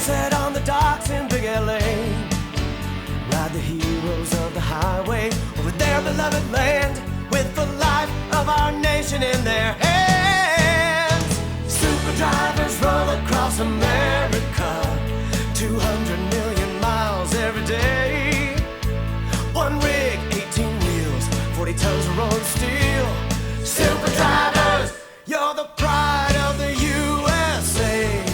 sunset on the docks in Big LA. Ride the heroes of the highway over their beloved land with the life of our nation in their hands. Super drivers roll across America, 200 million miles every day. One rig, 18 wheels, 40 tons of rolling steel. Super drivers, you're the pride of the USA.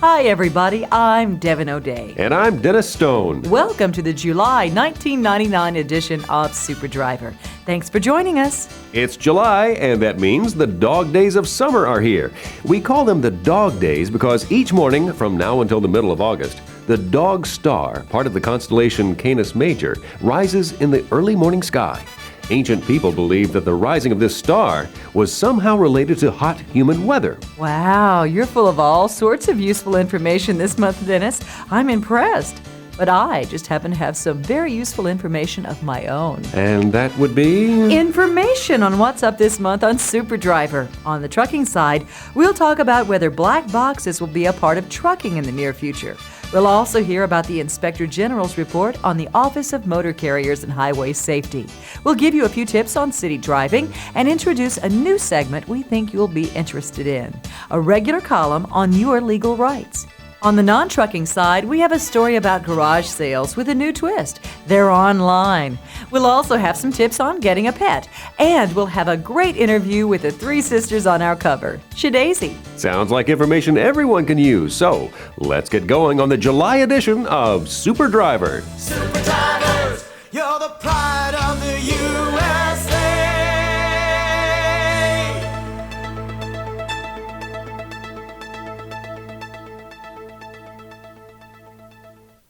Hi, everybody. I'm Devin O'Day. And I'm Dennis Stone. Welcome to the July 1999 edition of Super Driver. Thanks for joining us. It's July, and that means the dog days of summer are here. We call them the dog days because each morning from now until the middle of August, the dog star, part of the constellation Canis Major, rises in the early morning sky. Ancient people believed that the rising of this star was somehow related to hot, humid weather. Wow, you're full of all sorts of useful information this month, Dennis. I'm impressed. But I just happen to have some very useful information of my own. And that would be? Information on what's up this month on Super Driver. On the trucking side, we'll talk about whether black boxes will be a part of trucking in the near future. We'll also hear about the Inspector General's report on the Office of Motor Carriers and Highway Safety. We'll give you a few tips on city driving and introduce a new segment we think you'll be interested in, a regular column on your legal rights. On the non-trucking side, we have a story about garage sales with a new twist. They're online. We'll also have some tips on getting a pet. And we'll have a great interview with the three sisters on our cover, Shadaisy. Sounds like information everyone can use. So let's get going on the July edition of Super Driver. Super drivers, you're the pride of the USA.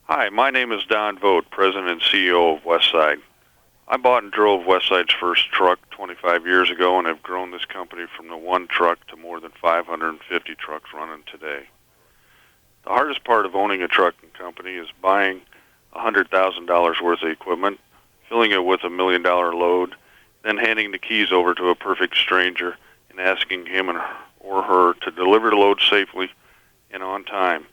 Hi, my name is Don Vogt, President and CEO of Westside. I bought and drove Westside's first truck 25 years ago and have grown this company from the one truck to more than 550 trucks running today. The hardest part of owning a trucking company is buying $100,000 worth of equipment, filling it with $1 million load, then handing the keys over to a perfect stranger and asking him or her to deliver the load safely and on time.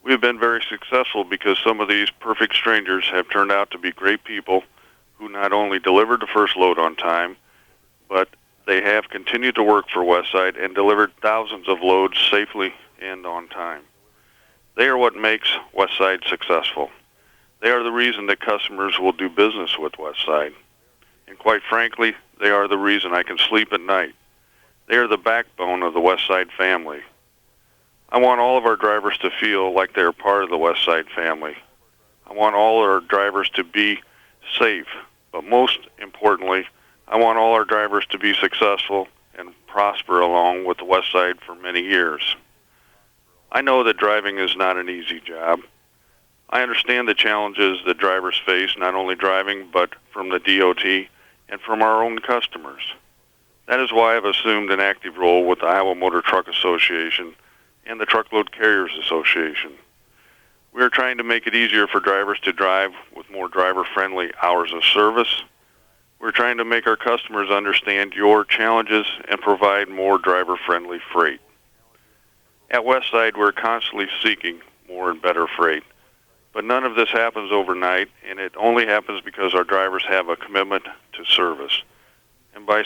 We have been very successful because some of these perfect strangers have turned out to be great people who not only delivered the first load on time, but they have continued to work for Westside and delivered thousands of loads safely and on time. They are what makes Westside successful. They are the reason that customers will do business with Westside. And quite frankly, they are the reason I can sleep at night. They are the backbone of the Westside family. I want all of our drivers to feel like they're part of the Westside family. I want all our drivers to be safe, but most importantly, I want all our drivers to be successful and prosper along with the Westside for many years. I know that driving is not an easy job. I understand the challenges that drivers face, not only driving, but from the DOT and from our own customers. That is why I've assumed an active role with the Iowa Motor Truck Association and the Truckload Carriers Association. We are trying to make it easier for drivers to drive with more driver-friendly hours of service. We're trying to make our customers understand your challenges and provide more driver-friendly freight. At Westside, we're constantly seeking more and better freight. But none of this happens overnight, and it only happens because our drivers have a commitment to service. And by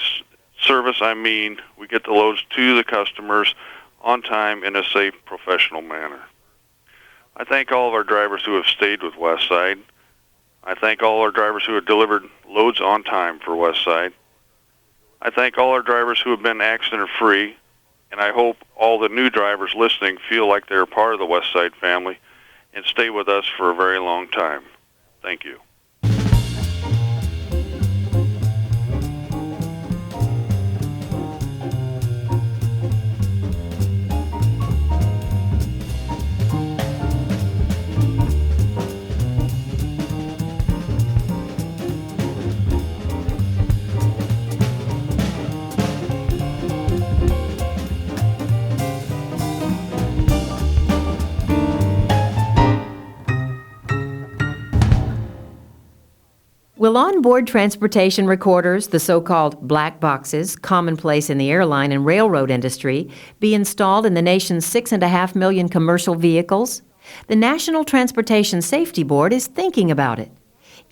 service, I mean we get the loads to the customers on time in a safe, professional manner. I thank all of our drivers who have stayed with Westside. I thank all our drivers who have delivered loads on time for Westside. I thank all our drivers who have been accident-free, and I hope all the new drivers listening feel like they're part of the Westside family and stay with us for a very long time. Thank you. Will onboard transportation recorders, the so-called black boxes, commonplace in the airline and railroad industry, be installed in the nation's 6.5 million commercial vehicles? The National Transportation Safety Board is thinking about it.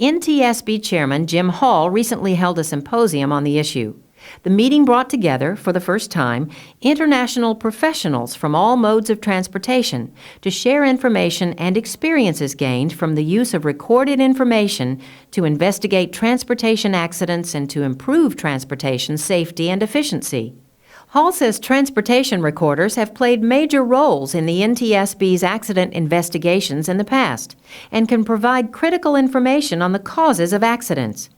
NTSB Chairman Jim Hall recently held a symposium on the issue. The meeting brought together, for the first time, international professionals from all modes of transportation to share information and experiences gained from the use of recorded information to investigate transportation accidents and to improve transportation safety and efficiency. Hall says transportation recorders have played major roles in the NTSB's accident investigations in the past and can provide critical information on the causes of accidents.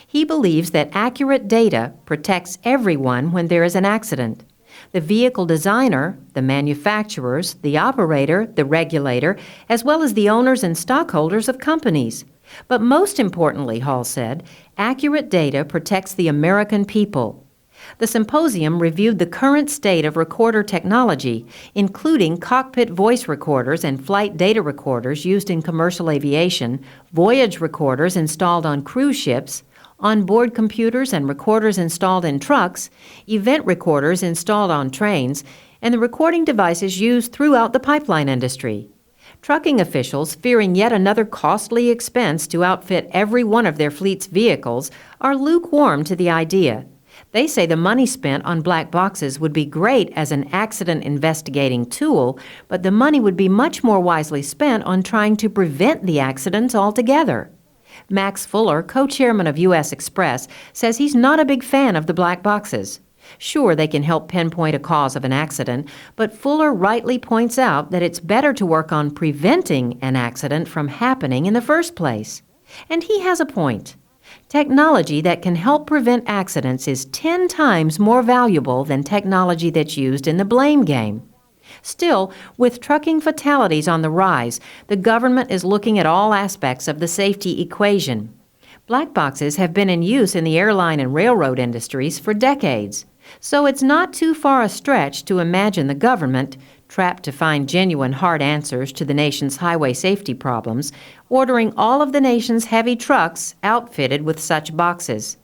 He believes that accurate data protects everyone when there is an accident. The vehicle designer, the manufacturers, the operator, the regulator, as well as the owners and stockholders of companies. But most importantly, Hall said, accurate data protects the American people. The symposium reviewed the current state of recorder technology, including cockpit voice recorders and flight data recorders used in commercial aviation, voyage recorders installed on cruise ships, onboard computers and recorders installed in trucks, event recorders installed on trains, and the recording devices used throughout the pipeline industry. Trucking officials, fearing yet another costly expense to outfit every one of their fleet's vehicles, are lukewarm to the idea. They say the money spent on black boxes would be great as an accident investigating tool, but the money would be much more wisely spent on trying to prevent the accidents altogether. Max Fuller, co-chairman of U.S. Express, says he's not a big fan of the black boxes. Sure, they can help pinpoint a cause of an accident, but Fuller rightly points out that it's better to work on preventing an accident from happening in the first place. And he has a point. Technology that can help prevent accidents is 10 times more valuable than technology that's used in the blame game. Still, with trucking fatalities on the rise, the government is looking at all aspects of the safety equation. Black boxes have been in use in the airline and railroad industries for decades, so it's not too far a stretch to imagine the government, trapped to find genuine hard answers to the nation's highway safety problems, ordering all of the nation's heavy trucks outfitted with such boxes.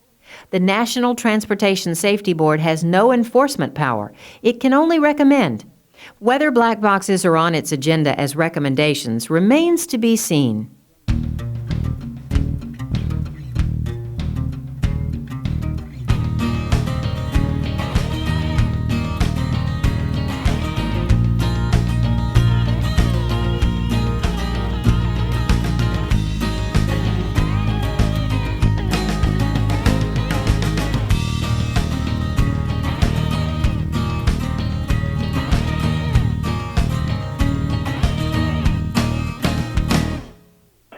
The National Transportation Safety Board has no enforcement power. It can only recommend. Whether black boxes are on its agenda as recommendations remains to be seen.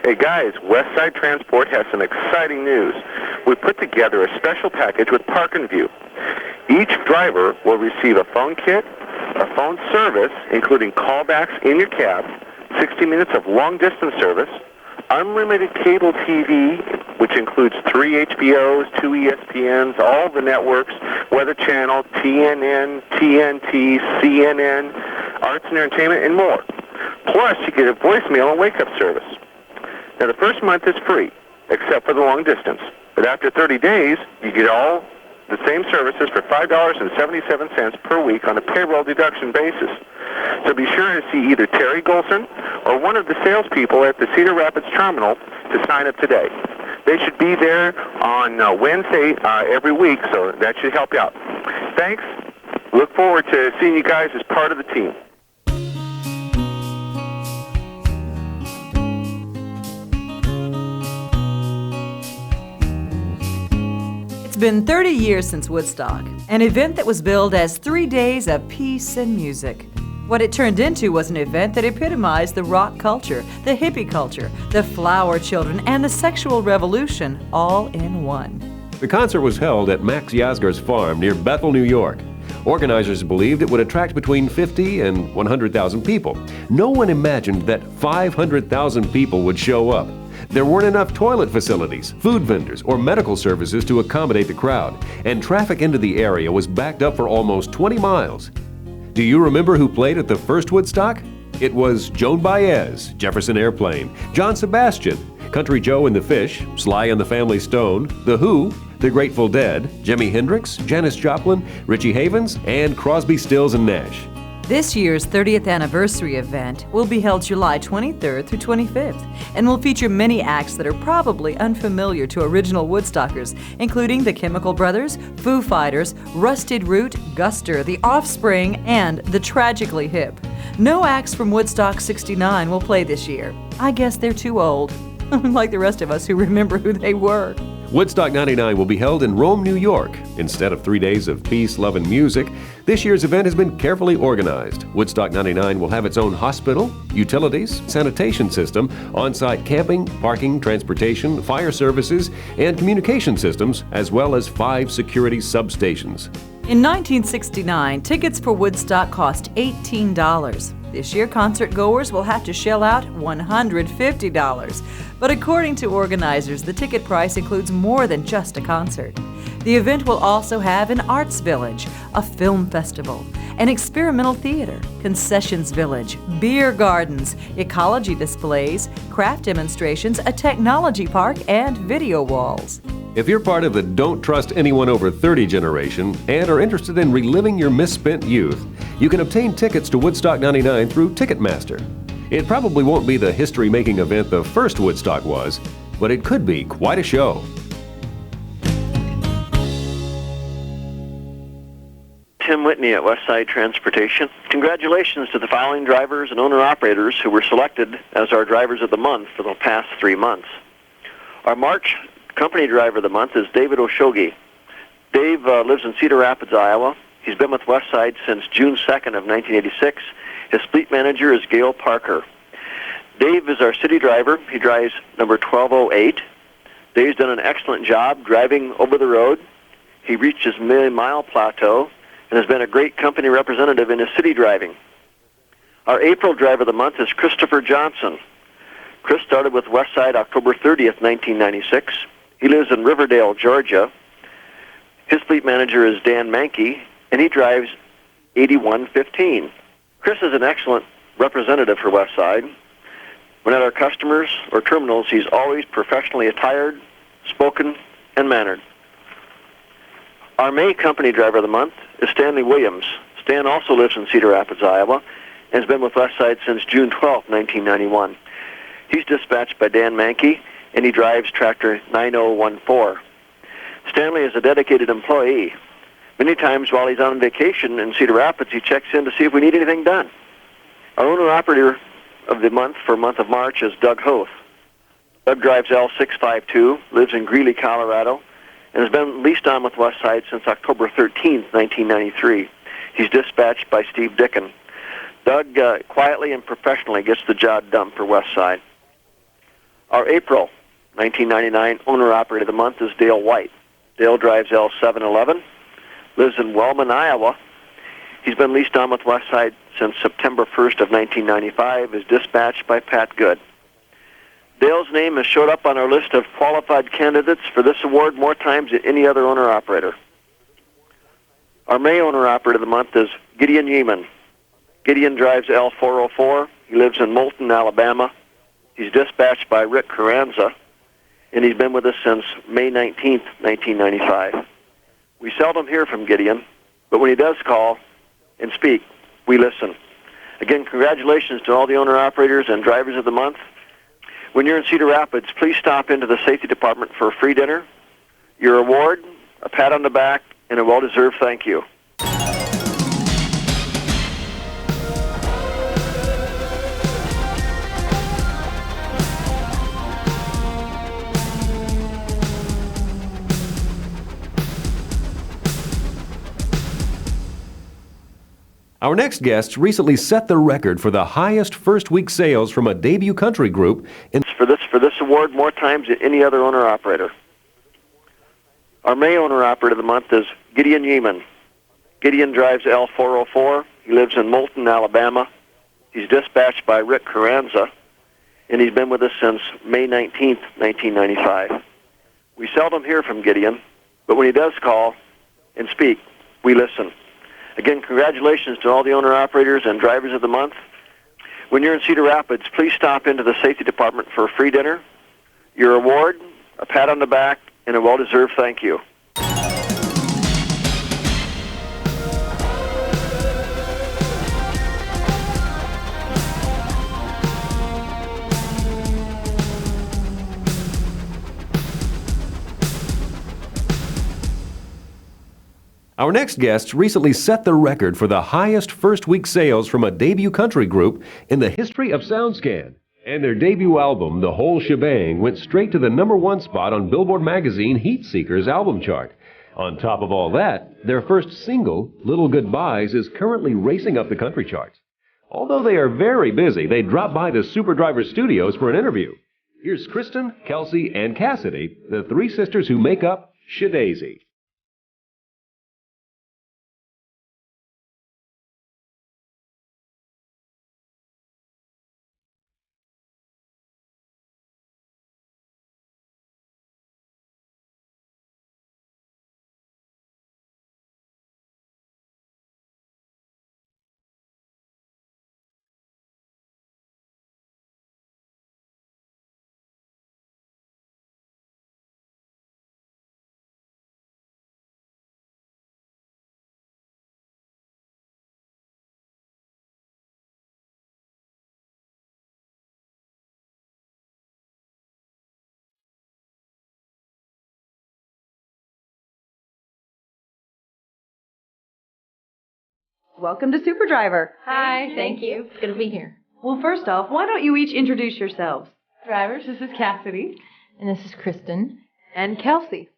Hey guys, Westside Transport has some exciting news. We put together a special package with Park and View. Each driver will receive a phone kit, a phone service, including callbacks in your cab, 60 minutes of long-distance service, unlimited cable TV, which includes 3 HBOs, 2 ESPNs, all the networks, Weather Channel, TNN, TNT, CNN, Arts and Entertainment, and more. Plus, you get a voicemail and wake-up service. Now, the first month is free, except for the long distance. But after 30 days, you get all the same services for $5.77 per week on a payroll deduction basis. So be sure to see either Terry Golson or one of the salespeople at the Cedar Rapids Terminal to sign up today. They should be there on Wednesday every week, so that should help you out. Thanks. Look forward to seeing you guys as part of the team. It's been 30 years since Woodstock, an event that was billed as 3 days of peace and music. What it turned into was an event that epitomized the rock culture, the hippie culture, the flower children, and the sexual revolution all in one. The concert was held at Max Yasgur's farm near Bethel, New York. Organizers believed it would attract between 50 and 100,000 people. No one imagined that 500,000 people would show up. There weren't enough toilet facilities, food vendors, or medical services to accommodate the crowd, and traffic into the area was backed up for almost 20 miles. Do you remember who played at the first Woodstock? It was Joan Baez, Jefferson Airplane, John Sebastian, Country Joe and the Fish, Sly and the Family Stone, The Who, The Grateful Dead, Jimi Hendrix, Janis Joplin, Richie Havens, and Crosby, Stills and Nash. This year's 30th anniversary event will be held July 23rd through 25th and will feature many acts that are probably unfamiliar to original Woodstockers, including the Chemical Brothers, Foo Fighters, Rusted Root, Guster, The Offspring, and The Tragically Hip. No acts from Woodstock 69 will play this year. I guess they're too old, like the rest of us who remember who they were. Woodstock 99 will be held in Rome, New York. Instead of 3 days of peace, love, and music, this year's event has been carefully organized. Woodstock 99 will have its own hospital, utilities, sanitation system, on-site camping, parking, transportation, fire services, and communication systems, as well as 5 security substations. In 1969, tickets for Woodstock cost $18. This year, concert goers will have to shell out $150. But according to organizers, the ticket price includes more than just a concert. The event will also have an arts village, a film festival, an experimental theater, concessions village, beer gardens, ecology displays, craft demonstrations, a technology park, and video walls. If you're part of the Don't Trust Anyone Over 30 generation and are interested in reliving your misspent youth, you can obtain tickets to Woodstock 99 through Ticketmaster. It probably won't be the history-making event the first Woodstock was, but it could be quite a show. Tim Whitney at Westside Transportation. Congratulations to the following drivers and owner-operators who were selected as our drivers of the month for the past 3 months. Our March company driver of the month is David Oshogi. Dave lives in Cedar Rapids, Iowa. He's been with Westside since June 2nd of 1986. His fleet manager is Gail Parker. Dave is our city driver. He drives number 1208. Dave's done an excellent job driving over the road. He reached his million-mile plateau and has been a great company representative in his city driving. Our April driver of the month is Christopher Johnson. Chris started with Westside October 30th, 1996. He lives in Riverdale, Georgia. His fleet manager is Dan Mankey, and he drives 8115. Chris is an excellent representative for Westside. When at our customers or terminals, he's always professionally attired, spoken, and mannered. Our May company driver of the month is Stanley Williams. Stan also lives in Cedar Rapids, Iowa, and has been with Westside since June 12, 1991. He's dispatched by Dan Mankey, and he drives tractor 9014. Stanley is a dedicated employee. Many times while he's on vacation in Cedar Rapids, he checks in to see if we need anything done. Our owner-operator of the month for month of March is Doug Hoth. Doug drives L652, lives in Greeley, Colorado, and has been leased on with Westside since October 13th, 1993. He's dispatched by Steve Dicken. Doug quietly and professionally gets the job done for Westside. Our April 1999 owner-operator of the month is Dale White. Dale drives L711, lives in Wellman, Iowa. He's been leased on with Westside since September 1st of 1995, is dispatched by Pat Good. Dale's name has showed up on our list of qualified candidates for this award more times than any other owner-operator. Our May owner-operator of the month is Gideon Yeeman. Gideon drives L404. He lives in Moulton, Alabama. He's dispatched by Rick Carranza, and he's been with us since May 19th, 1995. We seldom hear from Gideon, but when he does call and speak, we listen. Again, congratulations to all the owner-operators and drivers of the month. When you're in Cedar Rapids, please stop into the safety department for a free dinner, your award, a pat on the back, and a well-deserved thank you. Our next guests recently set the record for the highest first-week sales from a debut country group in For this award more times than any other owner-operator. Our May owner-operator of the month is Gideon Yeeman. Gideon drives L404. He lives in Moulton, Alabama. He's dispatched by Rick Carranza, and he's been with us since May 19th, 1995. We seldom hear from Gideon, but when he does call and speak, we listen. Again, congratulations to all the owner-operators and drivers of the month. When you're in Cedar Rapids, please stop into the safety department for a free dinner, Your award, a pat on the back, and a well-deserved thank you. Our next guests recently set the record for the highest first-week sales from a debut country group in the history of SoundScan. And their debut album, The Whole Shebang, went straight to the #1 spot on Billboard Magazine Heat Seekers album chart. On top of all that, their first single, Little Goodbyes, is currently racing up the country charts. Although they are very busy, they dropped by the Super Driver Studios for an interview. Here's Kristen, Kelsey, and Cassidy, the three sisters who make up Shadazy. Welcome to Super Driver. Hi, thank you. It's good to be here. Well, first off, why don't you each introduce yourselves? Drivers, this is Cassidy. And this is Kristen. And Kelsey.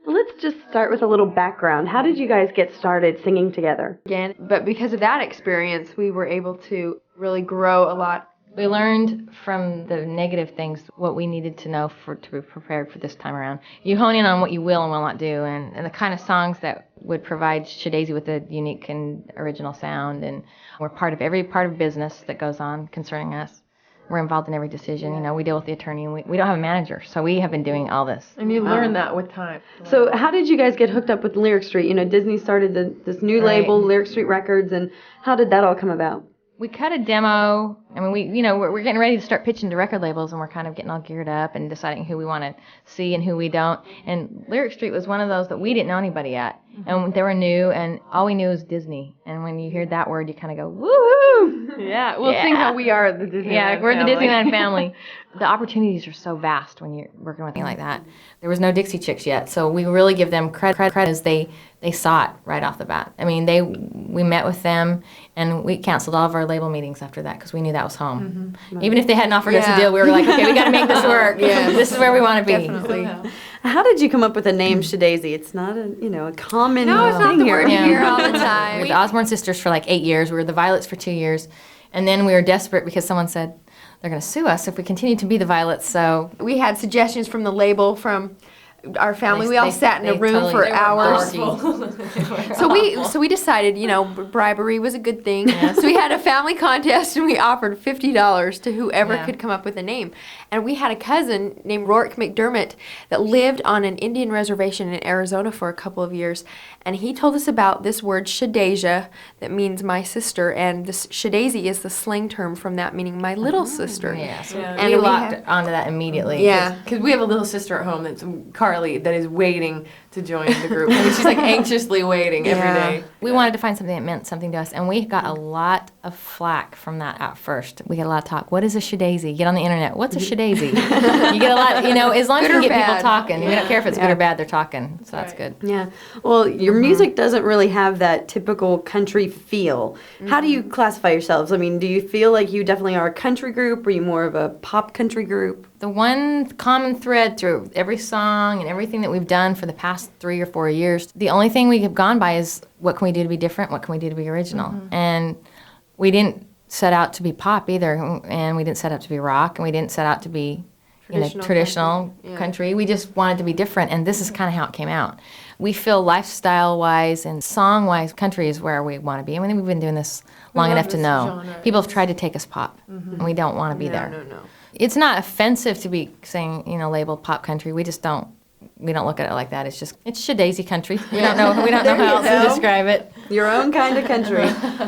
Let's just start with a little background. How did you guys get started singing together? Again, but because of that experience, we were able to really grow a lot. We learned from the negative things what we needed to know to be prepared for this time around. You hone in on what you will and will not do, and the kind of songs that would provide Shadazy with a unique and original sound. And we're part of every part of business that goes on concerning us. We're involved in every decision. You know, we deal with the attorney, and we don't have a manager, so we have been doing all this. And you learn that with time. So how did you guys get hooked up with Lyric Street? You know, Disney started this new label, Lyric Street Records, and how did that all come about? We cut a demo. I mean, we're getting ready to start pitching to record labels, and we're kind of getting all geared up and deciding who we want to see and who we don't. And Lyric Street was one of those that we didn't know anybody at. And they were new, and all we knew was Disney. And when you hear that word, you kind of go, woohoo! Yeah, well, seeing how we are the Disneyland Yeah, we're family. the Disneyland family. The opportunities are so vast when you're working with a thing like that. There was no Dixie Chicks yet, so we really give them credit as they saw it right off the bat. I mean, we met with them, and we canceled all of our label meetings after that because we knew that was home. Even if they hadn't offered us a deal, we were like, okay, we got to make this work. This is where we want to be. Definitely. How did you come up with the name Shadazy? It's not a common No, it's not thing the here. word you hear all the time. We were the Osborne sisters for like 8 years. We were the Violets for 2 years. And then we were desperate because someone said they're going to sue us if we continue to be the Violets. So We had suggestions from the label, from our family. We all sat in a room for hours. So we decided, bribery was a good thing. So we had a family contest, and we offered $50 to whoever could come up with a name. And we had a cousin named Rourke McDermott that lived on an Indian reservation in Arizona for a couple of years. And he told us about this word Shadasia that means my sister. And this Shadazy is the slang term from that, meaning my little sister. and we locked onto that immediately. Yeah. Because we have a little sister at home that's Carly that is waiting to join the group. I mean, she's like anxiously waiting every day. We wanted to find something that meant something to us, and we got a lot of flack from that at first. We get a lot of talk. What is a Shadazy? Get on the internet. What's a Shadazy? You get a lot, as long as you can get people talking. We don't care if it's good or bad, they're talking, so that's good. Yeah. Well, your music doesn't really have that typical country feel. How do you classify yourselves? I mean, do you feel like you definitely are a country group? Are you more of a pop country group? The one common thread through every song and everything that we've done for the past 3 or 4 years, the only thing we have gone by is what can we do to be different? What can we do to be original? And we didn't set out to be pop either, and we didn't set out to be rock, and we didn't set out to be traditional country. We just wanted to be different, and this is kind of how it came out. We feel lifestyle-wise and song-wise, country is where we want to be. I mean, we've been doing this long enough to know. People have tried to take us pop, and we don't want to be there. No. It's not offensive to be saying, labeled pop country. We just don't. We don't look at it like that. It's Shadazy country. We don't know how else to describe it. Your own kind of country.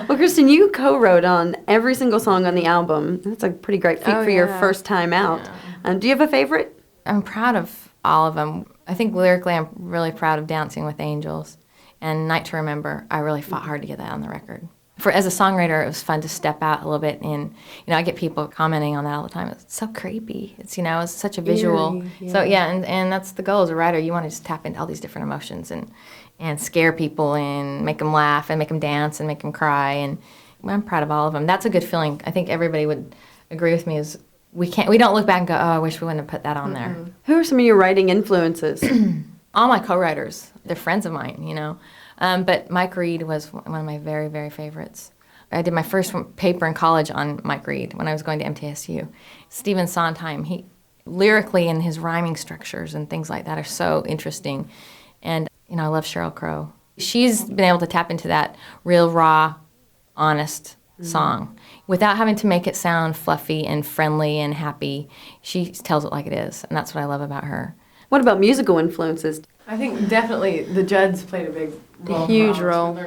Well, Kristen, you co-wrote on every single song on the album. That's a pretty great feat for your first time out. Do you have a favorite? I'm proud of all of them. I think lyrically I'm really proud of Dancing with Angels and Night to Remember. I really fought hard to get that on the record. As a songwriter, it was fun to step out a little bit, and I get people commenting on that all the time. It's so creepy. It's such a visual. Eerie, yeah. So yeah, and that's the goal as a writer. You want to just tap into all these different emotions and scare people and make them laugh and make them dance and make them cry. And I'm proud of all of them. That's a good feeling. I think everybody would agree with me. Is we don't look back and go, oh, I wish we wouldn't have put that on there. Who are some of your writing influences? All my co-writers, they're friends of mine, But Mike Reed was one of my very, very favorites. I did my first paper in college on Mike Reed when I was going to MTSU. Stephen Sondheim, he lyrically and his rhyming structures and things like that are so interesting. And, I love Sheryl Crow. She's been able to tap into that real, raw, honest song without having to make it sound fluffy and friendly and happy. She tells it like it is, and that's what I love about her. What about musical influences? I think definitely the Judds played a big role. Huge role.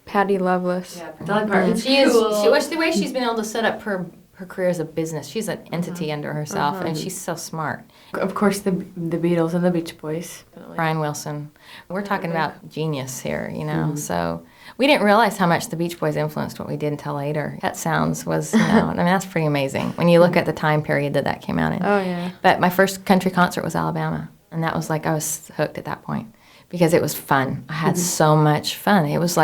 Patty Loveless. Yeah, Dolly Parton. She is. The way she's been able to set up her career as a business. She's an entity unto herself, and she's so smart. Of course, the Beatles and the Beach Boys. Brian Wilson. We're talking about genius here, So we didn't realize how much the Beach Boys influenced what we did until later. Pet Sounds was, that's pretty amazing when you look at the time period that came out in. Oh, yeah. But my first country concert was Alabama, and that was I was hooked at that point because it was fun. I had so much fun. It was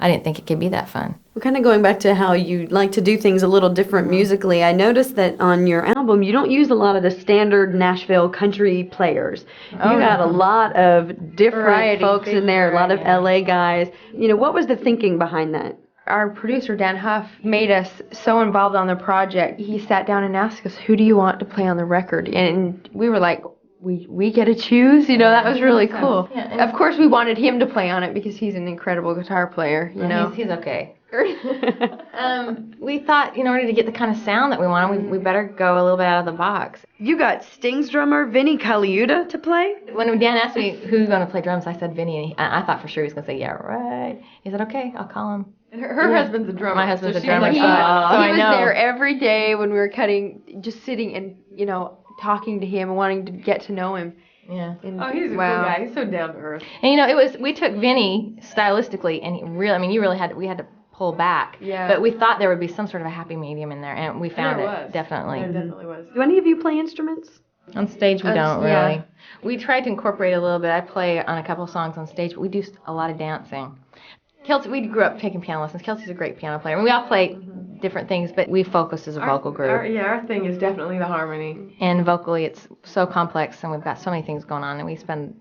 I didn't think it could be that fun. Well, kind of going back to how you like to do things a little different musically, I noticed that on your album you don't use a lot of the standard Nashville country players. You got a lot of different Variety, folks in there, a lot of variety. LA guys. What was the thinking behind that? Our producer, Dan Huff, made us so involved on the project. He sat down and asked us, who do you want to play on the record? And we were like, we get to choose? That was really cool. Yeah, of course, we wanted him to play on it because he's an incredible guitar player, He's okay. We thought, in order to get the kind of sound that we wanted, we better go a little bit out of the box. You got Sting's drummer Vinnie Colaiuta to play? When Dan asked me who's going to play drums, I said Vinny, and I thought for sure he was going to say, yeah, right. He said, okay, I'll call him. And her husband's a drummer. My husband's a so drummer. Like, he so was I know. there every day when we were cutting, just sitting and, talking to him and wanting to get to know him. Yeah. And, Oh, he's a cool guy. He's so down to earth. And we took Vinny stylistically, and we had to pull back. Yeah. But we thought there would be some sort of a happy medium in there, and we found there it. was. Definitely. There definitely was. Do any of you play instruments? On stage, we don't yeah. really. We tried to incorporate a little bit. I play on a couple of songs on stage, but we do a lot of dancing. Kelsey, we grew up taking piano lessons. Kelsey's a great piano player. And we all play different things, but we focus as a vocal group. Our thing is definitely the harmony. And vocally, it's so complex, and we've got so many things going on, and we spend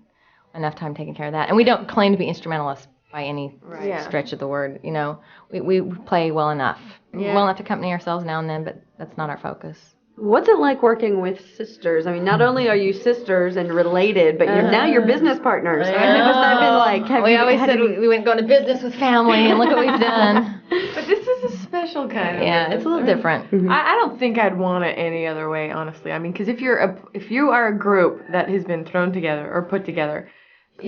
enough time taking care of that. And we don't claim to be instrumentalists by any Yeah. stretch of the word. We play well enough. Yeah. Well enough to accompany ourselves now and then, but that's not our focus. What's it like working with sisters? I mean, not only are you sisters and related, but now you're business partners. What's that been like? We always said we went going to business with family, and look what we've done. But this is a special kind of Yeah, business. it's a little different. I don't think I'd want it any other way, honestly. I mean, because if you are a group that has been thrown together or put together,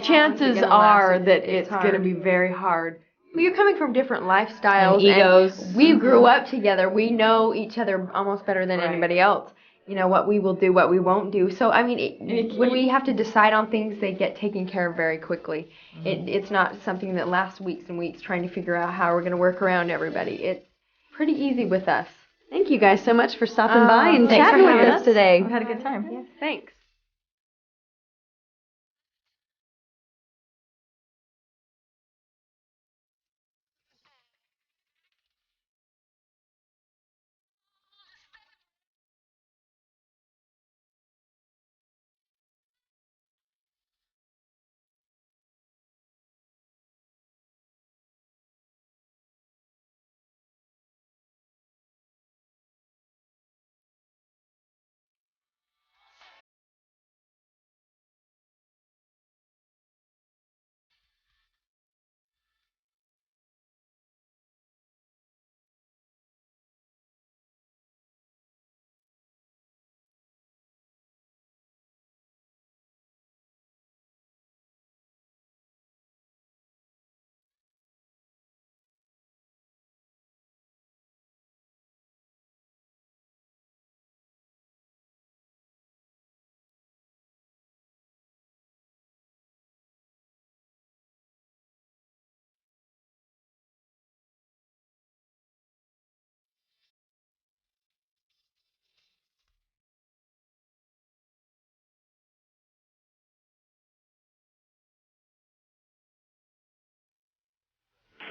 chances gonna are last. that It's it's going to hard. be very hard. You're coming from different lifestyles And egos. and we grew up together. We know each other almost better than Right. anybody else. What we will do, what we won't do. So, I mean, when we have to decide on things, they get taken care of very quickly. It's not something that lasts weeks and weeks trying to figure out how we're going to work around everybody. It's pretty easy with us. Thank you guys so much for stopping by and thanks chatting for with having us us. today. We've had a good time. Yes, thanks.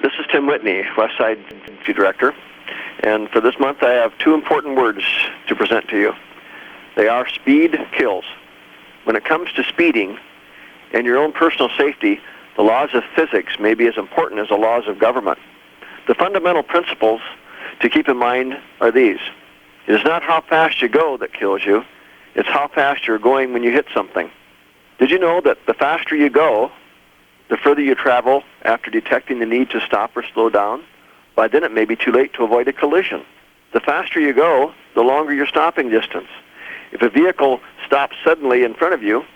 This is Tim Whitney, Westside Director, and for this month I have two important words to present to you. They are speed kills. When it comes to speeding and your own personal safety, the laws of physics may be as important as the laws of government. The fundamental principles to keep in mind are these. It is not how fast you go that kills you, it's how fast you're going when you hit something. Did you know that the faster you go, the further you travel after detecting the need to stop or slow down? By then it may be too late to avoid a collision. The faster you go, the longer your stopping distance. If a vehicle stops suddenly in front of you,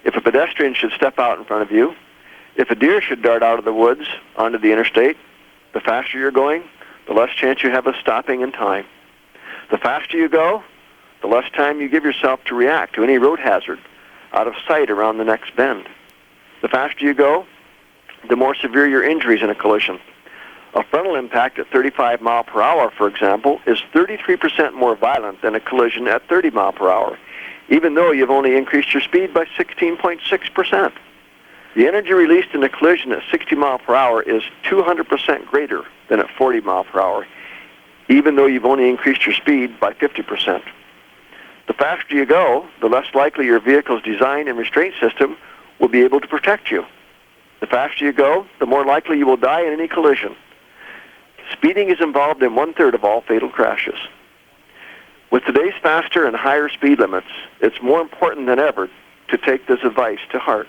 if a pedestrian should step out in front of you, if a deer should dart out of the woods onto the interstate, the faster you're going, the less chance you have of stopping in time. The faster you go, the less time you give yourself to react to any road hazard out of sight around the next bend. The faster you go, the more severe your injuries in a collision. A frontal impact at 35 mile per hour, for example, is 33% more violent than a collision at 30 mile per hour, even though you've only increased your speed by 16.6%. The energy released in a collision at 60 mile per hour is 200% greater than at 40 mile per hour, even though you've only increased your speed by 50%. The faster you go, the less likely your vehicle's design and restraint system will be able to protect you. The faster you go, the more likely you will die in any collision. Speeding is involved in 1/3 of all fatal crashes. With today's faster and higher speed limits, it's more important than ever to take this advice to heart.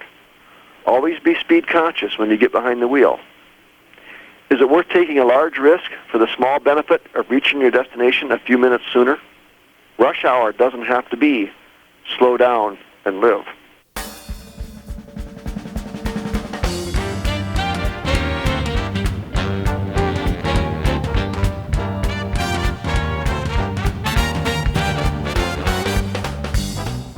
Always be speed conscious when you get behind the wheel. Is it worth taking a large risk for the small benefit of reaching your destination a few minutes sooner? Rush hour doesn't have to be slow down and live.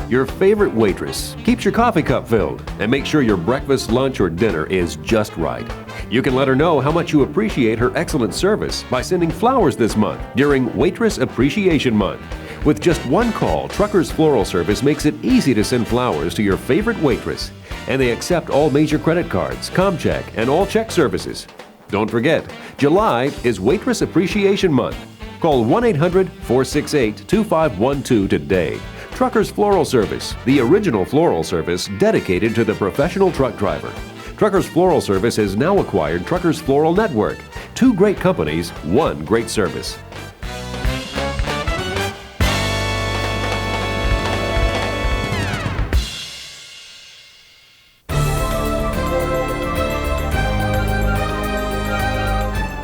Your favorite waitress keeps your coffee cup filled and makes sure your breakfast, lunch, or dinner is just right. You can let her know how much you appreciate her excellent service by sending flowers this month during Waitress Appreciation Month. With just one call, Truckers Floral Service makes it easy to send flowers to your favorite waitress, and they accept all major credit cards, ComCheck, and all check services. Don't forget, July is Waitress Appreciation Month. Call 1-800-468-2512 today. Truckers Floral Service, the original floral service dedicated to the professional truck driver. Truckers Floral Service has now acquired Truckers Floral Network. 2 great companies, 1 great service.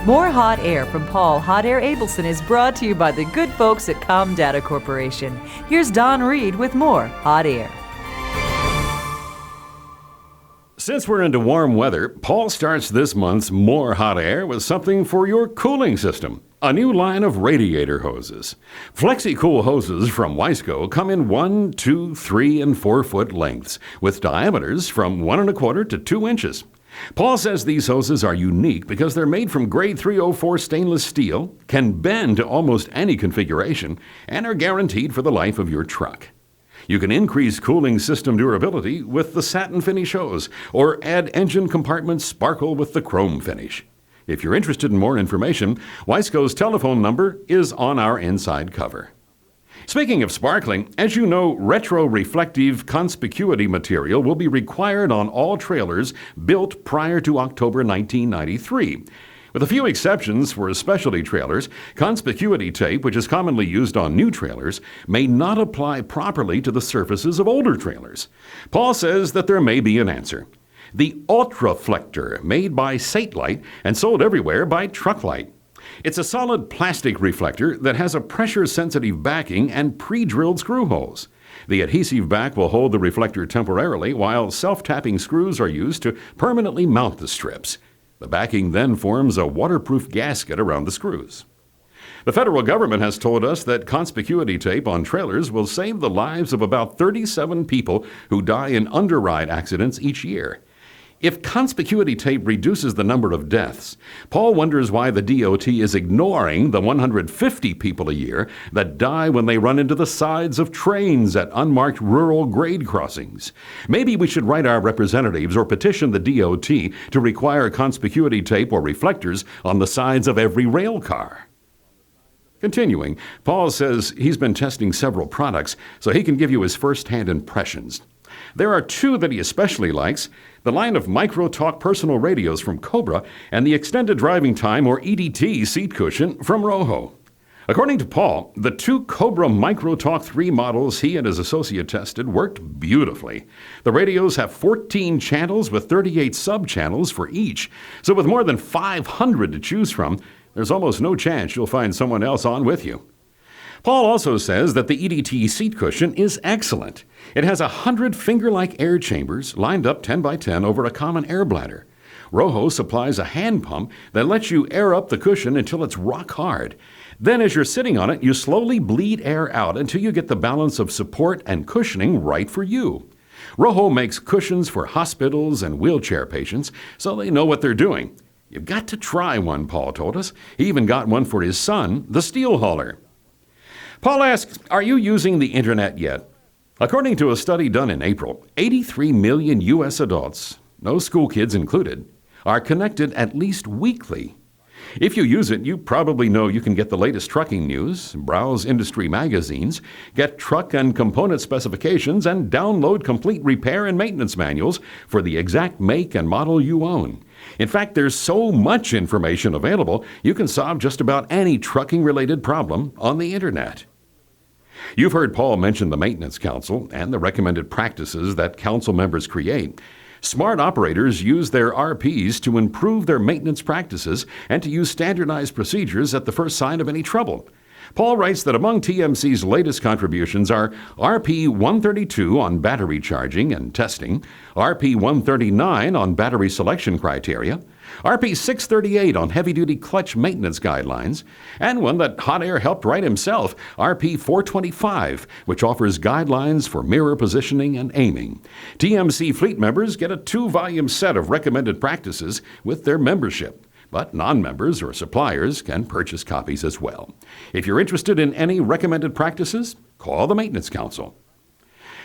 More Hot Air from Paul Hot Air Abelson is brought to you by the good folks at Comdata Corporation. Here's Don Reed with more Hot Air. Since we're into warm weather, Paul starts this month's More Hot Air with something for your cooling system. A new line of radiator hoses. FlexiCool hoses from Wiseco come in 1, 2, 3, and 4 foot lengths with diameters from 1 1/4 to 2 inches. Paul says these hoses are unique because they're made from grade 304 stainless steel, can bend to almost any configuration, and are guaranteed for the life of your truck. You can increase cooling system durability with the satin finish hose, or add engine compartment sparkle with the chrome finish. If you're interested in more information, Wiseco's telephone number is on our inside cover. Speaking of sparkling, as you know, retro-reflective conspicuity material will be required on all trailers built prior to October 1993. With a few exceptions for specialty trailers, conspicuity tape, which is commonly used on new trailers, may not apply properly to the surfaces of older trailers. Paul says that there may be an answer. The Ultraflector, made by Satelite and sold everywhere by Trucklight. It's a solid plastic reflector that has a pressure-sensitive backing and pre-drilled screw holes. The adhesive back will hold the reflector temporarily, while self-tapping screws are used to permanently mount the strips. The backing then forms a waterproof gasket around the screws. The federal government has told us that conspicuity tape on trailers will save the lives of about 37 people who die in underride accidents each year. If conspicuity tape reduces the number of deaths, Paul wonders why the DOT is ignoring the 150 people a year that die when they run into the sides of trains at unmarked rural grade crossings. Maybe we should write our representatives or petition the DOT to require conspicuity tape or reflectors on the sides of every rail car. Continuing, Paul says he's been testing several products so he can give you his first-hand impressions. There are two that he especially likes, the line of MicroTalk personal radios from Cobra and the extended driving time or EDT seat cushion from Rojo. According to Paul, the two Cobra MicroTalk 3 models he and his associate tested worked beautifully. The radios have 14 channels with 38 sub-channels for each, so with more than 500 to choose from, there's almost no chance you'll find someone else on with you. Paul also says that the EDT seat cushion is excellent. It has 100 finger-like air chambers lined up 10 by 10 over a common air bladder. Rojo supplies a hand pump that lets you air up the cushion until it's rock hard. Then as you're sitting on it, you slowly bleed air out until you get the balance of support and cushioning right for you. Rojo makes cushions for hospitals and wheelchair patients so they know what they're doing. You've got to try one, Paul told us. He even got one for his son, the steel hauler. Paul asks, are you using the internet yet? According to a study done in April, 83 million U.S. adults, no school kids included, are connected at least weekly. If you use it, you probably know you can get the latest trucking news, browse industry magazines, get truck and component specifications, and download complete repair and maintenance manuals for the exact make and model you own. In fact, there's so much information available, you can solve just about any trucking-related problem on the internet. You've heard Paul mention the Maintenance Council and the recommended practices that council members create. Smart operators use their RPs to improve their maintenance practices and to use standardized procedures at the first sign of any trouble. Paul writes that among TMC's latest contributions are RP 132 on battery charging and testing, RP 139 on battery selection criteria, RP 638 on heavy-duty clutch maintenance guidelines, and one that Hot Air helped write himself, RP 425, which offers guidelines for mirror positioning and aiming. TMC fleet members get a 2-volume set of recommended practices with their membership, but non-members or suppliers can purchase copies as well. If you're interested in any recommended practices, call the Maintenance Council.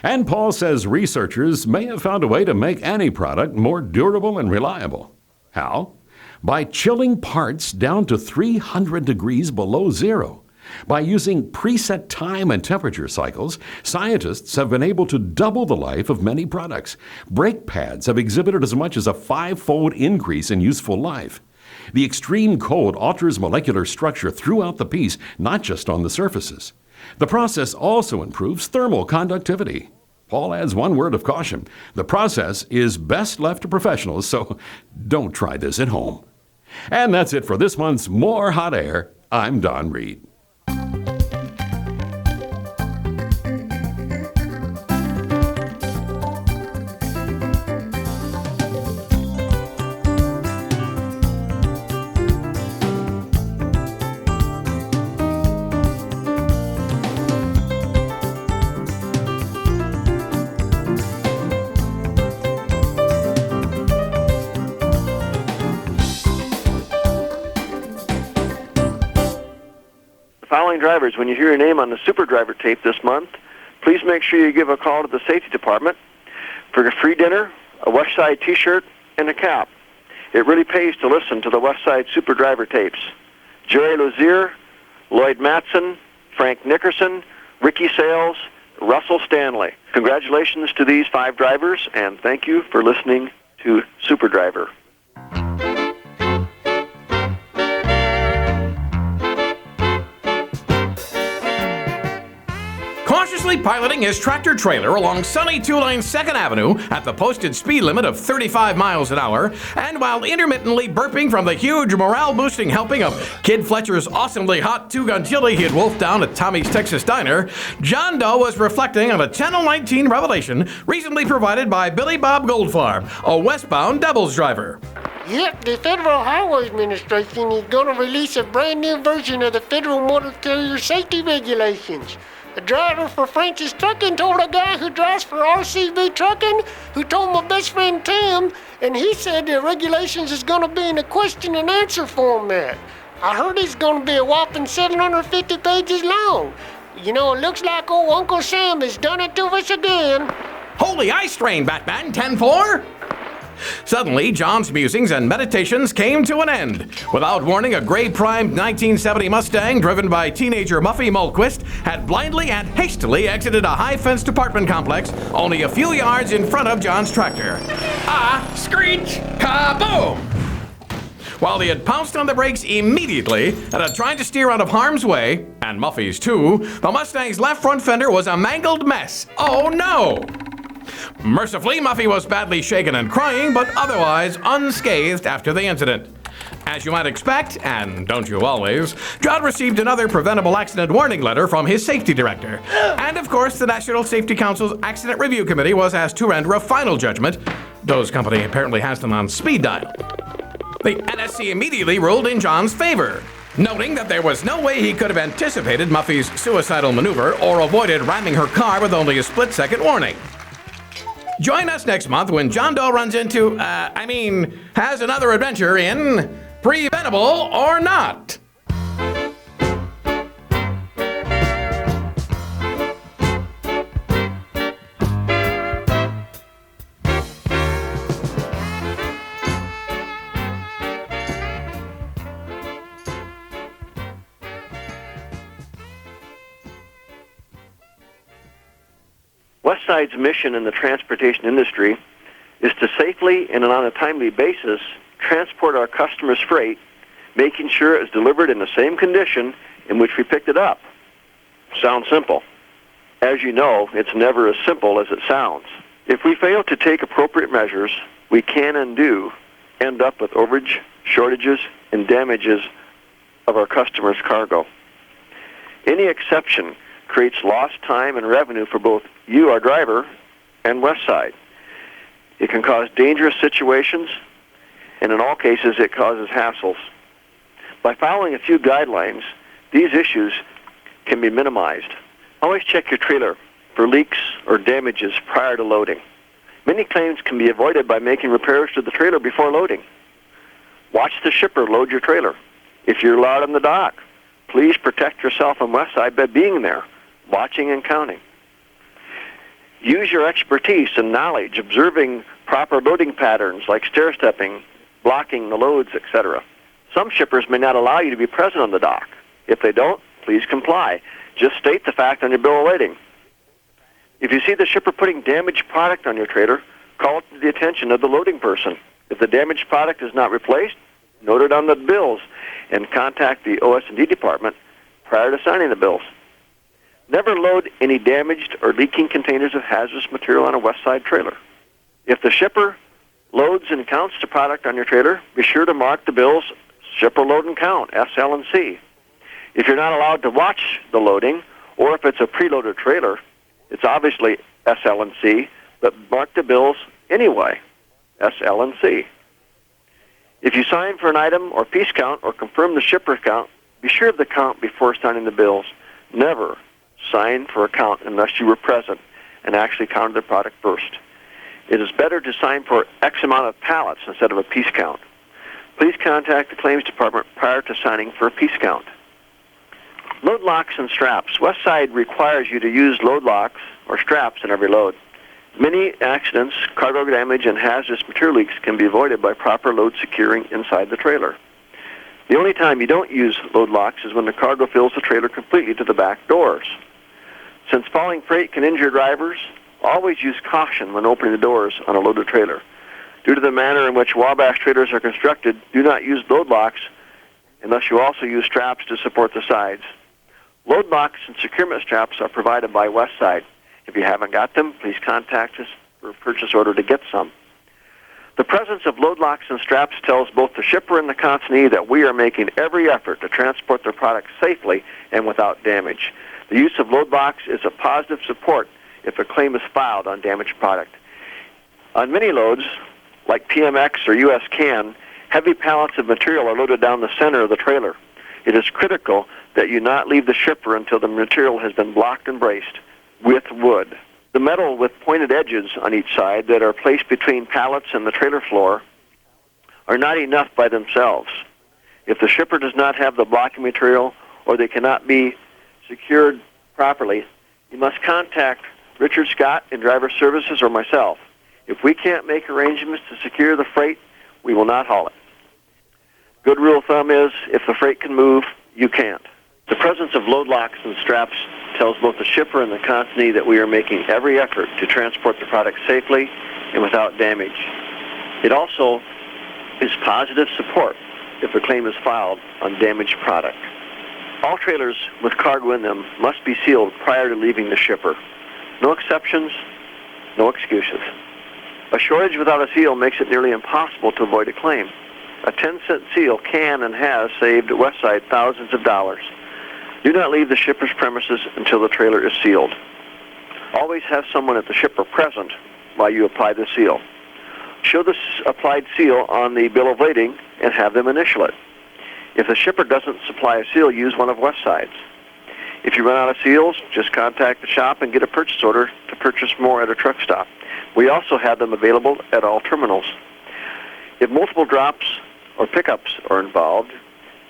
And Paul says researchers may have found a way to make any product more durable and reliable. How? By chilling parts down to 300 degrees below zero. By using preset time and temperature cycles, scientists have been able to double the life of many products. Brake pads have exhibited as much as a 5-fold increase in useful life. The extreme cold alters molecular structure throughout the piece, not just on the surfaces. The process also improves thermal conductivity. Paul adds one word of caution. The process is best left to professionals, so don't try this at home. And that's it for this month's More Hot Air. I'm Don Reed. Following drivers, when you hear your name on the Super Driver tape this month, please make sure you give a call to the safety department for a free dinner, a West Side t-shirt, and a cap. It really pays to listen to the West Side Super Driver tapes. Jerry Lazier, Lloyd Matson, Frank Nickerson, Ricky Sales, Russell Stanley. Congratulations to these 5 drivers, and thank you for listening to Super Driver. Cautiously piloting his tractor trailer along sunny 2-lane 2nd Avenue at the posted speed limit of 35 miles an hour, and while intermittently burping from the huge morale-boosting helping of Kid Fletcher's awesomely hot 2-gun chili he had wolfed down at Tommy's Texas Diner, John Doe was reflecting on a Channel 19 revelation recently provided by Billy Bob Goldfarb, a westbound Devils driver. Yep, the Federal Highway Administration is going to release a brand new version of the Federal Motor Carrier Safety Regulations. The driver for French's Trucking told a guy who drives for RCV Trucking, who told my best friend Tim, and he said the regulations is going to be in a question and answer format. I heard it's going to be a whopping 750 pages long. You know, it looks like old Uncle Sam has done it to us again. Holy ice train, Batman 10-4! Suddenly, John's musings and meditations came to an end. Without warning, a gray-primed 1970 Mustang driven by teenager Muffy Mulquist had blindly and hastily exited a high-fenced apartment complex only a few yards in front of John's tractor. Screech! Kaboom! While he had pounced on the brakes immediately and had tried to steer out of harm's way, and Muffy's too, the Mustang's left front fender was a mangled mess. Oh no! Mercifully, Muffy was badly shaken and crying, but otherwise unscathed after the incident. As you might expect, and don't you always, John received another preventable accident warning letter from his safety director. And of course, the National Safety Council's Accident Review Committee was asked to render a final judgment. Doe's company apparently has them on speed dial. The NSC immediately ruled in John's favor, noting that there was no way he could have anticipated Muffy's suicidal maneuver or avoided ramming her car with only a split-second warning. Join us next month when John Doe runs into, has another adventure in Preventable or Not. Westside's mission in the transportation industry is to safely and on a timely basis transport our customers' freight, making sure it's delivered in the same condition in which we picked it up. Sounds simple. As you know, it's never as simple as it sounds. If we fail to take appropriate measures, we can and do end up with overage, shortages, and damages of our customers' cargo. Any exception creates lost time and revenue for both you, our driver, and Westside. It can cause dangerous situations, and in all cases, it causes hassles. By following a few guidelines, these issues can be minimized. Always check your trailer for leaks or damages prior to loading. Many claims can be avoided by making repairs to the trailer before loading. Watch the shipper load your trailer. If you're allowed on the dock, please protect yourself on Westside by being there, watching and counting. Use your expertise and knowledge observing proper loading patterns like stair-stepping, blocking the loads, etc. Some shippers may not allow you to be present on the dock. If they don't, please comply. Just state the fact on your bill of lading. If you see the shipper putting damaged product on your trailer, call it to the attention of the loading person. If the damaged product is not replaced, note it on the bills and contact the OS&D department prior to signing the bills. Never load any damaged or leaking containers of hazardous material on a Westside trailer. If the shipper loads and counts the product on your trailer, be sure to mark the bills Shipper Load and Count, SL and C. If you're not allowed to watch the loading, or if it's a preloaded trailer, it's obviously SL and C, but mark the bills anyway, SL and C. If you sign for an item or piece count or confirm the shipper count, be sure of the count before signing the bills. Never sign for a count unless you were present and actually counted the product first. It is better to sign for X amount of pallets instead of a piece count. Please contact the claims department prior to signing for a piece count. Load locks and straps. Westside requires you to use load locks or straps in every load. Many accidents, cargo damage, and hazardous material leaks can be avoided by proper load securing inside the trailer. The only time you don't use load locks is when the cargo fills the trailer completely to the back doors. Since falling freight can injure drivers, always use caution when opening the doors on a loaded trailer. Due to the manner in which Wabash trailers are constructed, do not use load locks unless you also use straps to support the sides. Load locks and securement straps are provided by Westside. If you haven't got them, please contact us for a purchase order to get some. The presence of load locks and straps tells both the shipper and the consignee that we are making every effort to transport their products safely and without damage. The use of load locks is a positive support if a claim is filed on damaged product. On many loads, like PMX or US Can, heavy pallets of material are loaded down the center of the trailer. It is critical that you not leave the shipper until the material has been blocked and braced with wood. The metal with pointed edges on each side that are placed between pallets and the trailer floor are not enough by themselves. If the shipper does not have the blocking material or they cannot be secured properly, you must contact Richard Scott in Driver Services or myself. If we can't make arrangements to secure the freight, we will not haul it. Good rule of thumb is, if the freight can move, you can't. The presence of load locks and straps tells both the shipper and the consignee that we are making every effort to transport the product safely and without damage. It also is positive support if a claim is filed on damaged product. All trailers with cargo in them must be sealed prior to leaving the shipper. No exceptions, no excuses. A shortage without a seal makes it nearly impossible to avoid a claim. A 10-cent seal can and has saved Westside thousands of dollars. Do not leave the shipper's premises until the trailer is sealed. Always have someone at the shipper present while you apply the seal. Show the applied seal on the bill of lading and have them initial it. If the shipper doesn't supply a seal, use one of Westside's. If you run out of seals, just contact the shop and get a purchase order to purchase more at a truck stop. We also have them available at all terminals. If multiple drops or pickups are involved,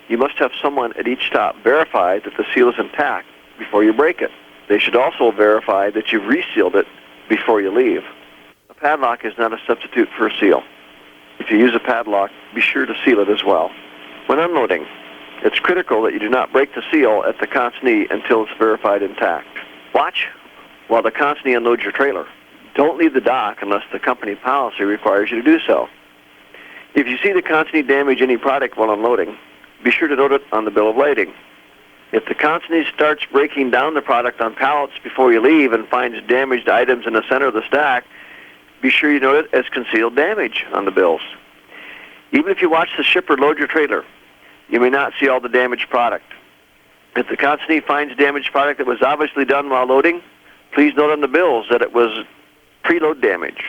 you must have someone at each stop verify that the seal is intact before you break it. They should also verify that you've resealed it before you leave. A padlock is not a substitute for a seal. If you use a padlock, be sure to seal it as well. When unloading, it's critical that you do not break the seal at the consignee until it's verified intact. Watch while the consignee unloads your trailer. Don't leave the dock unless the company policy requires you to do so. If you see the consignee damage any product while unloading, be sure to note it on the bill of lading. If the consignee starts breaking down the product on pallets before you leave and finds damaged items in the center of the stack, be sure you note it as concealed damage on the bills. Even if you watch the shipper load your trailer, you may not see all the damaged product. If the consignee finds damaged product that was obviously done while loading, please note on the bills that it was preload damage.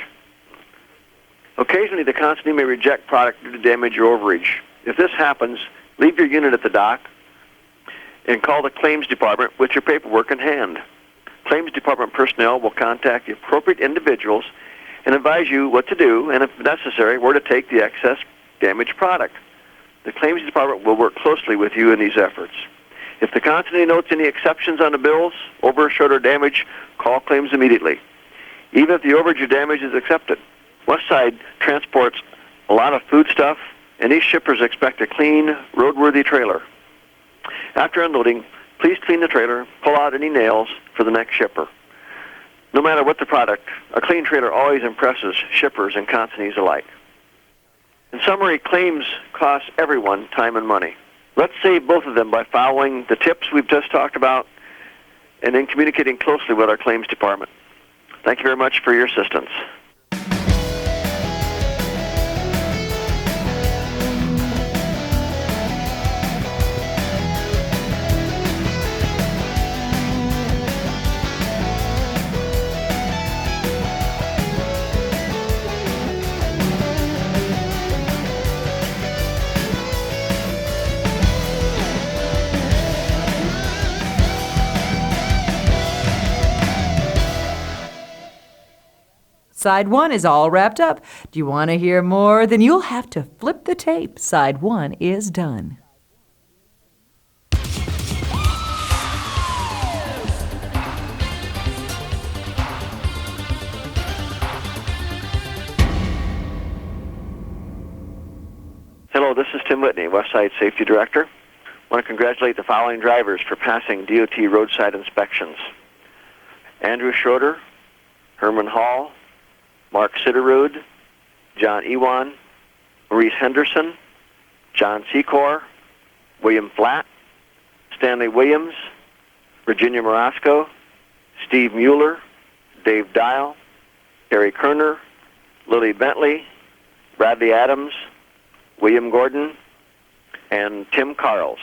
Occasionally, the consignee may reject product due to damage or overage. If this happens, leave your unit at the dock and call the claims department with your paperwork in hand. Claims department personnel will contact the appropriate individuals and advise you what to do and, if necessary, where to take the excess damaged product. The claims department will work closely with you in these efforts. If the consignee notes any exceptions on the bills, overshoot or damage, call claims immediately, even if the overage or damage is accepted. Westside transports a lot of food stuff, and these shippers expect a clean, roadworthy trailer. After unloading, please clean the trailer, pull out any nails for the next shipper. No matter what the product, a clean trailer always impresses shippers and consignees alike. In summary, claims cost everyone time and money. Let's save both of them by following the tips we've just talked about and then communicating closely with our claims department. Thank you very much for your assistance. Side 1 is all wrapped up. Do you want to hear more? Then you'll have to flip the tape. Side 1 is done. Hello, this is Tim Whitney, Westside Safety Director. I want to congratulate the following drivers for passing DOT roadside inspections: Andrew Schroeder, Herman Hall, Mark Sitterud, John Ewan, Maurice Henderson, John Secor, William Flatt, Stanley Williams, Virginia Morasco, Steve Mueller, Dave Dial, Terry Kerner, Lily Bentley, Bradley Adams, William Gordon, and Tim Carls.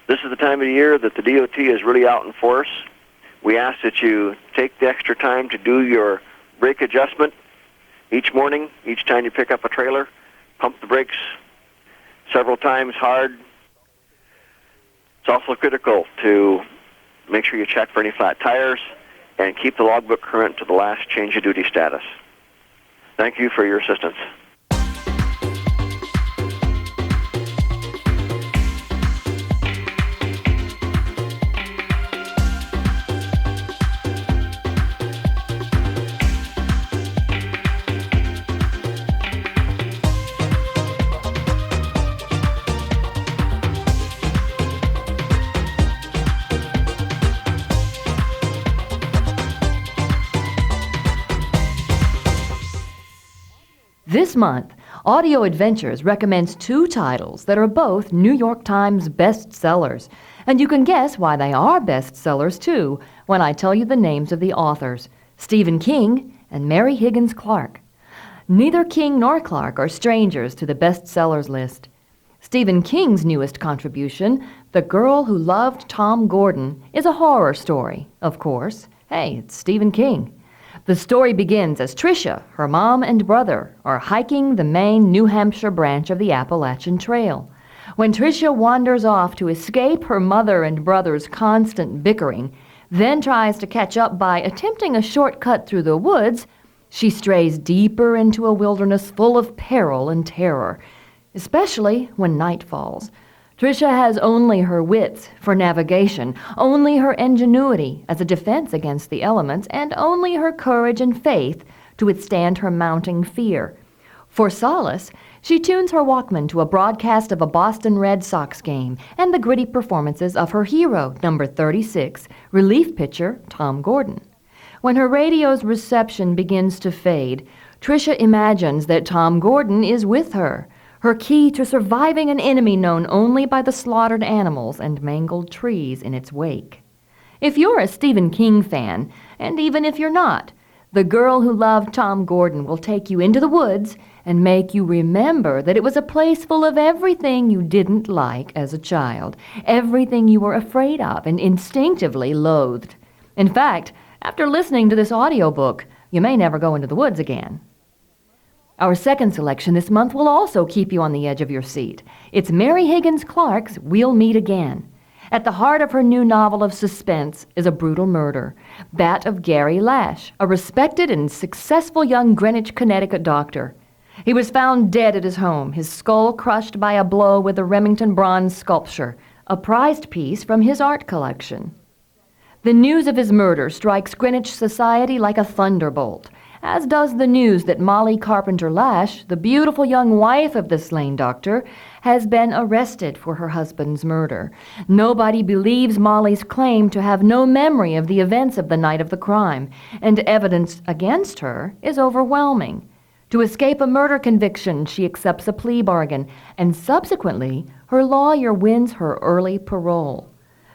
This is the time of the year that the DOT is really out in force. We ask that you take the extra time to do your brake adjustment each morning, each time you pick up a trailer. Pump the brakes several times hard. It's also critical to make sure you check for any flat tires and keep the logbook current to the last change of duty status. Thank you for your assistance. This month, Audio Adventures recommends 2 titles that are both New York Times bestsellers. And you can guess why they are bestsellers, too, when I tell you the names of the authors, Stephen King and Mary Higgins Clark. Neither King nor Clark are strangers to the bestsellers list. Stephen King's newest contribution, The Girl Who Loved Tom Gordon, is a horror story, of course. Hey, it's Stephen King. The story begins as Tricia, her mom and brother, are hiking the main New Hampshire branch of the Appalachian Trail. When Tricia wanders off to escape her mother and brother's constant bickering, then tries to catch up by attempting a shortcut through the woods, she strays deeper into a wilderness full of peril and terror, especially when night falls. Tricia has only her wits for navigation, only her ingenuity as a defense against the elements, and only her courage and faith to withstand her mounting fear. For solace, she tunes her Walkman to a broadcast of a Boston Red Sox game and the gritty performances of her hero, number 36, relief pitcher Tom Gordon. When her radio's reception begins to fade, Tricia imagines that Tom Gordon is with her, her key to surviving an enemy known only by the slaughtered animals and mangled trees in its wake. If you're a Stephen King fan, and even if you're not, The Girl Who Loved Tom Gordon will take you into the woods and make you remember that it was a place full of everything you didn't like as a child, everything you were afraid of and instinctively loathed. In fact, after listening to this audiobook, you may never go into the woods again. Our second selection this month will also keep you on the edge of your seat. It's Mary Higgins Clark's We'll Meet Again. At the heart of her new novel of suspense is a brutal murder, that of Gary Lash, a respected and successful young Greenwich, Connecticut doctor. He was found dead at his home, his skull crushed by a blow with a Remington bronze sculpture, a prized piece from his art collection. The news of his murder strikes Greenwich society like a thunderbolt, as does the news that Molly Carpenter Lash, the beautiful young wife of the slain doctor, has been arrested for her husband's murder. Nobody believes Molly's claim to have no memory of the events of the night of the crime, and evidence against her is overwhelming. To escape a murder conviction, she accepts a plea bargain, and subsequently, her lawyer wins her early parole.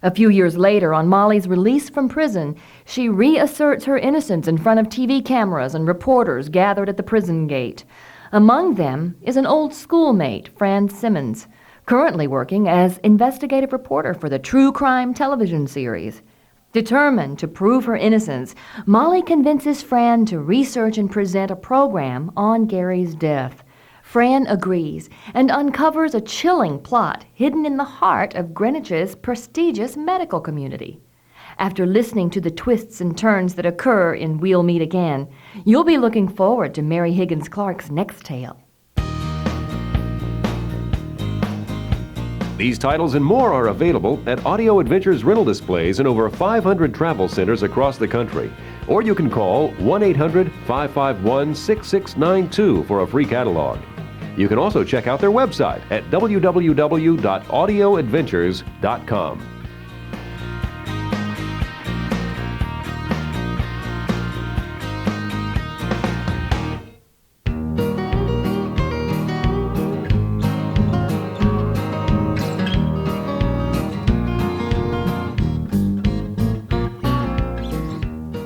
A few years later, on Molly's release from prison, she reasserts her innocence in front of TV cameras and reporters gathered at the prison gate. Among them is an old schoolmate, Fran Simmons, currently working as investigative reporter for the true crime television series. Determined to prove her innocence, Molly convinces Fran to research and present a program on Gary's death. Fran agrees and uncovers a chilling plot hidden in the heart of Greenwich's prestigious medical community. After listening to the twists and turns that occur in We'll Meet Again, you'll be looking forward to Mary Higgins Clark's next tale. These titles and more are available at Audio Adventures rental displays in over 500 travel centers across the country. Or you can call 1-800-551-6692 for a free catalog. You can also check out their website at www.audioadventures.com.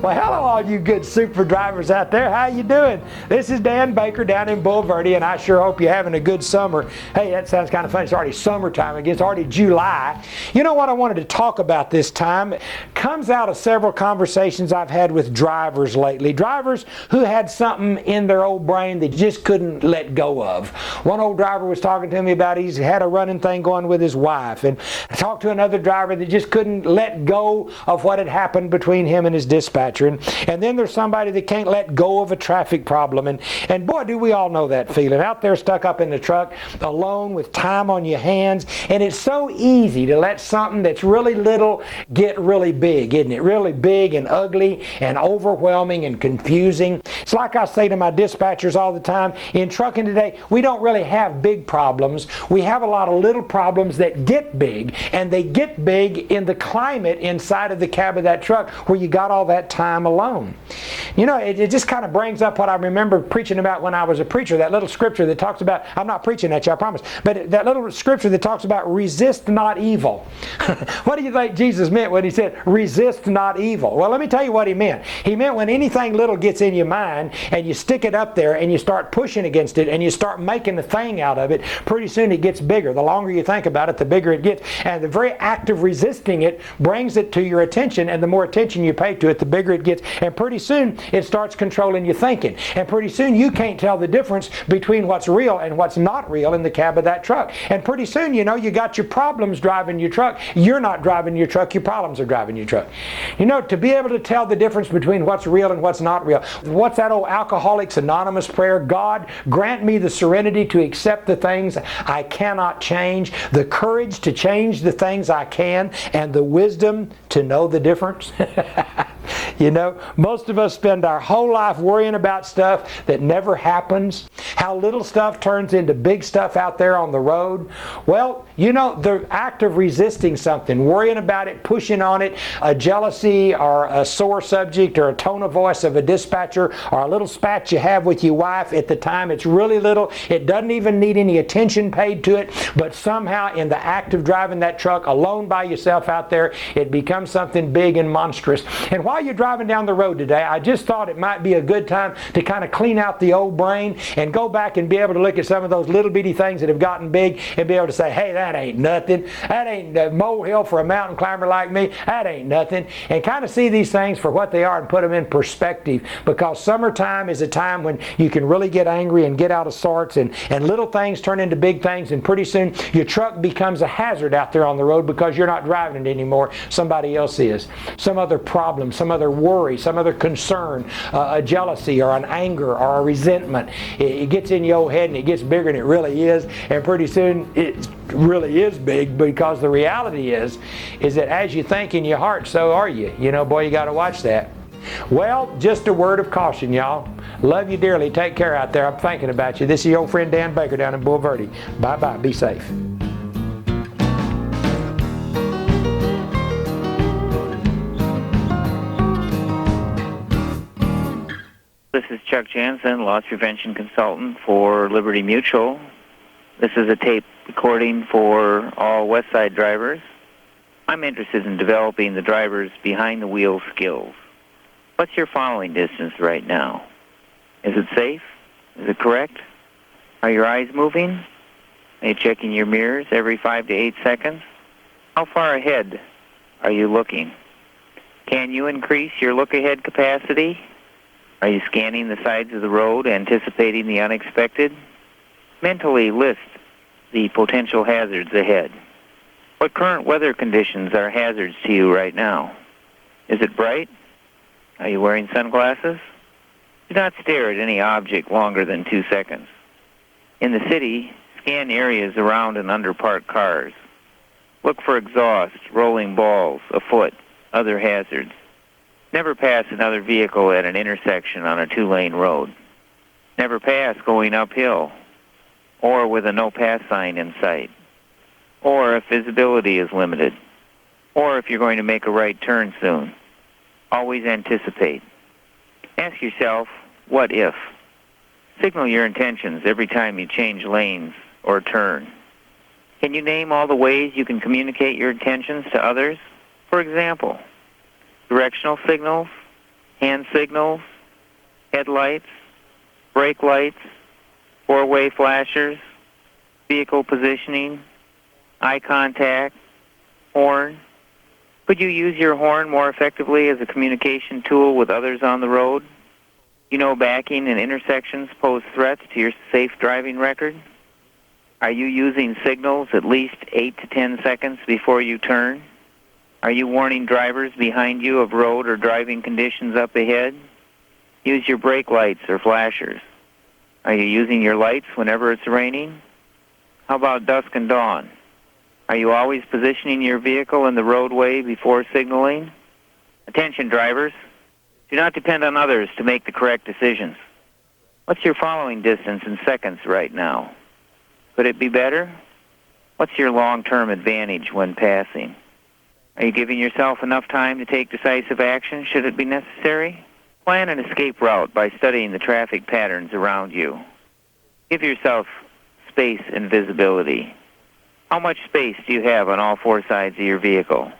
Well, hello all you good super drivers out there. How you doing? This is Dan Baker down in Bulverde, and I sure hope you're having a good summer. Hey, that sounds kind of funny. It's already summertime. It's already July. You know what I wanted to talk about this time? comes out of several conversations I've had with drivers lately. Drivers who had something in their old brain they just couldn't let go of. One old driver was talking to me about he's had a running thing going with his wife, and I talked to another driver that just couldn't let go of what had happened between him and his dispatcher. And then there's somebody that can't let go of a traffic problem. And boy, do we all know that feeling. Out there stuck up in the truck, alone with time on your hands. And it's so easy to let something that's really little get really big, isn't it? Really big and ugly and overwhelming and confusing. It's like I say to my dispatchers all the time, in trucking today, we don't really have big problems. We have a lot of little problems that get big, and they get big in the climate inside of the cab of that truck where you got all that time alone. You know, it just kind of brings up what I remember preaching about when I was a preacher, that little scripture that talks about, I'm not preaching at you, I promise, but that little scripture that talks about resist not evil. What do you think Jesus meant when he said resist not evil? Well, let me tell you what he meant. He meant when anything little gets in your mind and you stick it up there and you start pushing against it and you start making a thing out of it, pretty soon it gets bigger. The longer you think about it, the bigger it gets. And the very act of resisting it brings it to your attention, and the more attention you pay to it, the bigger it gets. And pretty soon it starts controlling your thinking. And pretty soon you can't tell the difference between what's real and what's not real in the cab of that truck. And pretty soon, you know, you got your problems driving your truck. You're not driving your truck, your problems are driving your truck. You know, to be able to tell the difference between what's real and what's not real. What's that old Alcoholics Anonymous prayer? God, grant me the serenity to accept the things I cannot change, the courage to change the things I can, and the wisdom to know the difference. You know, most of us spend our whole life worrying about stuff that never happens, how little stuff turns into big stuff out there on the road. Well, you know, the act of resisting something, worrying about it, pushing on it, a jealousy or a sore subject or a tone of voice of a dispatcher or a little spat you have with your wife at the time, it's really little. It doesn't even need any attention paid to it, but somehow in the act of driving that truck alone by yourself out there, it becomes something big and monstrous. And while you're driving down the road today, I just thought it might be a good time to kind of clean out the old brain and go back and be able to look at some of those little bitty things that have gotten big and be able to say, hey, that ain't nothing. That ain't a molehill for a mountain climber like me. That ain't nothing. And kind of see these things for what they are and put them in perspective, because summertime is a time when you can really get angry and get out of sorts, and little things turn into big things, and pretty soon your truck becomes a hazard out there on the road because you're not driving it anymore. Somebody else is. Some other problem, some other worry, some other concern, a jealousy or an anger or a resentment. It gets in your old head and it gets bigger than it really is, and pretty soon it really is big, because the reality is that as you think in your heart, so are you. You know, boy, you got to watch that. Well, just a word of caution, y'all. Love you dearly. Take care out there. I'm thinking about you. This is your old friend Dan Baker down in Bulverde. Bye-bye. Be safe. This is Chuck Jansen, loss prevention consultant for Liberty Mutual. This is a tape recording for all Westside drivers. I'm interested in developing the drivers behind the wheel skills. What's your following distance right now? Is it safe? Is it correct? Are your eyes moving? Are you checking your mirrors every 5 to 8 seconds? How far ahead are you looking? Can you increase your look-ahead capacity? Are you scanning the sides of the road, anticipating the unexpected? Mentally list the potential hazards ahead. What current weather conditions are hazards to you right now? Is it bright? Are you wearing sunglasses? Do not stare at any object longer than 2 seconds. In the city, scan areas around and under parked cars. Look for exhaust, rolling balls, afoot, other hazards. Never pass another vehicle at an intersection on a 2-lane road. Never pass going uphill, or with a no-pass sign in sight, or if visibility is limited, or if you're going to make a right turn soon. Always anticipate. Ask yourself, what if? Signal your intentions every time you change lanes or turn. Can you name all the ways you can communicate your intentions to others? For example, directional signals, hand signals, headlights, brake lights, four-way flashers, vehicle positioning, eye contact, horn, Could you use your horn more effectively as a communication tool with others on the road? You know backing and intersections pose threats to your safe driving record? Are you using signals at least 8 to 10 seconds before you turn? Are you warning drivers behind you of road or driving conditions up ahead? Use your brake lights or flashers. Are you using your lights whenever it's raining? How about dusk and dawn? Are you always positioning your vehicle in the roadway before signaling? Attention, drivers. Do not depend on others to make the correct decisions. What's your following distance in seconds right now? Could it be better? What's your long-term advantage when passing? Are you giving yourself enough time to take decisive action should it be necessary? Plan an escape route by studying the traffic patterns around you. Give yourself space and visibility. How much space do you have on all four sides of your vehicle?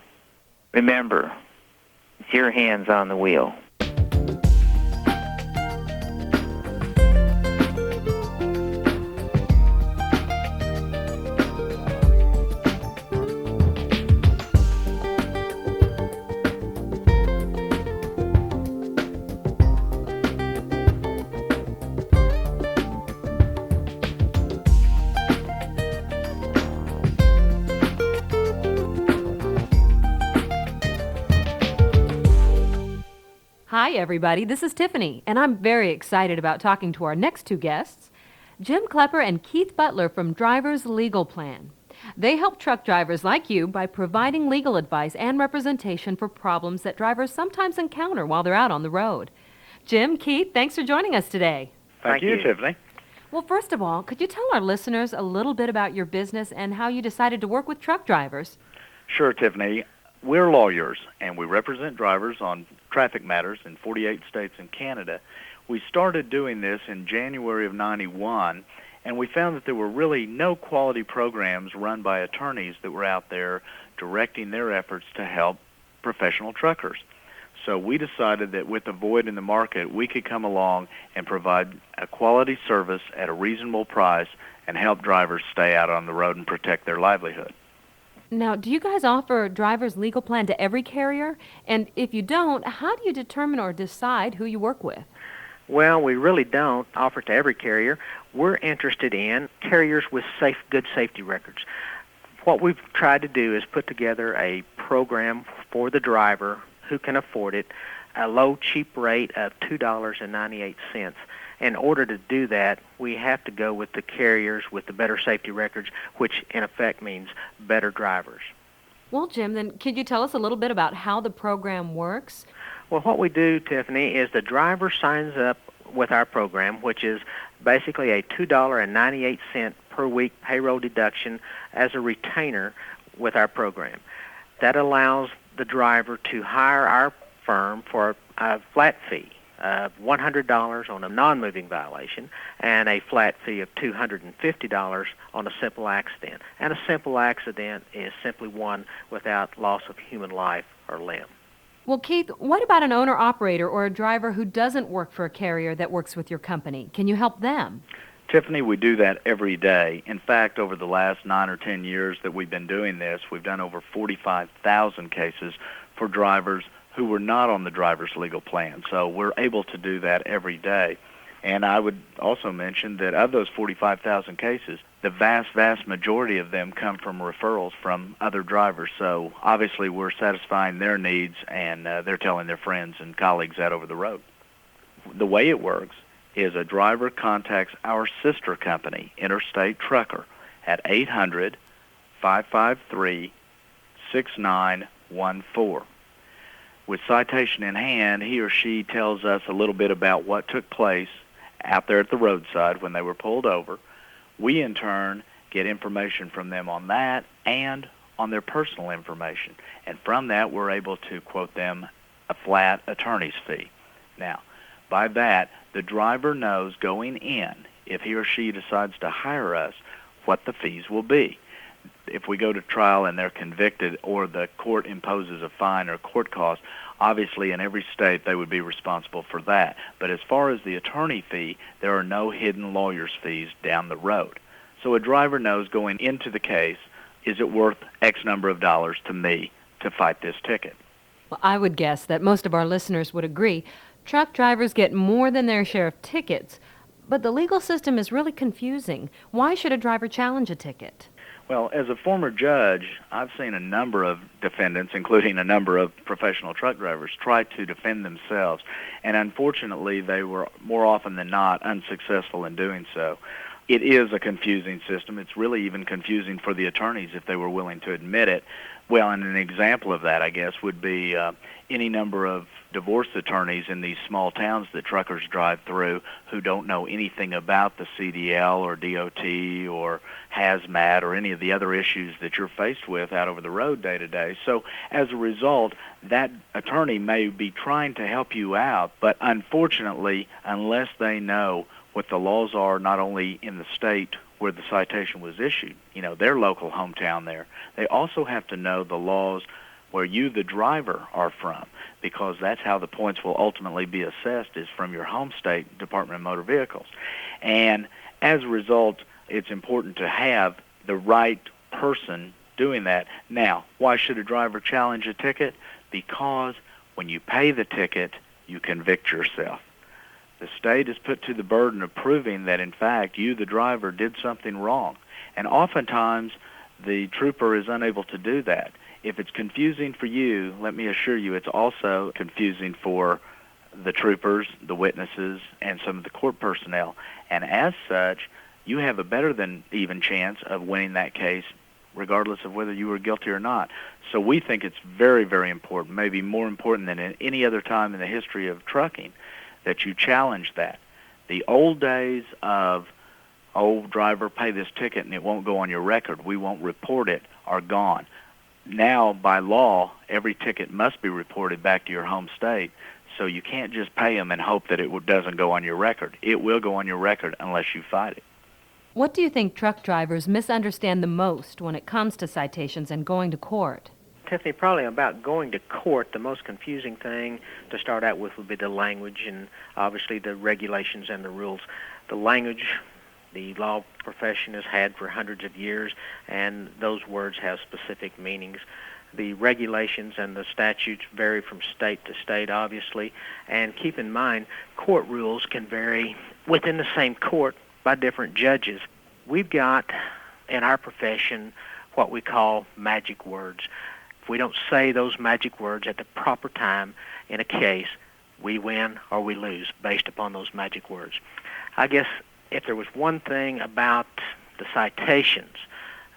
Remember, it's your hands on the wheel. Hi, everybody. This is Tiffany, and I'm very excited about talking to our next two guests, Jim Klepper and Keith Butler from Drivers Legal Plan. They help truck drivers like you by providing legal advice and representation for problems that drivers sometimes encounter while they're out on the road. Jim, Keith, thanks for joining us today. Thank you, Tiffany. Well, first of all, could you tell our listeners a little bit about your business and how you decided to work with truck drivers? Sure, Tiffany. We're lawyers, and we represent drivers on traffic matters in 48 states and Canada. We started doing this in January of '91, and we found that there were really no quality programs run by attorneys that were out there directing their efforts to help professional truckers. So we decided that with a void in the market, we could come along and provide a quality service at a reasonable price and help drivers stay out on the road and protect their livelihood. Now, do you guys offer Drivers Legal Plan to every carrier? And if you don't, how do you determine or decide who you work with? Well, we really don't offer it to every carrier. We're interested in carriers with good safety records. What we've tried to do is put together a program for the driver who can afford it, a low, cheap rate of $2.98. In order to do that, we have to go with the carriers with the better safety records, which in effect means better drivers. Well, Jim, then could you tell us a little bit about how the program works? Well, what we do, Tiffany, is the driver signs up with our program, which is basically a $2.98 per week payroll deduction as a retainer with our program. That allows the driver to hire our firm for a flat fee of $100 on a non-moving violation and a flat fee of $250 on a simple accident. And a simple accident is simply one without loss of human life or limb. Well, Keith, what about an owner-operator or a driver who doesn't work for a carrier that works with your company? Can you help them? Tiffany, we do that every day. In fact, over the last 9 or 10 years that we've been doing this, we've done over 45,000 cases for drivers who were not on the driver's legal plan. So we're able to do that every day. And I would also mention that of those 45,000 cases, the vast, vast majority of them come from referrals from other drivers. So obviously we're satisfying their needs, and they're telling their friends and colleagues that over the road. The way it works is a driver contacts our sister company, Interstate Trucker, at 800-553-6914. With citation in hand, he or she tells us a little bit about what took place out there at the roadside when they were pulled over. We, in turn, get information from them on that and on their personal information. And from that, we're able to quote them a flat attorney's fee. Now, by that, the driver knows going in, if he or she decides to hire us, what the fees will be. If we go to trial and they're convicted or the court imposes a fine or court cost, obviously in every state they would be responsible for that. But as far as the attorney fee, there are no hidden lawyer's fees down the road. So a driver knows going into the case, is it worth X number of dollars to me to fight this ticket. Well, I would guess that most of our listeners would agree. Truck drivers get more than their share of tickets, but the legal system is really confusing. Why should a driver challenge a ticket? Well, as a former judge, I've seen a number of defendants, including a number of professional truck drivers, try to defend themselves. And unfortunately, they were more often than not unsuccessful in doing so. It is a confusing system. It's really even confusing for the attorneys if they were willing to admit it. Well, and an example of that, I guess, would be any number of divorce attorneys in these small towns that truckers drive through who don't know anything about the CDL or DOT or hazmat or any of the other issues that you're faced with out over the road day to day. So as a result, that attorney may be trying to help you out, but unfortunately, unless they know what the laws are not only in the state where the citation was issued, their local hometown there, they also have to know the laws where you, the driver, are from, because that's how the points will ultimately be assessed, is from your home state Department of Motor Vehicles. And as a result, it's important to have the right person doing that. Now, why should a driver challenge a ticket? Because when you pay the ticket, you convict yourself. The state is put to the burden of proving that, in fact, you, the driver, did something wrong. And oftentimes, the trooper is unable to do that. If it's confusing for you, let me assure you it's also confusing for the troopers, the witnesses, and some of the court personnel. And as such, you have a better than even chance of winning that case, regardless of whether you were guilty or not. So we think it's very, very important, maybe more important than at any other time in the history of trucking, that you challenge that. The old days of, driver, pay this ticket and it won't go on your record, we won't report it, are gone. Now, by law, every ticket must be reported back to your home state, so you can't just pay them and hope that it doesn't go on your record. It will go on your record unless you fight it. What do you think truck drivers misunderstand the most when it comes to citations and going to court? Tiffany, probably about going to court, the most confusing thing to start out with would be the language and obviously the regulations and the rules. The language, the law profession has had for hundreds of years, and those words have specific meanings. The regulations and the statutes vary from state to state, obviously, and keep in mind, court rules can vary within the same court by different judges. We've got, in our profession, what we call magic words. If we don't say those magic words at the proper time in a case, we win or we lose based upon those magic words. I guess if there was one thing about the citations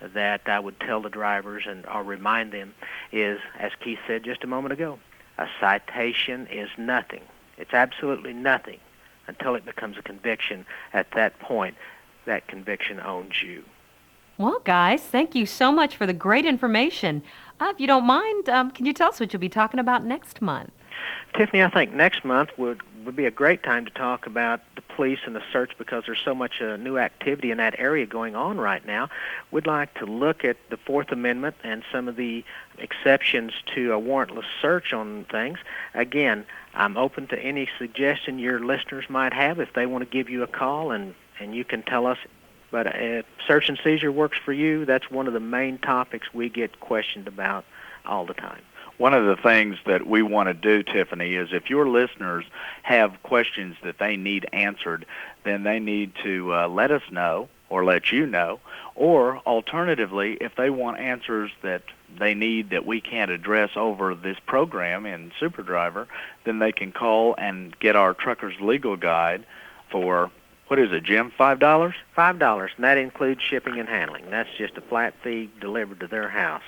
that I would tell the drivers or remind them is, as Keith said just a moment ago, a citation is nothing. It's absolutely nothing until it becomes a conviction. At that point, that conviction owns you. Well, guys, thank you so much for the great information. If you don't mind, can you tell us what you'll be talking about next month? Tiffany, I think next month would be a great time to talk about the police and the search, because there's so much new activity in that area going on right now. We'd like to look at the Fourth Amendment and some of the exceptions to a warrantless search on things. Again, I'm open to any suggestion your listeners might have if they want to give you a call, and you can tell us. But if search and seizure works for you, that's one of the main topics we get questioned about all the time. One of the things that we want to do, Tiffany, is if your listeners have questions that they need answered, then they need to let us know or let you know. Or alternatively, if they want answers that they need that we can't address over this program in SuperDriver, then they can call and get our Trucker's Legal Guide for, what is it, Jim, $5? $5, and that includes shipping and handling. That's just a flat fee delivered to their house.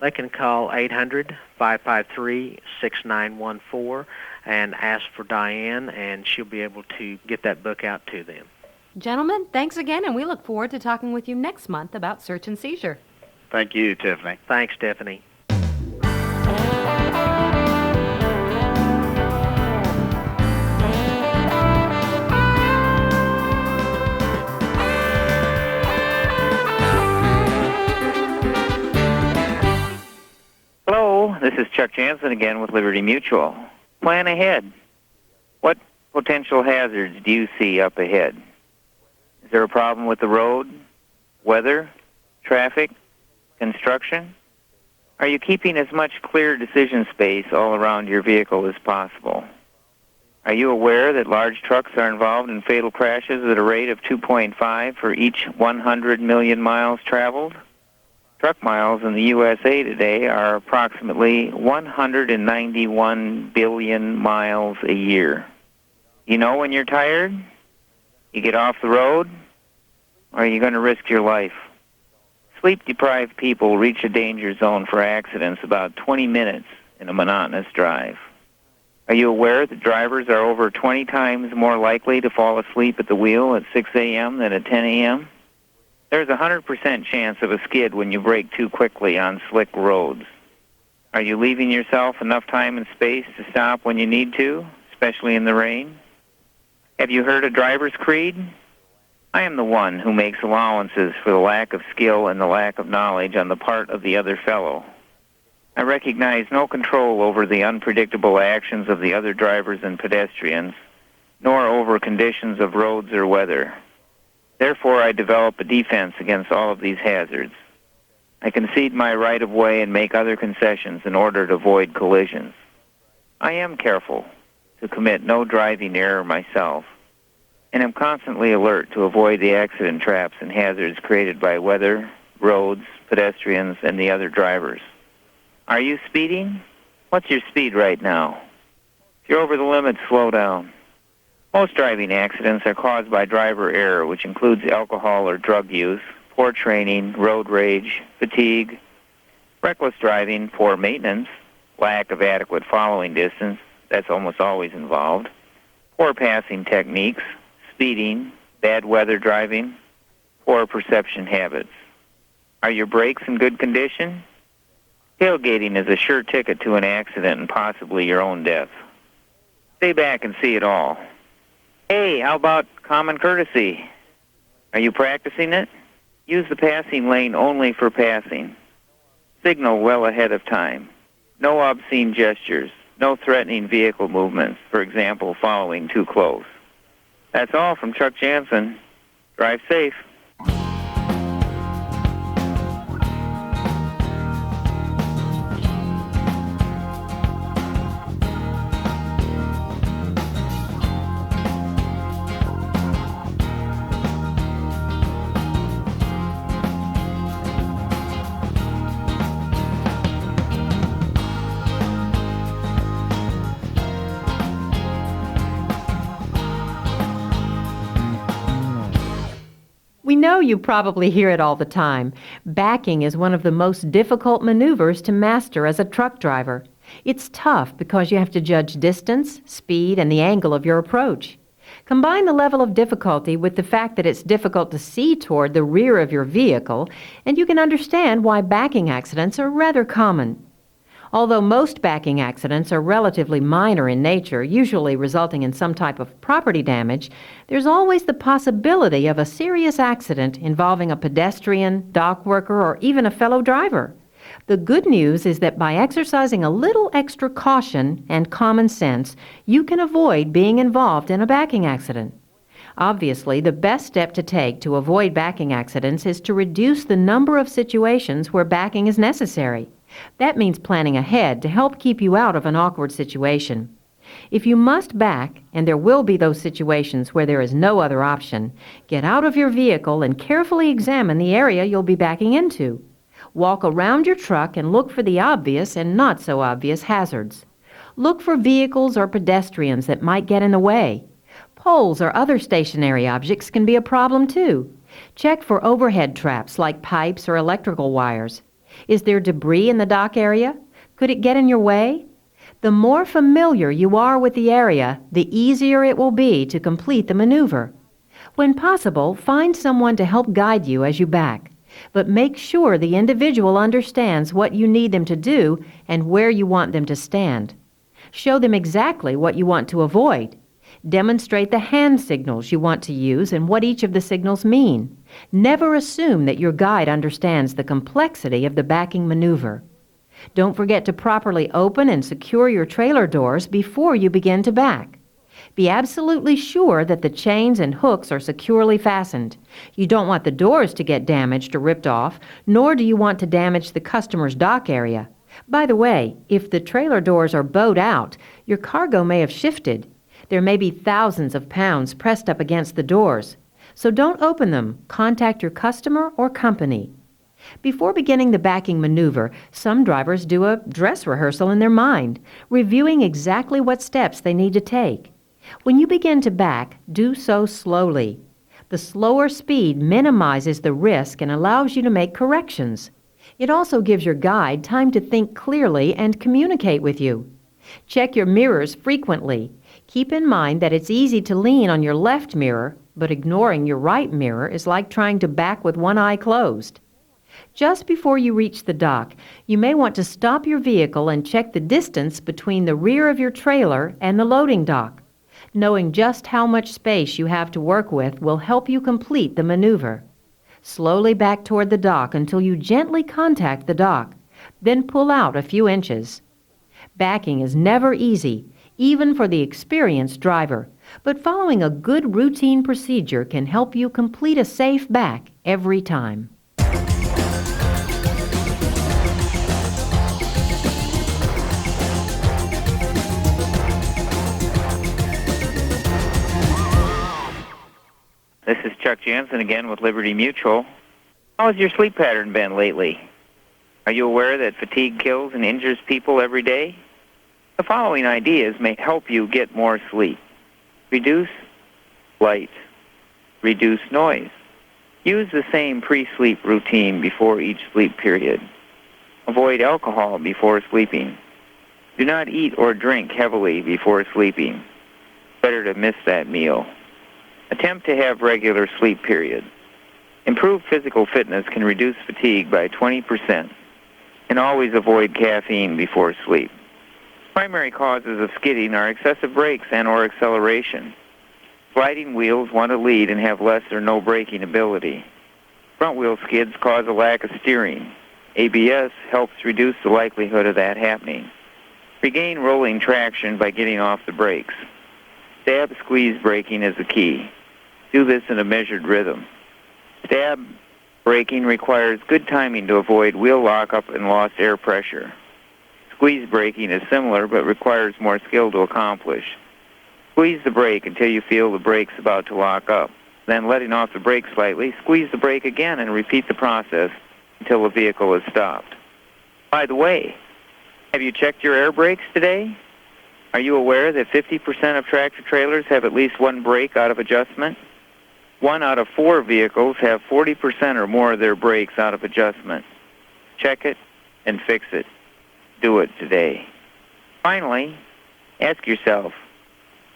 They can call 800-553-6914 and ask for Diane, and she'll be able to get that book out to them. Gentlemen, thanks again, and we look forward to talking with you next month about search and seizure. Thank you, Tiffany. Thanks, Tiffany. Hello, this is Chuck Jansen again with Liberty Mutual. Plan ahead. What potential hazards do you see up ahead? Is there a problem with the road, weather, traffic, construction? Are you keeping as much clear decision space all around your vehicle as possible? Are you aware that large trucks are involved in fatal crashes at a rate of 2.5 for each 100 million miles traveled? Truck miles in the USA today are approximately 191 billion miles a year. You know when you're tired? You get off the road? Or are you going to risk your life? Sleep-deprived people reach a danger zone for accidents about 20 minutes in a monotonous drive. Are you aware that drivers are over 20 times more likely to fall asleep at the wheel at 6 a.m. than at 10 a.m.? There's a 100% chance of a skid when you brake too quickly on slick roads. Are you leaving yourself enough time and space to stop when you need to, especially in the rain? Have you heard a driver's creed? I am the one who makes allowances for the lack of skill and the lack of knowledge on the part of the other fellow. I recognize no control over the unpredictable actions of the other drivers and pedestrians, nor over conditions of roads or weather. Therefore, I develop a defense against all of these hazards. I concede my right-of-way and make other concessions in order to avoid collisions. I am careful to commit no driving error myself, and am constantly alert to avoid the accident traps and hazards created by weather, roads, pedestrians, and the other drivers. Are you speeding? What's your speed right now? If you're over the limit, slow down. Most driving accidents are caused by driver error, which includes alcohol or drug use, poor training, road rage, fatigue, reckless driving, poor maintenance, lack of adequate following distance, that's almost always involved, poor passing techniques, speeding, bad weather driving, poor perception habits. Are your brakes in good condition? Tailgating is a sure ticket to an accident and possibly your own death. Stay back and see it all. Hey, how about common courtesy? Are you practicing it? Use the passing lane only for passing. Signal well ahead of time. No obscene gestures. No threatening vehicle movements, for example, following too close. That's all from Chuck Jansen. Drive safe. We know you probably hear it all the time. Backing is one of the most difficult maneuvers to master as a truck driver. It's tough because you have to judge distance, speed, and the angle of your approach. Combine the level of difficulty with the fact that it's difficult to see toward the rear of your vehicle, and you can understand why backing accidents are rather common. Although most backing accidents are relatively minor in nature, usually resulting in some type of property damage, there's always the possibility of a serious accident involving a pedestrian, dock worker, or even a fellow driver. The good news is that by exercising a little extra caution and common sense, you can avoid being involved in a backing accident. Obviously, the best step to take to avoid backing accidents is to reduce the number of situations where backing is necessary. That means planning ahead to help keep you out of an awkward situation. If you must back, and there will be those situations where there is no other option, get out of your vehicle and carefully examine the area you'll be backing into. Walk around your truck and look for the obvious and not so obvious hazards. Look for vehicles or pedestrians that might get in the way. Poles or other stationary objects can be a problem too. Check for overhead traps like pipes or electrical wires. Is there debris in the dock area? Could it get in your way? The more familiar you are with the area, the easier it will be to complete the maneuver. When possible, find someone to help guide you as you back, but make sure the individual understands what you need them to do and where you want them to stand. Show them exactly what you want to avoid. Demonstrate the hand signals you want to use and what each of the signals mean. Never assume that your guide understands the complexity of the backing maneuver. Don't forget to properly open and secure your trailer doors before you begin to back. Be absolutely sure that the chains and hooks are securely fastened. You don't want the doors to get damaged or ripped off, nor do you want to damage the customer's dock area. By the way, if the trailer doors are bowed out, your cargo may have shifted. There may be thousands of pounds pressed up against the doors. So don't open them. Contact your customer or company. Before beginning the backing maneuver, some drivers do a dress rehearsal in their mind, reviewing exactly what steps they need to take. When you begin to back, do so slowly. The slower speed minimizes the risk and allows you to make corrections. It also gives your guide time to think clearly and communicate with you. Check your mirrors frequently. Keep in mind that it's easy to lean on your left mirror, but ignoring your right mirror is like trying to back with one eye closed. Just before you reach the dock, you may want to stop your vehicle and check the distance between the rear of your trailer and the loading dock. Knowing just how much space you have to work with will help you complete the maneuver. Slowly back toward the dock until you gently contact the dock, then pull out a few inches. Backing is never easy, even for the experienced driver, but following a good routine procedure can help you complete a safe back every time. This is Chuck Jansen again with Liberty Mutual. How has your sleep pattern been lately? Are you aware that fatigue kills and injures people every day? The following ideas may help you get more sleep. Reduce light. Reduce noise. Use the same pre-sleep routine before each sleep period. Avoid alcohol before sleeping. Do not eat or drink heavily before sleeping. Better to miss that meal. Attempt to have regular sleep periods. Improved physical fitness can reduce fatigue by 20%. And always avoid caffeine before sleep. Primary causes of skidding are excessive brakes and/or acceleration. Sliding wheels want to lead and have less or no braking ability. Front wheel skids cause a lack of steering. ABS helps reduce the likelihood of that happening. Regain rolling traction by getting off the brakes. Stab squeeze braking is the key. Do this in a measured rhythm. Stab braking requires good timing to avoid wheel lockup and lost air pressure. Squeeze braking is similar but requires more skill to accomplish. Squeeze the brake until you feel the brake's about to lock up. Then letting off the brake slightly, squeeze the brake again and repeat the process until the vehicle is stopped. By the way, have you checked your air brakes today? Are you aware that 50% of tractor trailers have at least one brake out of adjustment? 1 out of 4 vehicles have 40% or more of their brakes out of adjustment. Check it and fix it. Do it today. Finally, ask yourself,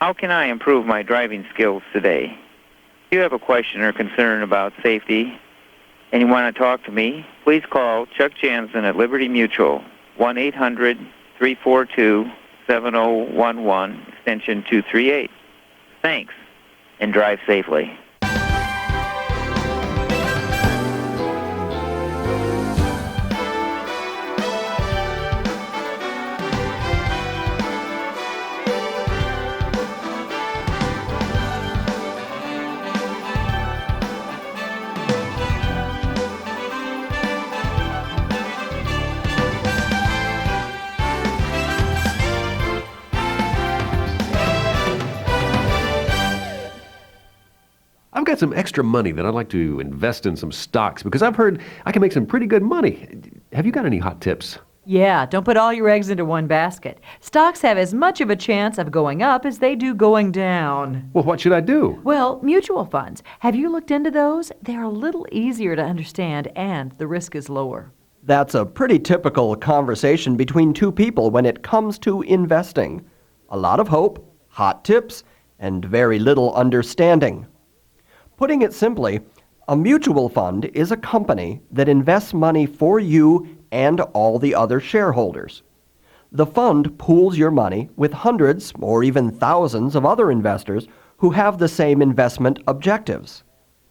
how can I improve my driving skills today? If you have a question or concern about safety and you want to talk to me, please call Chuck Jansen at Liberty Mutual, 1-800-342-7011, extension 238. Thanks, and drive safely. I've got some extra money that I'd like to invest in some stocks because I've heard I can make some pretty good money. Have you got any hot tips? Yeah, don't put all your eggs into one basket. Stocks have as much of a chance of going up as they do going down. Well, what should I do? Well, mutual funds. Have you looked into those? They're a little easier to understand and the risk is lower. That's a pretty typical conversation between two people when it comes to investing. A lot of hope, hot tips, and very little understanding. Putting it simply, a mutual fund is a company that invests money for you and all the other shareholders. The fund pools your money with hundreds or even thousands of other investors who have the same investment objectives.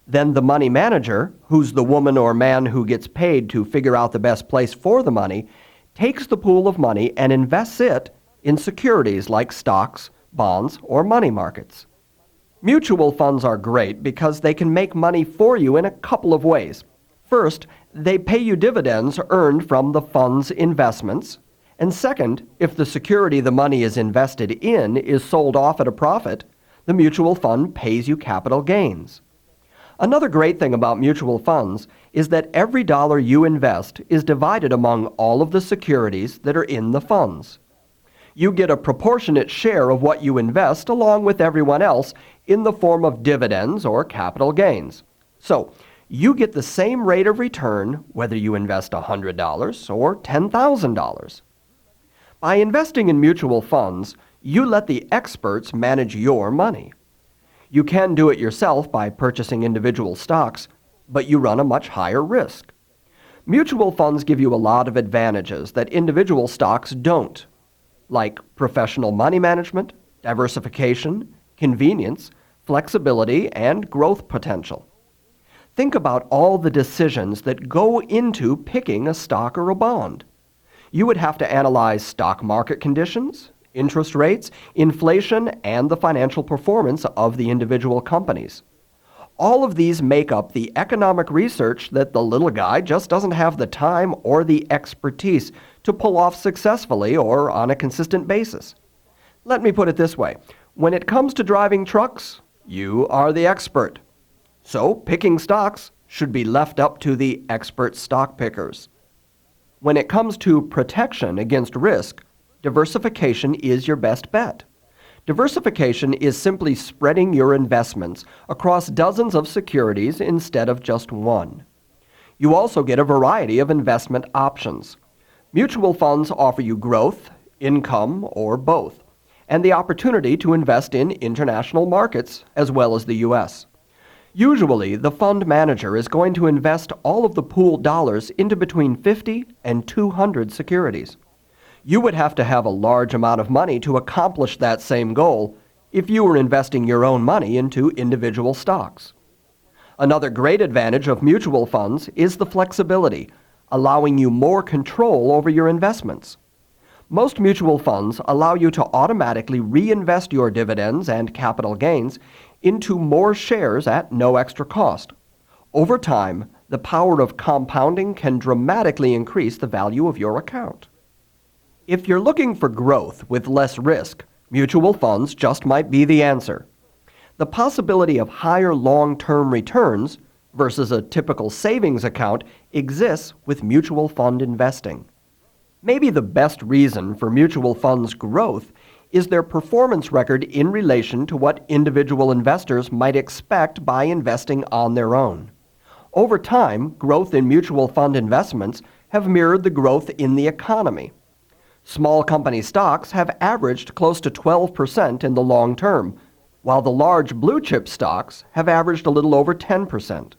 Then the money manager, who's the woman or man who gets paid to figure out the best place for the money, takes the pool of money and invests it in securities like stocks, bonds, or money markets. Mutual funds are great because they can make money for you in a couple of ways. First, they pay you dividends earned from the fund's investments. And second, if the security the money is invested in is sold off at a profit, the mutual fund pays you capital gains. Another great thing about mutual funds is that every dollar you invest is divided among all of the securities that are in the funds. You get a proportionate share of what you invest along with everyone else in the form of dividends or capital gains. So, you get the same rate of return whether you invest $100 or $10,000. By investing in mutual funds, you let the experts manage your money. You can do it yourself by purchasing individual stocks, but you run a much higher risk. Mutual funds give you a lot of advantages that individual stocks don't, like professional money management, diversification, convenience, flexibility, and growth potential. Think about all the decisions that go into picking a stock or a bond. You would have to analyze stock market conditions, interest rates, inflation, and the financial performance of the individual companies. All of these make up the economic research that the little guy just doesn't have the time or the expertise to pull off successfully or on a consistent basis. Let me put it this way. When it comes to driving trucks, you are the expert. So picking stocks should be left up to the expert stock pickers. When it comes to protection against risk, diversification is your best bet. Diversification is simply spreading your investments across dozens of securities instead of just one. You also get a variety of investment options. Mutual funds offer you growth, income, or both, and the opportunity to invest in international markets as well as the U.S. Usually, the fund manager is going to invest all of the pooled dollars into between 50 and 200 securities. You would have to have a large amount of money to accomplish that same goal if you were investing your own money into individual stocks. Another great advantage of mutual funds is the flexibility, allowing you more control over your investments. Most mutual funds allow you to automatically reinvest your dividends and capital gains into more shares at no extra cost. Over time, the power of compounding can dramatically increase the value of your account. If you're looking for growth with less risk, mutual funds just might be the answer. The possibility of higher long-term returns versus a typical savings account exists with mutual fund investing. Maybe the best reason for mutual funds' growth is their performance record in relation to what individual investors might expect by investing on their own. Over time, growth in mutual fund investments have mirrored the growth in the economy. Small company stocks have averaged close to 12% in the long term, while the large blue chip stocks have averaged a little over 10%.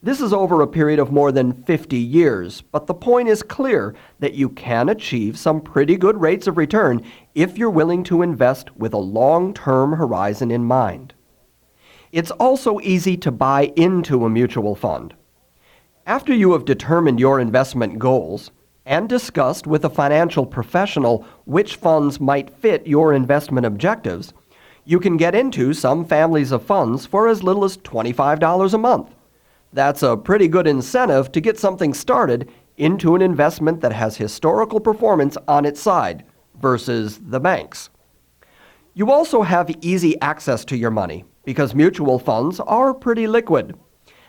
This is over a period of more than 50 years, but the point is clear that you can achieve some pretty good rates of return if you're willing to invest with a long-term horizon in mind. It's also easy to buy into a mutual fund. After you have determined your investment goals and discussed with a financial professional which funds might fit your investment objectives, you can get into some families of funds for as little as $25 a month. That's a pretty good incentive to get something started into an investment that has historical performance on its side versus the banks. You also have easy access to your money because mutual funds are pretty liquid.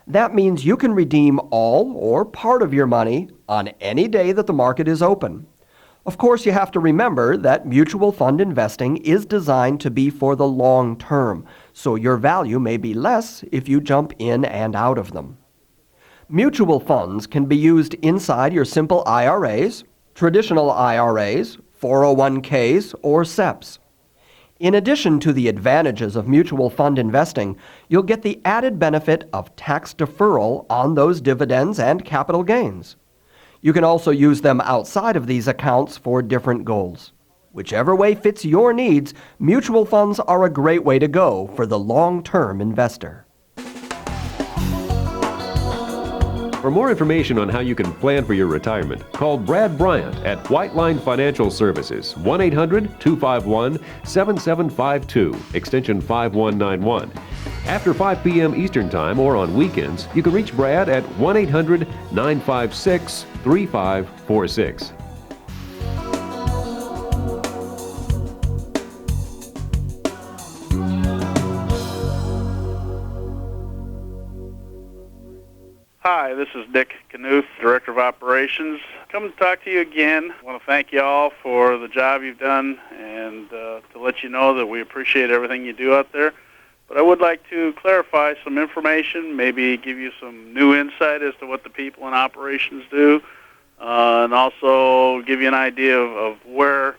That means you can redeem all or part of your money on any day that the market is open. Of course, you have to remember that mutual fund investing is designed to be for the long term, so your value may be less if you jump in and out of them. Mutual funds can be used inside your simple IRAs, traditional IRAs, 401ks, or SEPs. In addition to the advantages of mutual fund investing, you'll get the added benefit of tax deferral on those dividends and capital gains. You can also use them outside of these accounts for different goals. Whichever way fits your needs, mutual funds are a great way to go for the long-term investor. For more information on how you can plan for your retirement, call Brad Bryant at White Line Financial Services, 1-800-251-7752, extension 5191. After 5 p.m. Eastern Time or on weekends, you can reach Brad at 1-800-956-3546. Hi, this is Dick Knuth, Director of Operations. Come to talk to you again. I want to thank you all for the job you've done and to let you know that we appreciate everything you do out there. But I would like to clarify some information, maybe give you some new insight as to what the people in operations do, and also give you an idea of where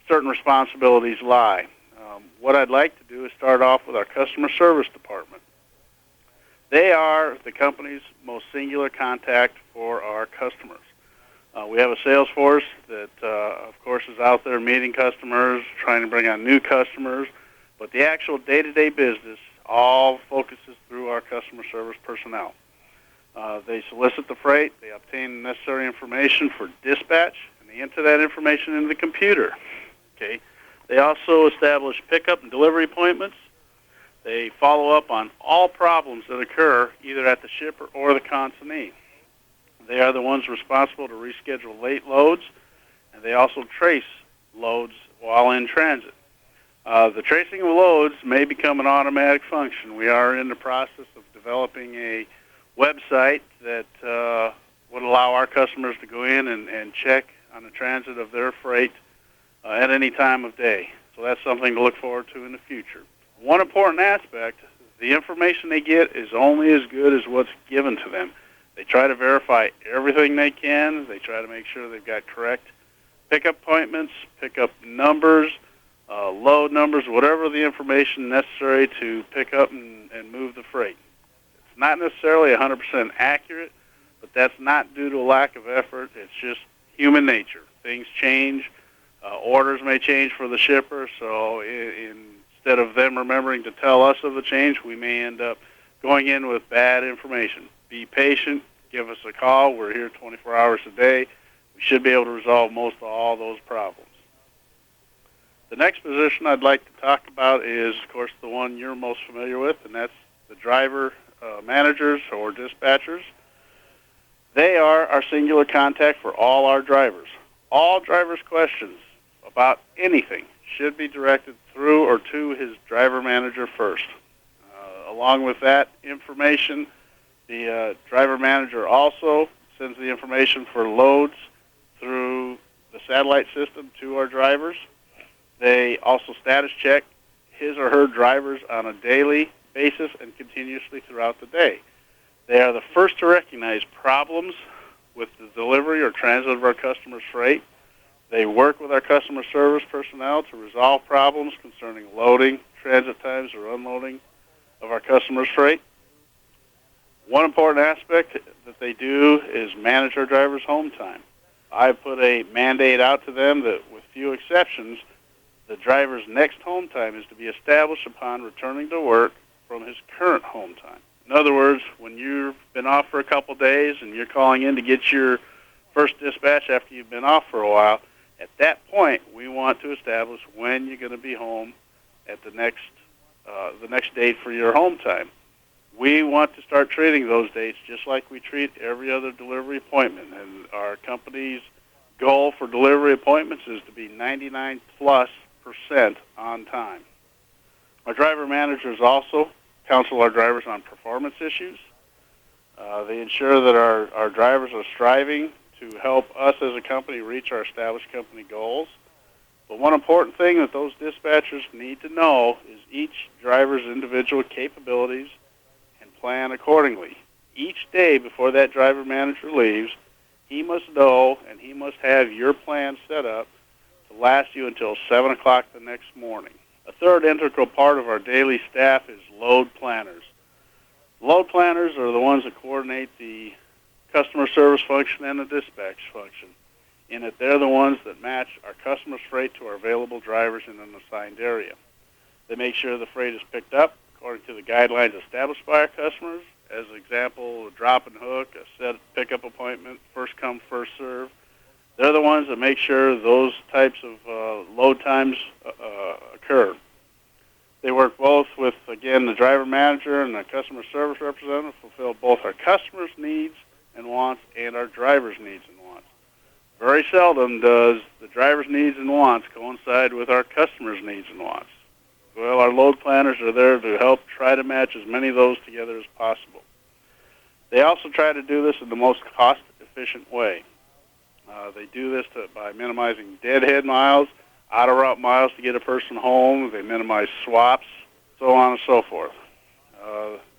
certain responsibilities lie. What I'd like to do is start off with our customer service department. They are the company's most singular contact for our customers. We have a sales force that, of course, is out there meeting customers, trying to bring on new customers, but the actual day-to-day business all focuses through our customer service personnel. They solicit the freight, they obtain the necessary information for dispatch, and they enter that information into the computer. Okay. They also establish pickup and delivery appointments. They follow up on all problems that occur either at the shipper or the consignee. They are the ones responsible to reschedule late loads, and they also trace loads while in transit. The tracing of loads may become an automatic function. We are in the process of developing a website that would allow our customers to go in and check on the transit of their freight at any time of day. So that's something to look forward to in the future. One important aspect, the information they get is only as good as what's given to them. They try to verify everything they can. They try to make sure they've got correct pickup appointments, pickup numbers, load numbers, whatever the information necessary to pick up and move the freight. It's not necessarily 100% accurate, but that's not due to a lack of effort. It's just human nature. Things change. Orders may change for the shipper, so instead of them remembering to tell us of the change, we may end up going in with bad information. Be patient. Give us a call. We're here 24 hours a day. We should be able to resolve most of all those problems. The next position I'd like to talk about is, of course, the one you're most familiar with, and that's the driver managers or dispatchers. They are our singular contact for all our drivers. All drivers' questions about anything should be directed through or to his driver manager first. Along with that information, the driver manager also sends the information for loads through the satellite system to our drivers. They also status check his or her drivers on a daily basis and continuously throughout the day. They are the first to recognize problems with the delivery or transit of our customers' freight. They work with our customer service personnel to resolve problems concerning loading, transit times, or unloading of our customers' freight. One important aspect that they do is manage our drivers' home time. I've put a mandate out to them that, with few exceptions, the driver's next home time is to be established upon returning to work from his current home time. In other words, when you've been off for a couple days and you're calling in to get your first dispatch after you've been off for a while, at that point, we want to establish when you're going to be home at the next date for your home time. We want to start treating those dates just like we treat every other delivery appointment. And our company's goal for delivery appointments is to be 99+% on time. Our driver managers also counsel our drivers on performance issues. They ensure that our drivers are striving to help us as a company reach our established company goals. But one important thing that those dispatchers need to know is each driver's individual capabilities and plan accordingly. Each day before that driver manager leaves, he must know and he must have your plan set up to last you until 7 o'clock the next morning. A third integral part of our daily staff is load planners. Load planners are the ones that coordinate the customer service function and the dispatch function, in that they're the ones that match our customer's freight to our available drivers in an assigned area. They make sure the freight is picked up according to the guidelines established by our customers, as an example, a drop and hook, a set pickup appointment, first come, first serve. They're the ones that make sure those types of load times occur. They work both with, again, the driver manager and the customer service representative to fulfill both our customers' needs and wants and our drivers' needs and wants. Very seldom does the driver's needs and wants coincide with our customers' needs and wants. Well, our load planners are there to help try to match as many of those together as possible. They also try to do this in the most cost-efficient way. They do this by minimizing deadhead miles, out-of-route miles to get a person home. They minimize swaps, so on and so forth.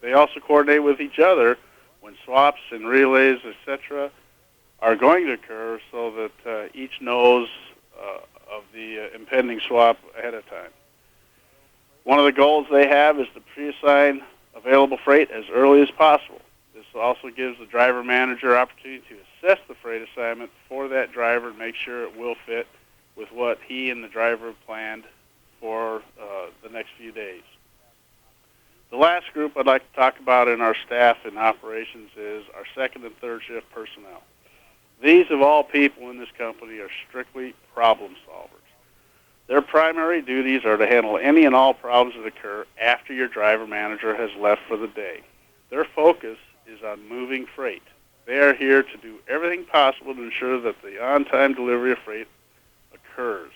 They also coordinate with each other when swaps and relays, etc., are going to occur so that each knows of the impending swap ahead of time. One of the goals they have is to pre-assign available freight as early as possible. This also gives the driver manager opportunity to assess the freight assignment for that driver and make sure it will fit with what he and the driver have planned for the next few days. The last group I'd like to talk about in our staff and operations is our second and third shift personnel. These, of all people in this company, are strictly problem solvers. Their primary duties are to handle any and all problems that occur after your driver manager has left for the day. Their focus is on moving freight. They are here to do everything possible to ensure that the on-time delivery of freight occurs.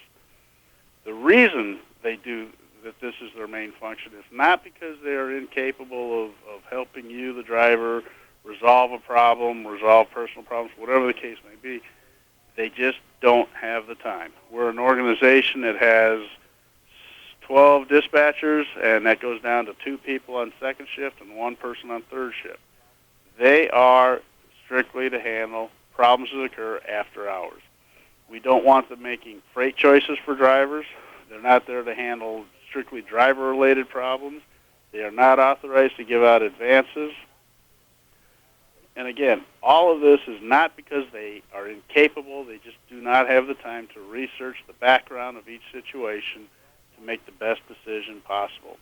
The reason they do that this is their main function is not because they are incapable of helping you, the driver, resolve a problem, resolve personal problems, whatever the case may be. They just don't have the time. We're an organization that has 12 dispatchers, and that goes down to 2 people on second shift and 1 person on third shift. They are strictly to handle problems that occur after hours. We don't want them making freight choices for drivers. They're not there to handle strictly driver-related problems. They are not authorized to give out advances. And again, all of this is not because they are incapable. They just do not have the time to research the background of each situation to make the best decision possible.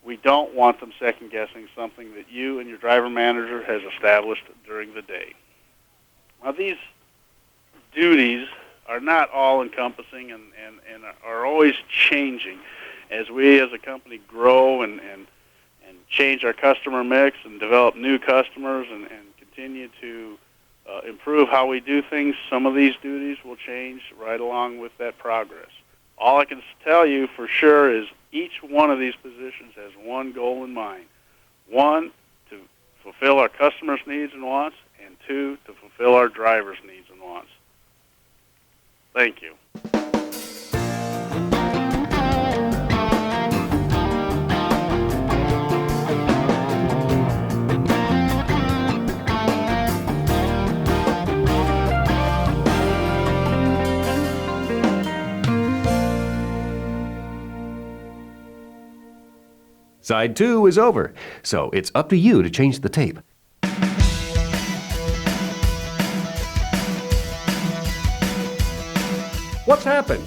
We don't want them second-guessing something that you and your driver manager has established during the day. Now, these duties are not all-encompassing and are always changing as we as a company grow and change our customer mix and develop new customers and continue to improve how we do things. Some of these duties will change right along with that progress. All I can tell you for sure is each one of these positions has one goal in mind. 1, to fulfill our customers' needs and wants, and 2, to fulfill our drivers' needs and wants. Thank you. Side 2 is over, so it's up to you to change the tape. What's happened?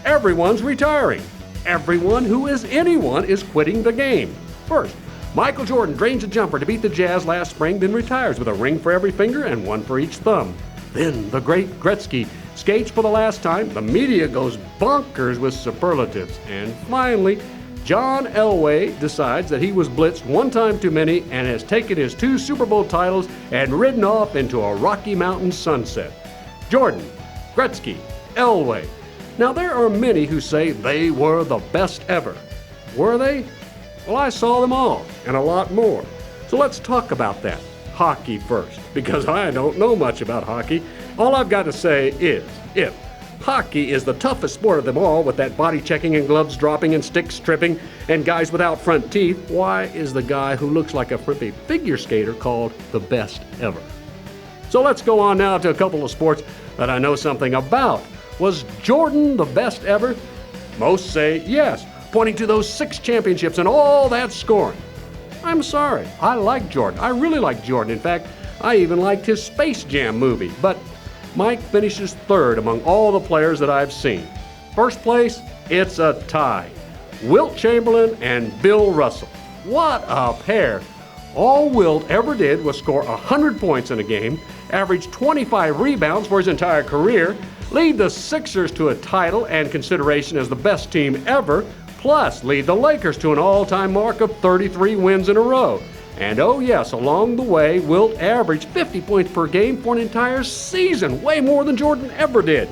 Everyone's retiring. Everyone who is anyone is quitting the game. First, Michael Jordan drains a jumper to beat the Jazz last spring, then retires with a ring for every finger and 1 for each thumb. Then the great Gretzky skates for the last time. The media goes bonkers with superlatives. And finally, John Elway decides that he was blitzed 1 time too many and has taken his 2 Super Bowl titles and ridden off into a Rocky Mountain sunset. Jordan, Gretzky, Elway. Now, there are many who say they were the best ever. Were they? Well, I saw them all, and a lot more. So let's talk about that. Hockey first, because I don't know much about hockey. All I've got to say is, if hockey is the toughest sport of them all, with that body checking and gloves dropping and sticks tripping and guys without front teeth, why is the guy who looks like a frippy figure skater called the best ever? So let's go on now to a couple of sports that I know something about. Was Jordan the best ever? Most say yes, pointing to those 6 championships and all that scoring. I'm sorry, I like Jordan. I really like Jordan. In fact, I even liked his Space Jam movie. But Mike finishes 3rd among all the players that I've seen. First place, it's a tie. Wilt Chamberlain and Bill Russell. What a pair. All Wilt ever did was score 100 points in a game, average 25 rebounds for his entire career, lead the Sixers to a title and consideration as the best team ever, plus lead the Lakers to an all-time mark of 33 wins in a row. And oh yes, along the way, Wilt averaged 50 points per game for an entire season, way more than Jordan ever did.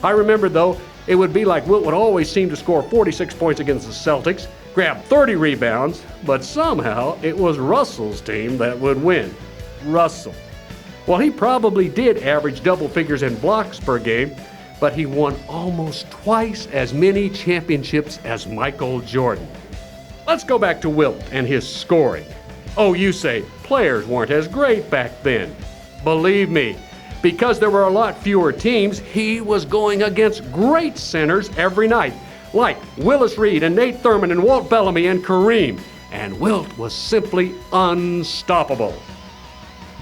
I remember, though, it would be like Wilt would always seem to score 46 points against the Celtics, grab 30 rebounds, but somehow it was Russell's team that would win. Russell. Well, he probably did average double figures in blocks per game, but he won almost twice as many championships as Michael Jordan. Let's go back to Wilt and his scoring. Oh, you say players weren't as great back then. Believe me, because there were a lot fewer teams, he was going against great centers every night, like Willis Reed and Nate Thurman and Walt Bellamy and Kareem. And Wilt was simply unstoppable.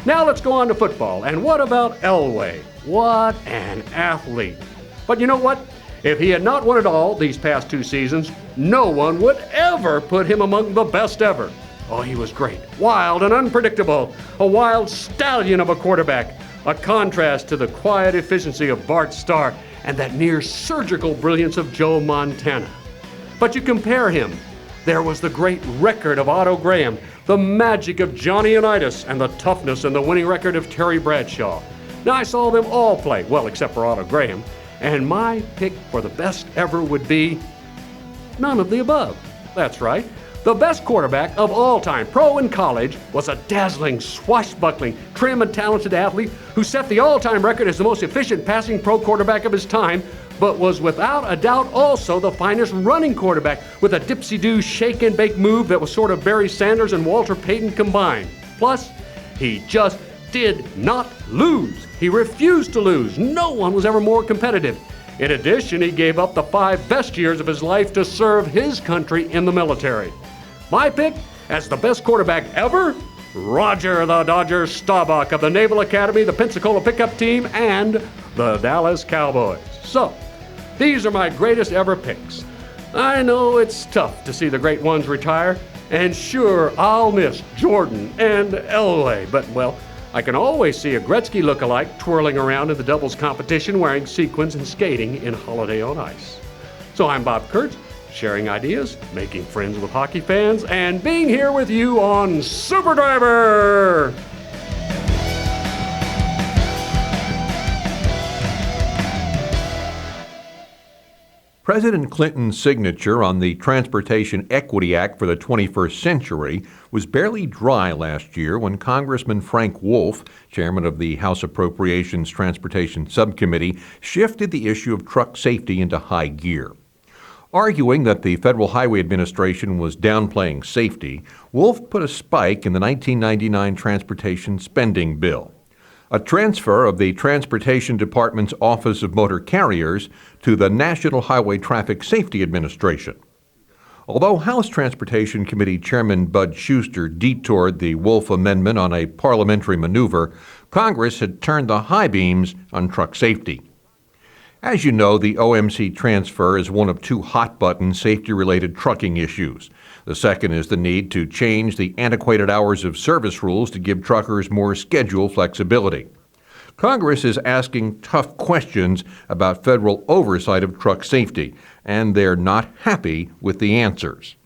Now let's go on to football. And what about Elway? What an athlete. But you know what? If he had not won it all these past 2 seasons, no one would ever put him among the best ever. Oh, he was great, wild and unpredictable, a wild stallion of a quarterback, a contrast to the quiet efficiency of Bart Starr and that near surgical brilliance of Joe Montana. But you compare him, there was the great record of Otto Graham, the magic of Johnny Unitas, and the toughness and the winning record of Terry Bradshaw. Now, I saw them all play, well, except for Otto Graham, and my pick for the best ever would be none of the above. That's right. The best quarterback of all time, pro and college, was a dazzling, swashbuckling, trim and talented athlete who set the all-time record as the most efficient passing pro quarterback of his time, but was without a doubt also the finest running quarterback with a dipsy-do shake-and-bake move that was sort of Barry Sanders and Walter Payton combined. Plus, he just did not lose. He refused to lose. No one was ever more competitive. In addition, he gave up the 5 best years of his life to serve his country in the military. My pick as the best quarterback ever, Roger the Dodger Staubach of the Naval Academy, the Pensacola Pickup Team, and the Dallas Cowboys. So, these are my greatest ever picks. I know it's tough to see the great ones retire, and sure, I'll miss Jordan and Elway, but well, I can always see a Gretzky look-alike twirling around in the doubles competition wearing sequins and skating in Holiday on Ice. So I'm Bob Kurtz, sharing ideas, making friends with hockey fans, and being here with you on Super Driver! President Clinton's signature on the Transportation Equity Act for the 21st century was barely dry last year when Congressman Frank Wolf, chairman of the House Appropriations Transportation Subcommittee, shifted the issue of truck safety into high gear. Arguing that the Federal Highway Administration was downplaying safety, Wolf put a spike in the 1999 transportation spending bill, a transfer of the Transportation Department's Office of Motor Carriers to the National Highway Traffic Safety Administration. Although House Transportation Committee Chairman Bud Schuster detoured the Wolf Amendment on a parliamentary maneuver, Congress had turned the high beams on truck safety. As you know, the OMC transfer is one of 2 hot-button safety-related trucking issues. The second is the need to change the antiquated hours of service rules to give truckers more schedule flexibility. Congress is asking tough questions about federal oversight of truck safety, and they're not happy with the answers.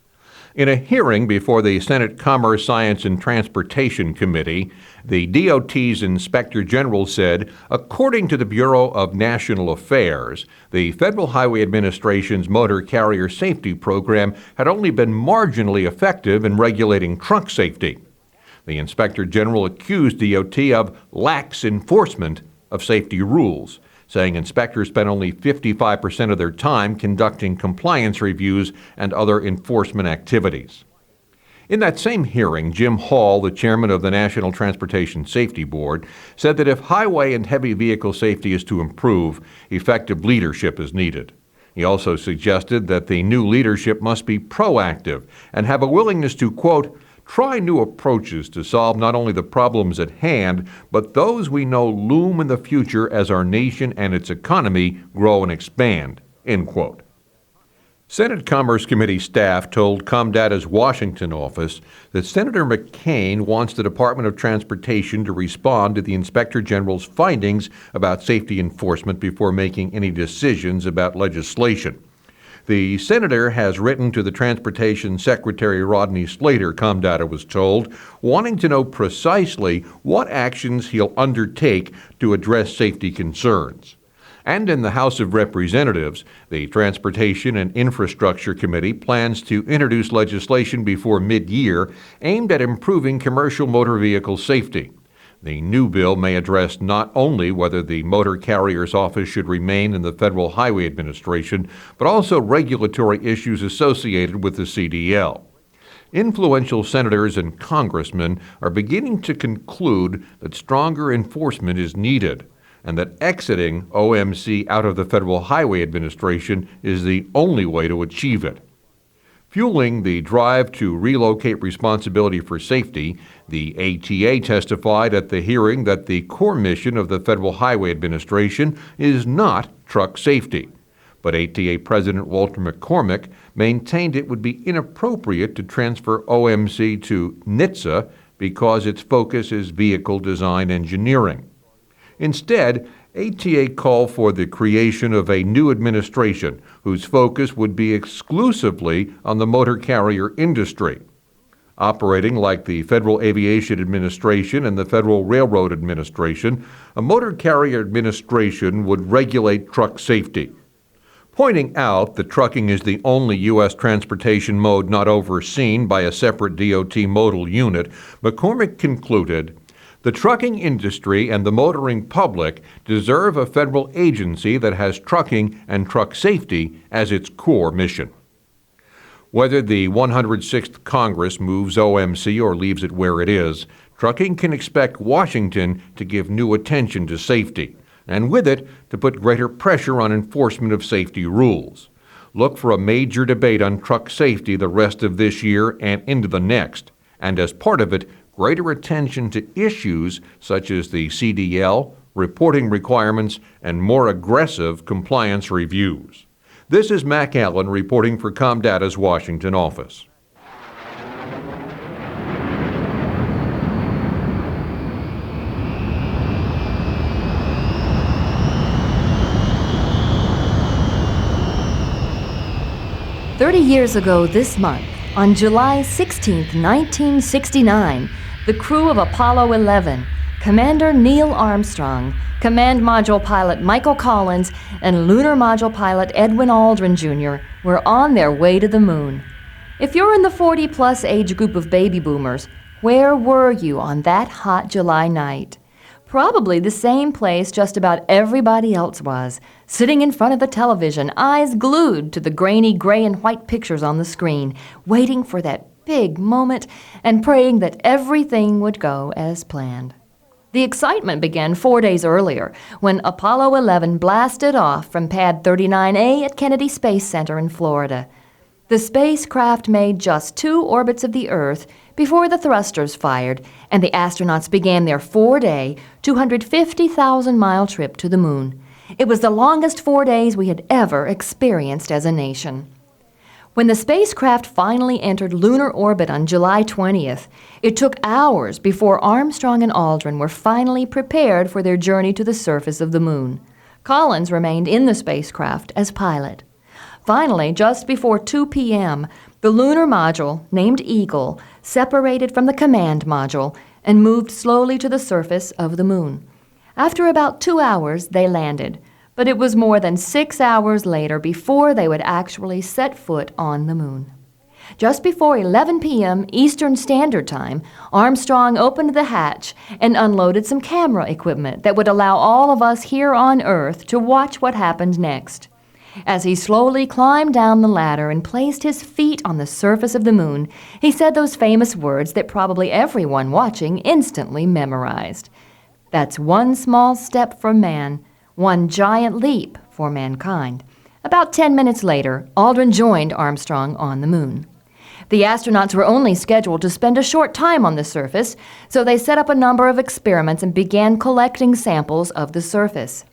In a hearing before the Senate Commerce, Science, and Transportation Committee, the DOT's Inspector General said, according to the Bureau of National Affairs, the Federal Highway Administration's Motor Carrier Safety Program had only been marginally effective in regulating truck safety. The Inspector General accused DOT of lax enforcement of safety rules, saying inspectors spent only 55% of their time conducting compliance reviews and other enforcement activities. In that same hearing, Jim Hall, the chairman of the National Transportation Safety Board, said that if highway and heavy vehicle safety is to improve, effective leadership is needed. He also suggested that the new leadership must be proactive and have a willingness to, quote, try new approaches to solve not only the problems at hand, but those we know loom in the future as our nation and its economy grow and expand, end quote. Senate Commerce Committee staff told ComData's Washington office that Senator McCain wants the Department of Transportation to respond to the Inspector General's findings about safety enforcement before making any decisions about legislation. The senator has written to the Transportation Secretary Rodney Slater, ComData was told, wanting to know precisely what actions he'll undertake to address safety concerns. And in the House of Representatives, the Transportation and Infrastructure Committee plans to introduce legislation before mid-year aimed at improving commercial motor vehicle safety. The new bill may address not only whether the Motor Carrier's Office should remain in the Federal Highway Administration, but also regulatory issues associated with the CDL. Influential senators and congressmen are beginning to conclude that stronger enforcement is needed, and that exiting OMC out of the Federal Highway Administration is the only way to achieve it. Fueling the drive to relocate responsibility for safety, the ATA testified at the hearing that the core mission of the Federal Highway Administration is not truck safety. But ATA President Walter McCormick maintained it would be inappropriate to transfer OMC to NHTSA because its focus is vehicle design engineering. Instead, ATA called for the creation of a new administration whose focus would be exclusively on the motor carrier industry. Operating like the Federal Aviation Administration and the Federal Railroad Administration, a motor carrier administration would regulate truck safety. Pointing out that trucking is the only U.S. transportation mode not overseen by a separate DOT modal unit, McCormick concluded, "The trucking industry and the motoring public deserve a federal agency that has trucking and truck safety as its core mission." Whether the 106th Congress moves OMC or leaves it where it is, trucking can expect Washington to give new attention to safety, and with it, to put greater pressure on enforcement of safety rules. Look for a major debate on truck safety the rest of this year and into the next, and as part of it, greater attention to issues such as the CDL, reporting requirements, and more aggressive compliance reviews. This is Mac Allen reporting for ComData's Washington office. Years ago this month, on July 16, 1969, the crew of Apollo 11, Commander Neil Armstrong, Command Module Pilot Michael Collins, and Lunar Module Pilot Edwin Aldrin Jr. were on their way to the moon. If you're in the 40-plus age group of baby boomers, where were you on that hot July night? Probably the same place just about everybody else was, sitting in front of the television, eyes glued to the grainy gray and white pictures on the screen, waiting for that big moment and praying that everything would go as planned. The excitement began 4 days earlier when Apollo 11 blasted off from Pad 39A at Kennedy Space Center in Florida. The spacecraft made just 2 orbits of the Earth before the thrusters fired, and the astronauts began their 4-day, 250,000-mile trip to the moon. It was the longest 4 days we had ever experienced as a nation. When the spacecraft finally entered lunar orbit on July 20th, it took hours before Armstrong and Aldrin were finally prepared for their journey to the surface of the moon. Collins remained in the spacecraft as pilot. Finally, just before 2 p.m., the lunar module, named Eagle, separated from the command module and moved slowly to the surface of the moon. After about 2 hours, they landed, but it was more than 6 hours later before they would actually set foot on the moon. Just before 11 p.m. Eastern Standard Time, Armstrong opened the hatch and unloaded some camera equipment that would allow all of us here on Earth to watch what happened next. As he slowly climbed down the ladder and placed his feet on the surface of the moon, he said those famous words that probably everyone watching instantly memorized. "That's one small step for man, one giant leap for mankind." About 10 minutes later, Aldrin joined Armstrong on the moon. The astronauts were only scheduled to spend a short time on the surface, so they set up a number of experiments and began collecting samples of the surface.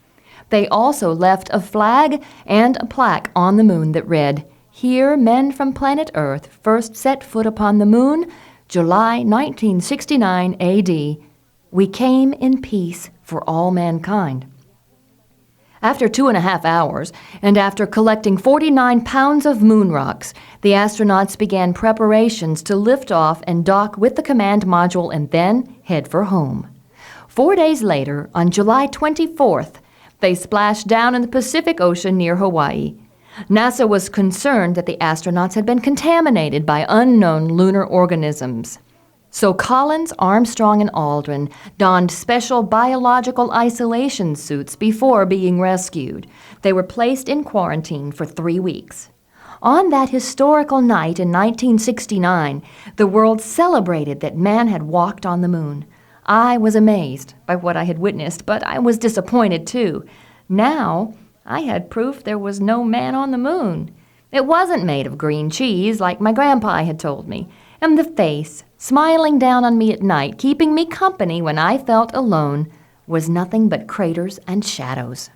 They also left a flag and a plaque on the moon that read, Here, men from planet Earth first set foot upon the moon, July 1969 AD. We came in peace for all mankind. After 2.5 hours, and after collecting 49 pounds of moon rocks, the astronauts began preparations to lift off and dock with the command module and then head for home. 4 days later, on July 24th, they splashed down in the Pacific Ocean near Hawaii. NASA was concerned that the astronauts had been contaminated by unknown lunar organisms. So Collins, Armstrong, and Aldrin donned special biological isolation suits before being rescued. They were placed in quarantine for 3 weeks. On that historical night in 1969, the world celebrated that man had walked on the moon. I was amazed by what I had witnessed, but I was disappointed too. Now, I had proof there was no man on the moon. It wasn't made of green cheese like my grandpa had told me, and the face, smiling down on me at night, keeping me company when I felt alone, was nothing but craters and shadows.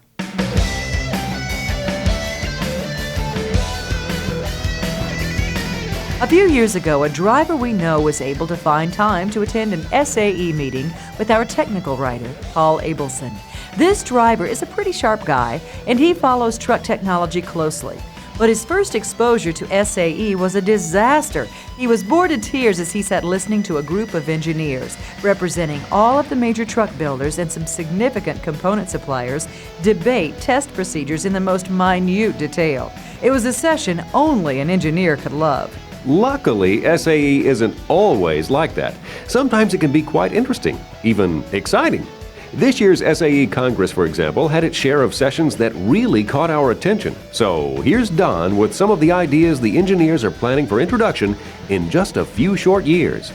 A few years ago, a driver we know was able to find time to attend an SAE meeting with our technical writer, Paul Abelson. This driver is a pretty sharp guy, and he follows truck technology closely. But his first exposure to SAE was a disaster. He was bored to tears as he sat listening to a group of engineers representing all of the major truck builders and some significant component suppliers debate test procedures in the most minute detail. It was a session only an engineer could love. Luckily, SAE isn't always like that. Sometimes it can be quite interesting, even exciting. This year's SAE Congress, for example, had its share of sessions that really caught our attention. So here's Don with some of the ideas the engineers are planning for introduction in just a few short years.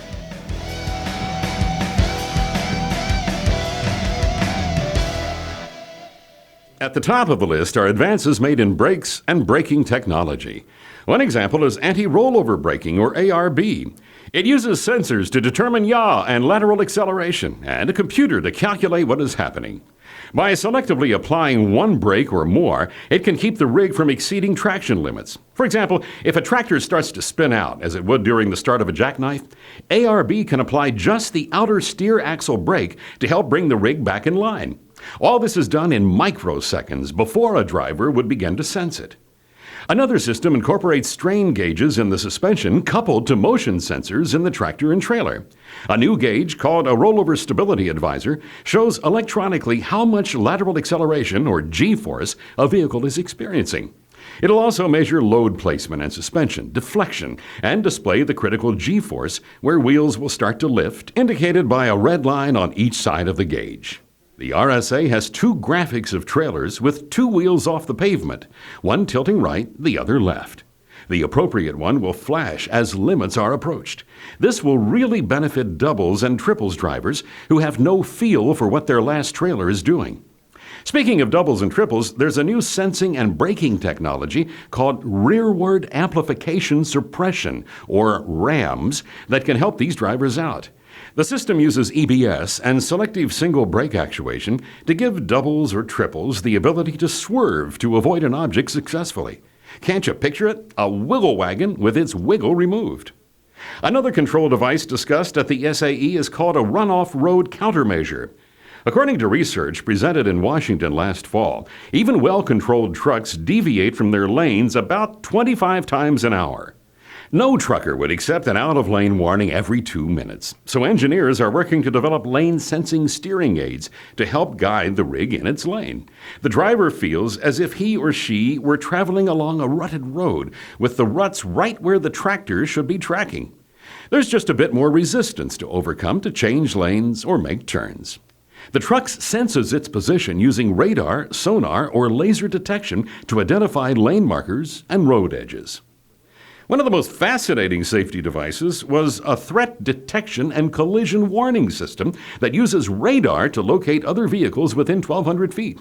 At the top of the list are advances made in brakes and braking technology. One example is anti-rollover braking, or ARB. It uses sensors to determine yaw and lateral acceleration, and a computer to calculate what is happening. By selectively applying one brake or more, it can keep the rig from exceeding traction limits. For example, if a tractor starts to spin out, as it would during the start of a jackknife, ARB can apply just the outer steer axle brake to help bring the rig back in line. All this is done in microseconds before a driver would begin to sense it. Another system incorporates strain gauges in the suspension coupled to motion sensors in the tractor and trailer. A new gauge called a Rollover Stability Advisor shows electronically how much lateral acceleration, or G-force, a vehicle is experiencing. It'll also measure load placement and suspension, deflection, and display the critical G-force where wheels will start to lift, indicated by a red line on each side of the gauge. The RSA has two graphics of trailers with two wheels off the pavement, one tilting right, the other left. The appropriate one will flash as limits are approached. This will really benefit doubles and triples drivers who have no feel for what their last trailer is doing. Speaking of doubles and triples, there's a new sensing and braking technology called rearward amplification suppression, or RAMS, that can help these drivers out. The system uses EBS and selective single brake actuation to give doubles or triples the ability to swerve to avoid an object successfully. Can't you picture it? A wiggle wagon with its wiggle removed. Another control device discussed at the SAE is called a runoff road countermeasure. According to research presented in Washington last fall, even well-controlled trucks deviate from their lanes about 25 times an hour. No trucker would accept an out-of-lane warning every 2 minutes, so engineers are working to develop lane-sensing steering aids to help guide the rig in its lane. The driver feels as if he or she were traveling along a rutted road, with the ruts right where the tractor should be tracking. There's just a bit more resistance to overcome to change lanes or make turns. The truck senses its position using radar, sonar, or laser detection to identify lane markers and road edges. One of the most fascinating safety devices was a threat detection and collision warning system that uses radar to locate other vehicles within 1,200 feet.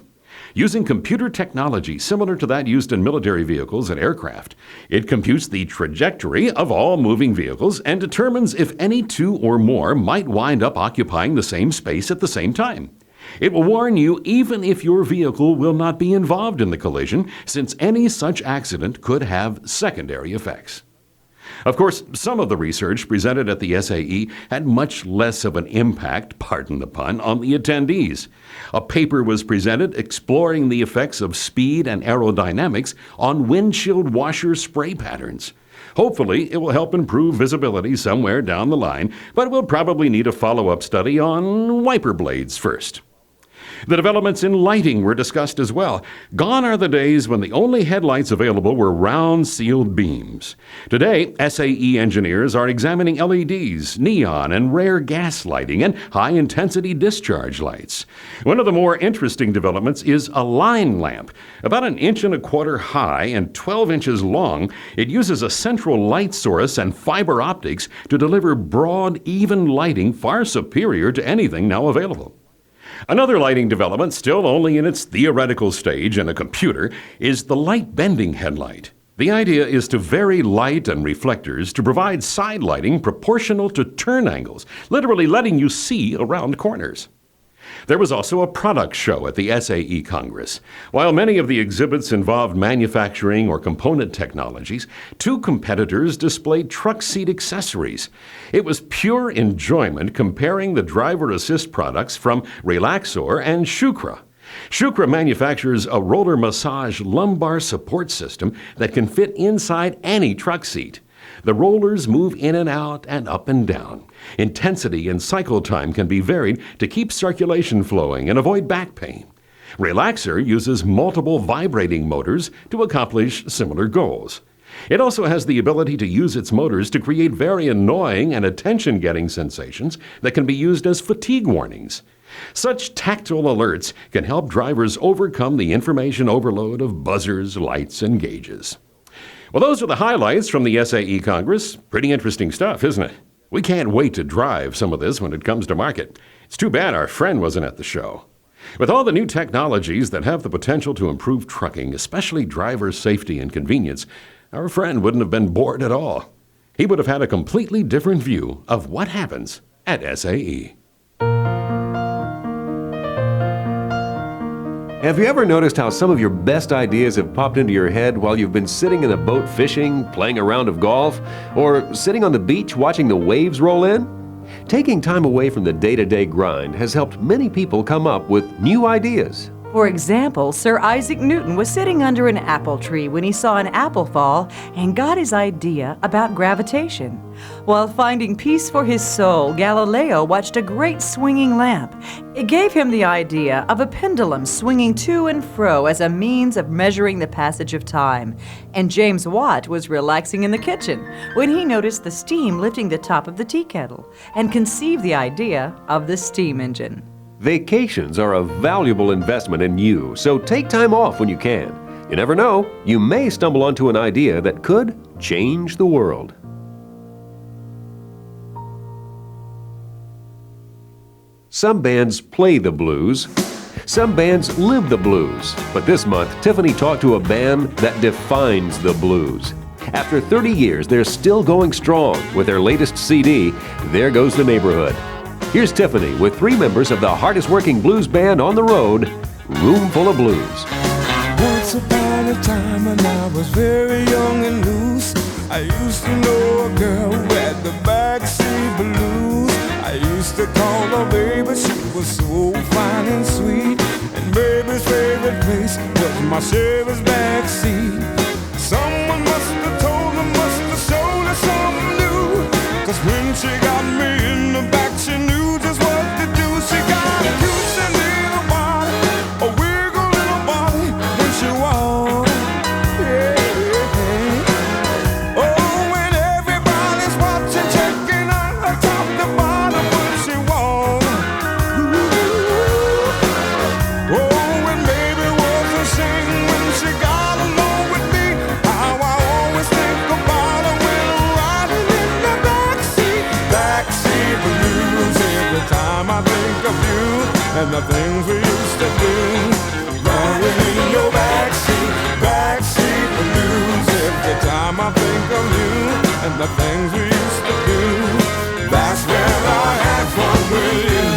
Using computer technology similar to that used in military vehicles and aircraft, it computes the trajectory of all moving vehicles and determines if any two or more might wind up occupying the same space at the same time. It will warn you even if your vehicle will not be involved in the collision, since any such accident could have secondary effects. Of course, some of the research presented at the SAE had much less of an impact, pardon the pun, on the attendees. A paper was presented exploring the effects of speed and aerodynamics on windshield washer spray patterns. Hopefully, it will help improve visibility somewhere down the line, but we'll probably need a follow-up study on wiper blades first. The developments in lighting were discussed as well. Gone are the days when the only headlights available were round sealed beams. Today, SAE engineers are examining LEDs, neon and rare gas lighting, and high-intensity discharge lights. One of the more interesting developments is a line lamp. About 1.25 inches high and 12 inches long, it uses a central light source and fiber optics to deliver broad, even lighting far superior to anything now available. Another lighting development, still only in its theoretical stage in a computer, is the light-bending headlight. The idea is to vary light and reflectors to provide side lighting proportional to turn angles, literally letting you see around corners. There was also a product show at the SAE Congress. While many of the exhibits involved manufacturing or component technologies, 2 competitors displayed truck seat accessories. It was pure enjoyment comparing the driver assist products from Relaxor and Shukra. Shukra manufactures a roller massage lumbar support system that can fit inside any truck seat. The rollers move in and out and up and down. Intensity and cycle time can be varied to keep circulation flowing and avoid back pain. Relaxor uses multiple vibrating motors to accomplish similar goals. It also has the ability to use its motors to create very annoying and attention-getting sensations that can be used as fatigue warnings. Such tactile alerts can help drivers overcome the information overload of buzzers, lights, and gauges. Well, those are the highlights from the SAE Congress. Pretty interesting stuff, isn't it? We can't wait to drive some of this when it comes to market. It's too bad our friend wasn't at the show. With all the new technologies that have the potential to improve trucking, especially driver safety and convenience, our friend wouldn't have been bored at all. He would have had a completely different view of what happens at SAE. Have you ever noticed how some of your best ideas have popped into your head while you've been sitting in a boat fishing, playing a round of golf, or sitting on the beach watching the waves roll in? Taking time away from the day-to-day grind has helped many people come up with new ideas. For example, Sir Isaac Newton was sitting under an apple tree when he saw an apple fall and got his idea about gravitation. While finding peace for his soul, Galileo watched a great swinging lamp. It gave him the idea of a pendulum swinging to and fro as a means of measuring the passage of time. And James Watt was relaxing in the kitchen when he noticed the steam lifting the top of the tea kettle and conceived the idea of the steam engine. Vacations are a valuable investment in you, so take time off when you can. You never know, you may stumble onto an idea that could change the world. Some bands play the blues. Some bands live the blues. But this month, Tiffany talked to a band that defines the blues. After 30 years, they're still going strong with their latest CD, There Goes the Neighborhood. Here's Tiffany with 3 members of the hardest working blues band on the road, Room Full of Blues. Once upon a time when I was very young and loose, I used to know a girl who had the backseat blues. I used to call her baby, she was so fine and sweet. And baby's favorite place was my Chevy's backseat. Someone must have told her, must have showed her something new. 'Cause when she got me in the back, she knew just what to do. She got a juicy little body, a wiggle little body when she walked. Yeah. Oh, when everybody's watching, checking on her top to bottom when she walked. Oh, when baby was ashamed when she got along with me. How I always think about her when I'm riding in the backseat. Backseat blues every time I think of you and the things we used to do. Riding in your backseat, backseat blues every time I think of you and the things we used to do. That's where I had fun with you.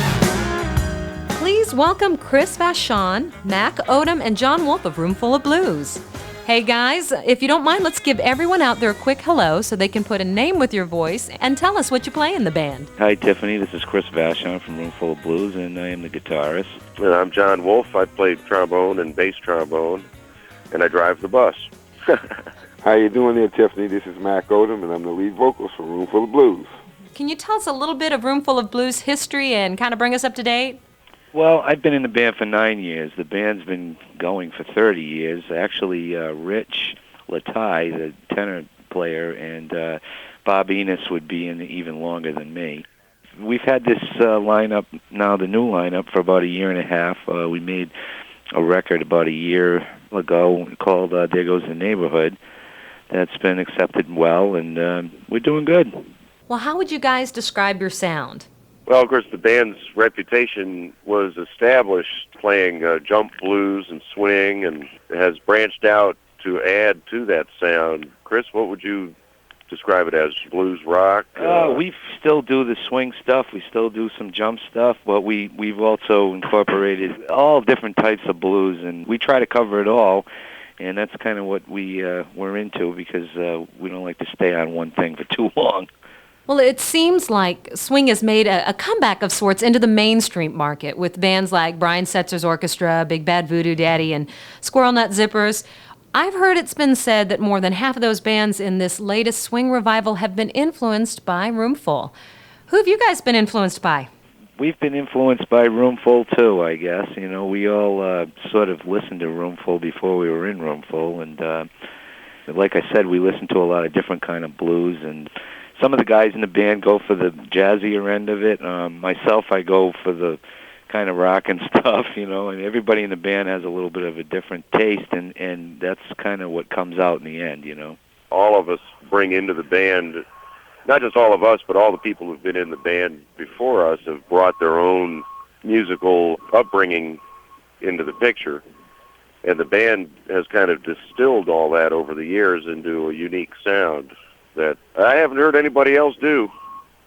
Please welcome Chris Vachon, Mac Odom, and John Wolf of Roomful of Blues. Hey guys, if you don't mind, let's give everyone out there a quick hello so they can put a name with your voice and tell us what you play in the band. Hi, Tiffany. This is Chris Vachon from Roomful of Blues, and I am the guitarist. And I'm John Wolf. I play trombone and bass trombone, and I drive the bus. How you doing there, Tiffany? This is Mac Odom, and I'm the lead vocalist for Roomful of Blues. Can you tell us a little bit of Roomful of Blues history and kind of bring us up to date? Well, I've been in the band for 9 years. The band's been going for 30 years. Actually, Rich Latai, the tenor player, and Bob Enos would be in even longer than me. We've had this lineup, now the new lineup, for about a year and a half. We made a record about a year ago called There Goes the Neighborhood. That's been accepted well, and we're doing good. Well, how would you guys describe your sound? Well, of course, the band's reputation was established playing jump blues and swing, and has branched out to add to that sound. Chris, what would you describe it as? Blues rock? We still do the swing stuff. We still do some jump stuff, but we've also incorporated all different types of blues, and we try to cover it all. And that's kind of what we're into, because we don't like to stay on one thing for too long. Well, it seems like swing has made a comeback of sorts into the mainstream market with bands like Brian Setzer's Orchestra, Big Bad Voodoo Daddy, and Squirrel Nut Zippers. I've heard it's been said that more than half of those bands in this latest swing revival have been influenced by Roomful. Who have you guys been influenced by? We've been influenced by Roomful, too, I guess. You know, we all sort of listened to Roomful before we were in Roomful, and like I said, we listened to a lot of different kind of blues, and some of the guys in the band go for the jazzier end of it. Myself, I go for the kind of rock and stuff, you know, and everybody in the band has a little bit of a different taste, and that's kind of what comes out in the end, you know. All of us bring into the band, not just all of us, but all the people who've been in the band before us have brought their own musical upbringing into the picture. And the band has kind of distilled all that over the years into a unique sound that I haven't heard anybody else do.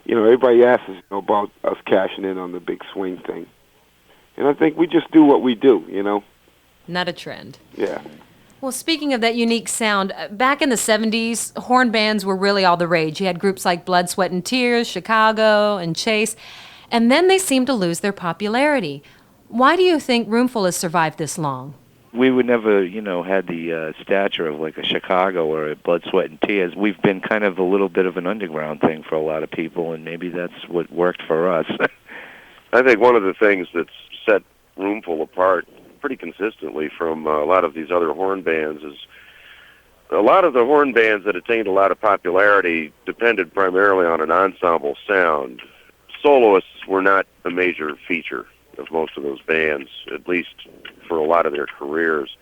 You know, everybody asks us about us cashing in on the big swing thing. And I think we just do what we do, you know? Not a trend. Yeah. Well, speaking of that unique sound, back in the 70s, horn bands were really all the rage. You had groups like Blood, Sweat, and Tears, Chicago, and Chase, and then they seemed to lose their popularity. Why do you think Roomful has survived this long? We would never, you know, had the stature of like a Chicago or a Blood, Sweat, and Tears. We've been kind of a little bit of an underground thing for a lot of people, and maybe that's what worked for us. I think one of the things that's set Roomful apart pretty consistently from a lot of these other horn bands is a lot of the horn bands that attained a lot of popularity depended primarily on an ensemble sound. Soloists were not a major feature of most of those bands, at least for a lot of their careers.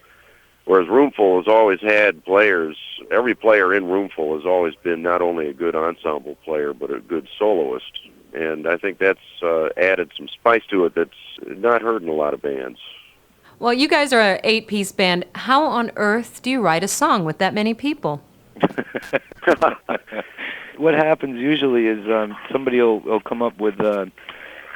Whereas Roomful has always had players, every player in Roomful has always been not only a good ensemble player, but a good soloist. And I think that's added some spice to it that's not heard in a lot of bands. Well, you guys are an 8-piece band. How on earth do you write a song with that many people? What happens usually is somebody will come up with,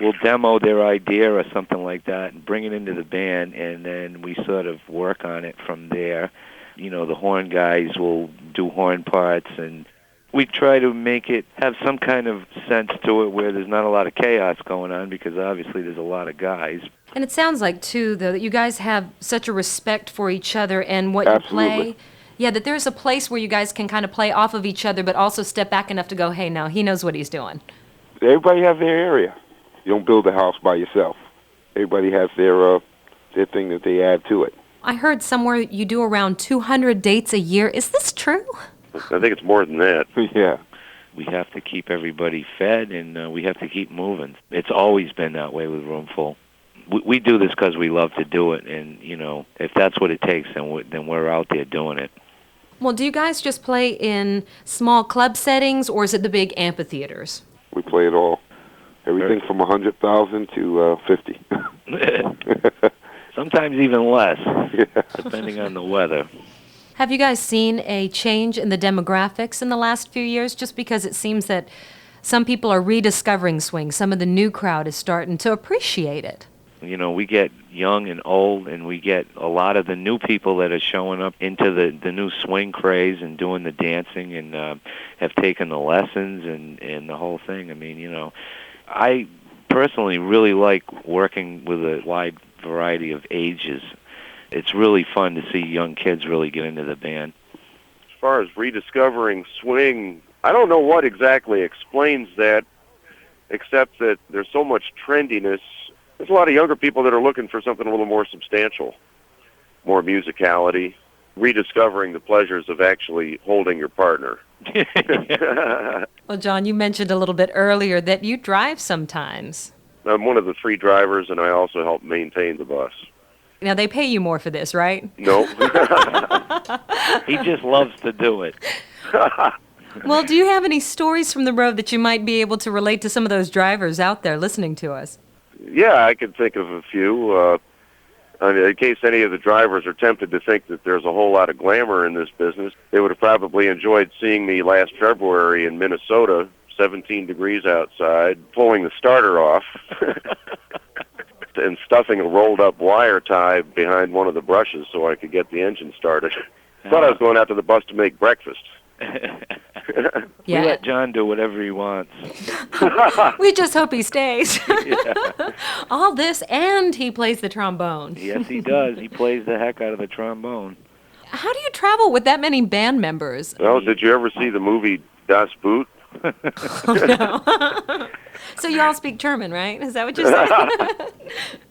will demo their idea or something like that and bring it into the band, and then we sort of work on it from there. You know, the horn guys will do horn parts, and we try to make it have some kind of sense to it where there's not a lot of chaos going on, because obviously there's a lot of guys. And it sounds like, too, though, that you guys have such a respect for each other and what Absolutely. you play. Yeah, that there's a place where you guys can kind of play off of each other, but also step back enough to go, hey, no, he knows what he's doing. Everybody has their area. You don't build a house by yourself. Everybody has their thing that they add to it. I heard somewhere you do around 200 dates a year. Is this true? I think it's more than that. Yeah. We have to keep everybody fed, and we have to keep moving. It's always been that way with Roomful. We do this because we love to do it, and, you know, if that's what it takes, then we're out there doing it. Well, do you guys just play in small club settings, or is it the big amphitheaters? We play it all. Everything from 100,000 to 50. Sometimes even less, depending on the weather. Have you guys seen a change in the demographics in the last few years? Just because it seems that some people are rediscovering swing. Some of the new crowd is starting to appreciate it. You know, we get young and old, and we get a lot of the new people that are showing up into the new swing craze and doing the dancing and have taken the lessons and the whole thing. I mean, you know, I personally really like working with a wide variety of ages. It's really fun to see young kids really get into the band. As far as rediscovering swing, I don't know what exactly explains that, except that there's so much trendiness. There's a lot of younger people that are looking for something a little more substantial, more musicality, rediscovering the pleasures of actually holding your partner. Well, John, you mentioned a little bit earlier that you drive sometimes. I'm one of the 3 drivers, and I also help maintain the bus. Now, they pay you more for this, right? No. He just loves to do it. Well, do you have any stories from the road that you might be able to relate to some of those drivers out there listening to us? Yeah, I can think of a few. In case any of the drivers are tempted to think that there's a whole lot of glamour in this business, they would have probably enjoyed seeing me last February in Minnesota, 17 degrees outside, pulling the starter off and stuffing a rolled-up wire tie behind one of the brushes so I could get the engine started. Thought I was going out to the bus to make breakfast. We let John do whatever he wants. We just hope he stays. Yeah. All this, and he plays the trombone. Yes, he does. He plays the heck out of the trombone. How do you travel with that many band members? Well, did you ever see the movie Das Boot? Oh, no. So you all speak German, right? Is that what you're saying?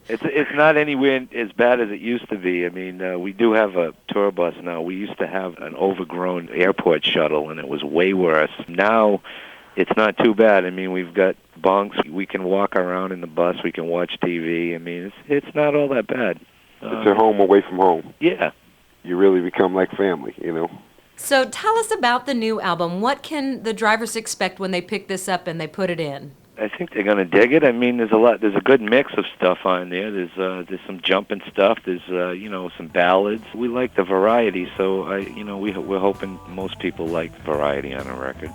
It's not anywhere as bad as it used to be. I mean, we do have a tour bus now. We used to have an overgrown airport shuttle, and it was way worse. Now, it's not too bad. I mean, we've got bunks. We can walk around in the bus. We can watch TV. I mean, it's not all that bad. It's a home away from home. Yeah. You really become like family, you know. So tell us about the new album. What can the drivers expect when they pick this up and they put it in? I think they're going to dig it. I mean, there's a good mix of stuff on there. There's some jumping stuff. There's some ballads. We like the variety, so we're hoping most people like variety on a record.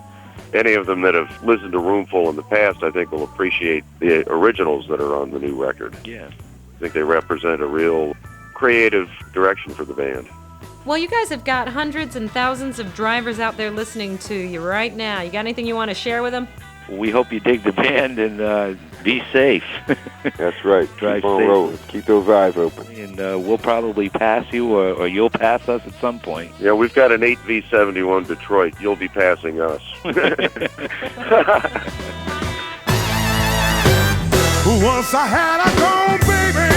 Any of them that have listened to Roomful in the past, I think, will appreciate the originals that are on the new record. Yeah. I think they represent a real creative direction for the band. Well, you guys have got hundreds and thousands of drivers out there listening to you right now. You got anything you want to share with them? We hope you dig the band and be safe. That's right. Drive Keep on safe. rolling. Keep those eyes open. And we'll probably pass you, or you'll pass us at some point. Yeah, we've got an 8V71 Detroit. You'll be passing us. Once I had a gone, baby.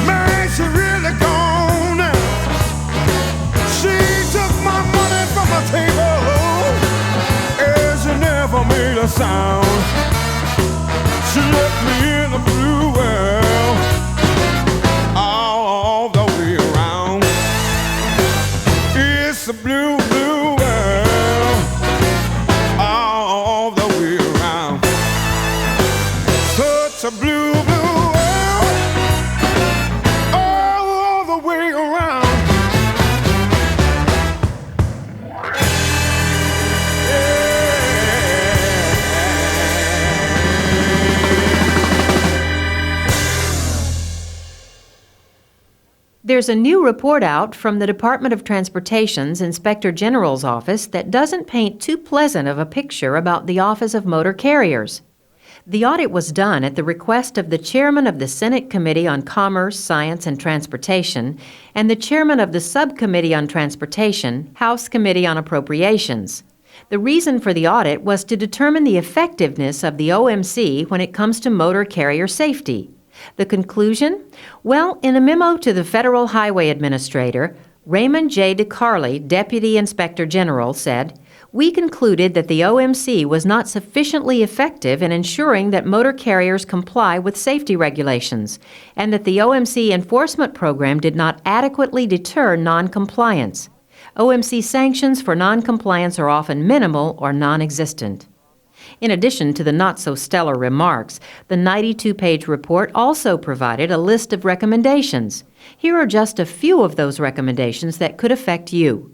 Man, she really gone now. She took my money from my table, and she never made a sound. She left me in a blue world, all the way around. It's a blue, blue world, all the way around. Such a blue, blue world, all the way around. There's a new report out from the Department of Transportation's Inspector General's office that doesn't paint too pleasant of a picture about the Office of Motor Carriers. The audit was done at the request of the chairman of the Senate Committee on Commerce, Science, and Transportation and the chairman of the Subcommittee on Transportation, House Committee on Appropriations. The reason for the audit was to determine the effectiveness of the OMC when it comes to motor carrier safety. The conclusion? Well, in a memo to the Federal Highway Administrator, Raymond J. DeCarli, Deputy Inspector General, said, "We concluded that the OMC was not sufficiently effective in ensuring that motor carriers comply with safety regulations, and that the OMC enforcement program did not adequately deter noncompliance. OMC sanctions for noncompliance are often minimal or non-existent." In addition to the not-so-stellar remarks, the 92-page report also provided a list of recommendations. Here are just a few of those recommendations that could affect you.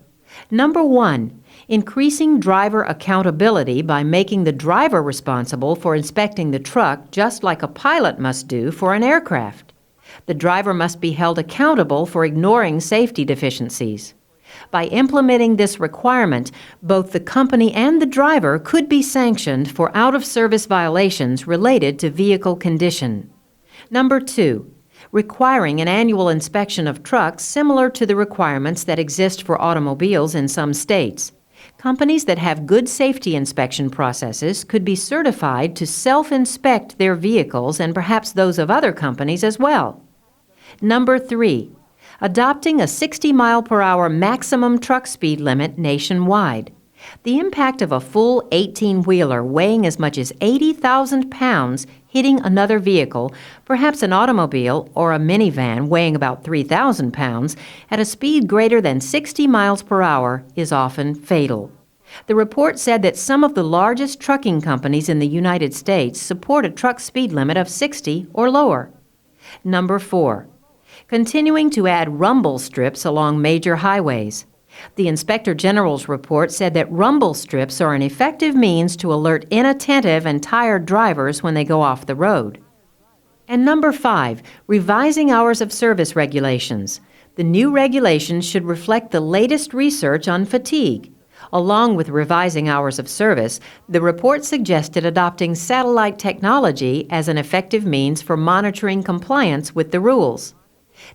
Number 1, increasing driver accountability by making the driver responsible for inspecting the truck just like a pilot must do for an aircraft. The driver must be held accountable for ignoring safety deficiencies. By implementing this requirement, both the company and the driver could be sanctioned for out-of-service violations related to vehicle condition. Number 2, requiring an annual inspection of trucks similar to the requirements that exist for automobiles in some states. Companies that have good safety inspection processes could be certified to self-inspect their vehicles and perhaps those of other companies as well. Number 3, adopting a 60-mile-per-hour maximum truck speed limit nationwide. The impact of a full 18-wheeler weighing as much as 80,000 pounds hitting another vehicle, perhaps an automobile or a minivan weighing about 3,000 pounds, at a speed greater than 60 miles per hour is often fatal. The report said that some of the largest trucking companies in the United States support a truck speed limit of 60 or lower. Number 4, continuing to add rumble strips along major highways. The Inspector General's report said that rumble strips are an effective means to alert inattentive and tired drivers when they go off the road. And number 5, revising hours of service regulations. The new regulations should reflect the latest research on fatigue. Along with revising hours of service, the report suggested adopting satellite technology as an effective means for monitoring compliance with the rules.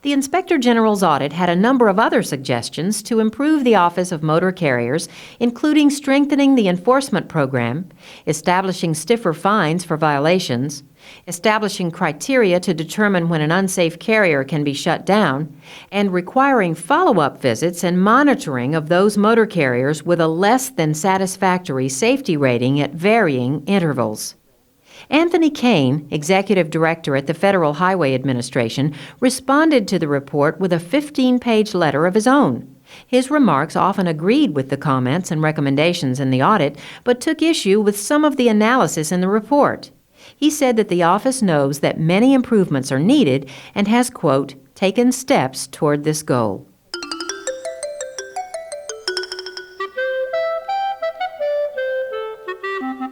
The Inspector General's audit had a number of other suggestions to improve the Office of Motor Carriers, including strengthening the enforcement program, establishing stiffer fines for violations, establishing criteria to determine when an unsafe carrier can be shut down, and requiring follow-up visits and monitoring of those motor carriers with a less than satisfactory safety rating at varying intervals. Anthony Kane, Executive Director at the Federal Highway Administration, responded to the report with a 15-page letter of his own. His remarks often agreed with the comments and recommendations in the audit, but took issue with some of the analysis in the report. He said that the office knows that many improvements are needed and has, quote, taken steps toward this goal.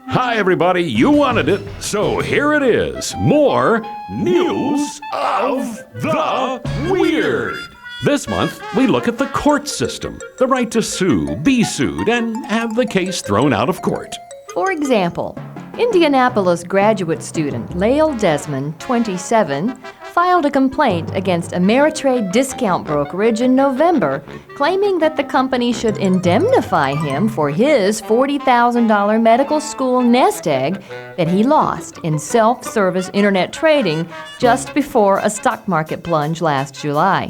Hi, everybody. You wanted it, so here it is. More News of the Weird. This month, we look at the court system, the right to sue, be sued, and have the case thrown out of court. For example, Indianapolis graduate student Lael Desmond, 27, filed a complaint against Ameritrade discount brokerage in November, claiming that the company should indemnify him for his $40,000 medical school nest egg that he lost in self-service internet trading just before a stock market plunge last July.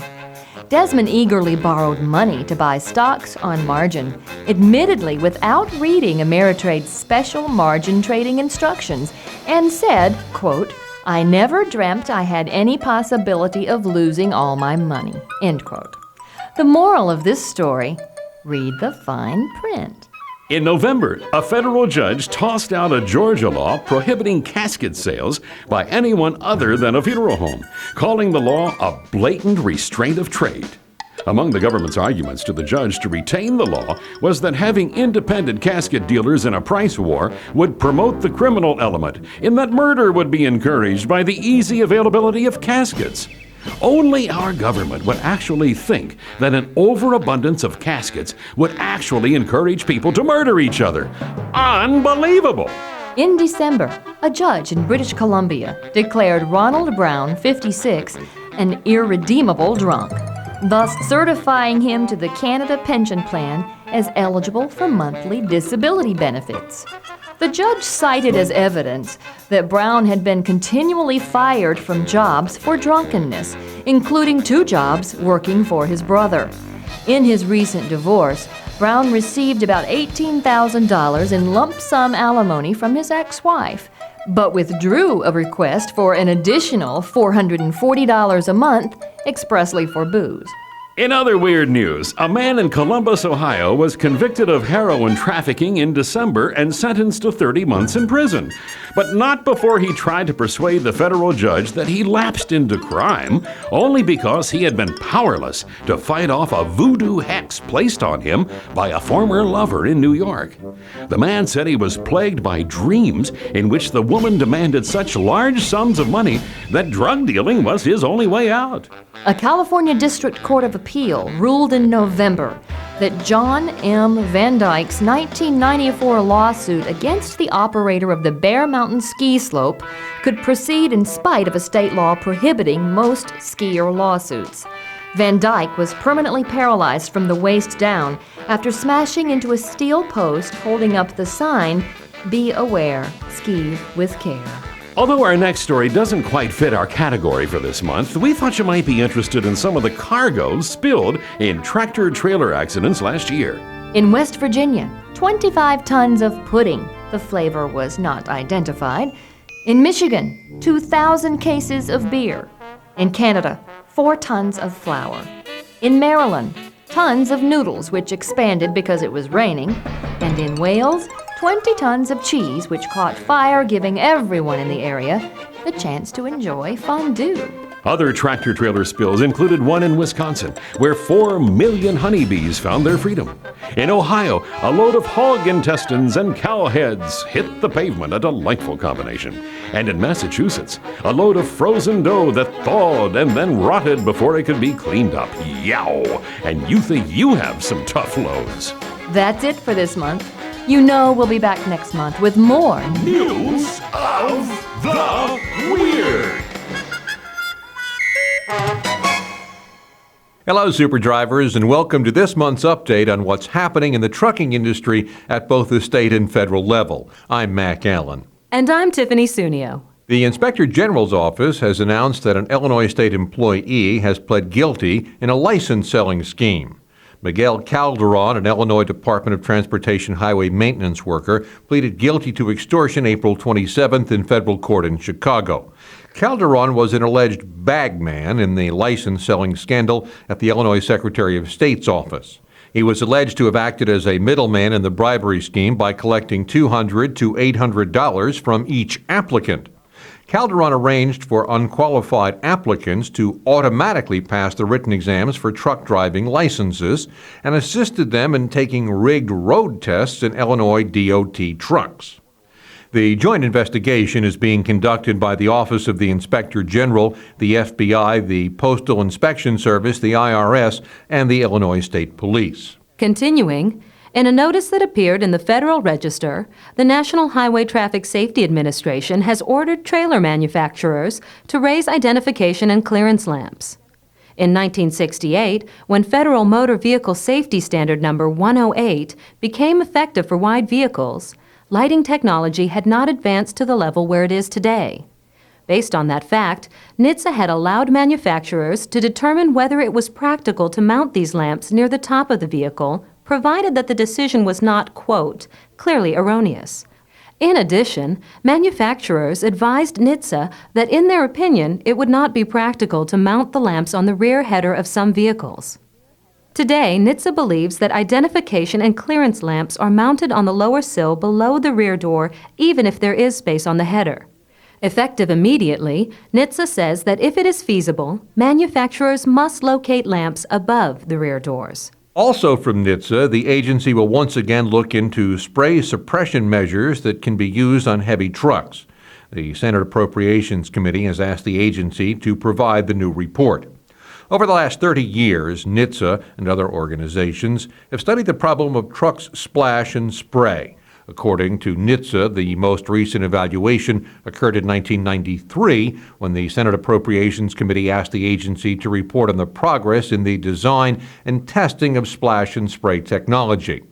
Desmond eagerly borrowed money to buy stocks on margin, admittedly without reading Ameritrade's special margin trading instructions, and said, quote, "I never dreamt I had any possibility of losing all my money," end quote. The moral of this story, read the fine print. In November, a federal judge tossed out a Georgia law prohibiting casket sales by anyone other than a funeral home, calling the law a blatant restraint of trade. Among the government's arguments to the judge to retain the law was that having independent casket dealers in a price war would promote the criminal element, in that murder would be encouraged by the easy availability of caskets. Only our government would actually think that an overabundance of caskets would actually encourage people to murder each other. Unbelievable! In December, a judge in British Columbia declared Ronald Brown, 56, an irredeemable drunk, thus certifying him to the Canada Pension Plan as eligible for monthly disability benefits. The judge cited as evidence that Brown had been continually fired from jobs for drunkenness, including 2 jobs working for his brother. In his recent divorce, Brown received about $18,000 in lump sum alimony from his ex-wife, but withdrew a request for an additional $440 a month expressly for booze. In other weird news, a man in Columbus, Ohio was convicted of heroin trafficking in December and sentenced to 30 months in prison. But not before he tried to persuade the federal judge that he lapsed into crime, only because he had been powerless to fight off a voodoo hex placed on him by a former lover in New York. The man said he was plagued by dreams in which the woman demanded such large sums of money that drug dealing was his only way out. A California District Court of Appeal ruled in November that John M. Van Dyke's 1994 lawsuit against the operator of the Bear Mountain ski slope could proceed in spite of a state law prohibiting most skier lawsuits. Van Dyke was permanently paralyzed from the waist down after smashing into a steel post holding up the sign, "Be aware, ski with care." Although our next story doesn't quite fit our category for this month, we thought you might be interested in some of the cargo spilled in tractor-trailer accidents last year. In West Virginia, 25 tons of pudding. The flavor was not identified. In Michigan, 2,000 cases of beer. In Canada, 4 tons of flour. In Maryland, tons of noodles, which expanded because it was raining. And in Wales, 20 tons of cheese, which caught fire, giving everyone in the area the chance to enjoy fondue. Other tractor-trailer spills included one in Wisconsin, where 4 million honeybees found their freedom. In Ohio, a load of hog intestines and cow heads hit the pavement, a delightful combination. And in Massachusetts, a load of frozen dough that thawed and then rotted before it could be cleaned up. Yow! And you think you have some tough loads. That's it for this month. You know we'll be back next month with more News of the Weird. Hello, Super Drivers, and welcome to this month's update on what's happening in the trucking industry at both the state and federal level. I'm Mac Allen. And I'm Tiffany Sunio. The Inspector General's office has announced that an Illinois state employee has pled guilty in a license selling scheme. Miguel Calderon, an Illinois Department of Transportation highway maintenance worker, pleaded guilty to extortion April 27th in federal court in Chicago. Calderon was an alleged bagman in the license-selling scandal at the Illinois Secretary of State's office. He was alleged to have acted as a middleman in the bribery scheme by collecting $200 to $800 from each applicant. Calderon arranged for unqualified applicants to automatically pass the written exams for truck driving licenses and assisted them in taking rigged road tests in Illinois DOT trucks. The joint investigation is being conducted by the Office of the Inspector General, the FBI, the Postal Inspection Service, the IRS, and the Illinois State Police. Continuing, in a notice that appeared in the Federal Register, the National Highway Traffic Safety Administration has ordered trailer manufacturers to raise identification and clearance lamps. In 1968, when Federal Motor Vehicle Safety Standard Number 108 became effective for wide vehicles, lighting technology had not advanced to the level where it is today. Based on that fact, NHTSA had allowed manufacturers to determine whether it was practical to mount these lamps near the top of the vehicle, provided that the decision was not, quote, clearly erroneous. In addition, manufacturers advised NHTSA that in their opinion, it would not be practical to mount the lamps on the rear header of some vehicles. Today, NHTSA believes that identification and clearance lamps are mounted on the lower sill below the rear door, even if there is space on the header. Effective immediately, NHTSA says that if it is feasible, manufacturers must locate lamps above the rear doors. Also from NHTSA, the agency will once again look into spray suppression measures that can be used on heavy trucks. The Senate Appropriations Committee has asked the agency to provide the new report. Over the last 30 years, NHTSA and other organizations have studied the problem of trucks splash and spray. According to NHTSA, the most recent evaluation occurred in 1993 when the Senate Appropriations Committee asked the agency to report on the progress in the design and testing of splash and spray technology.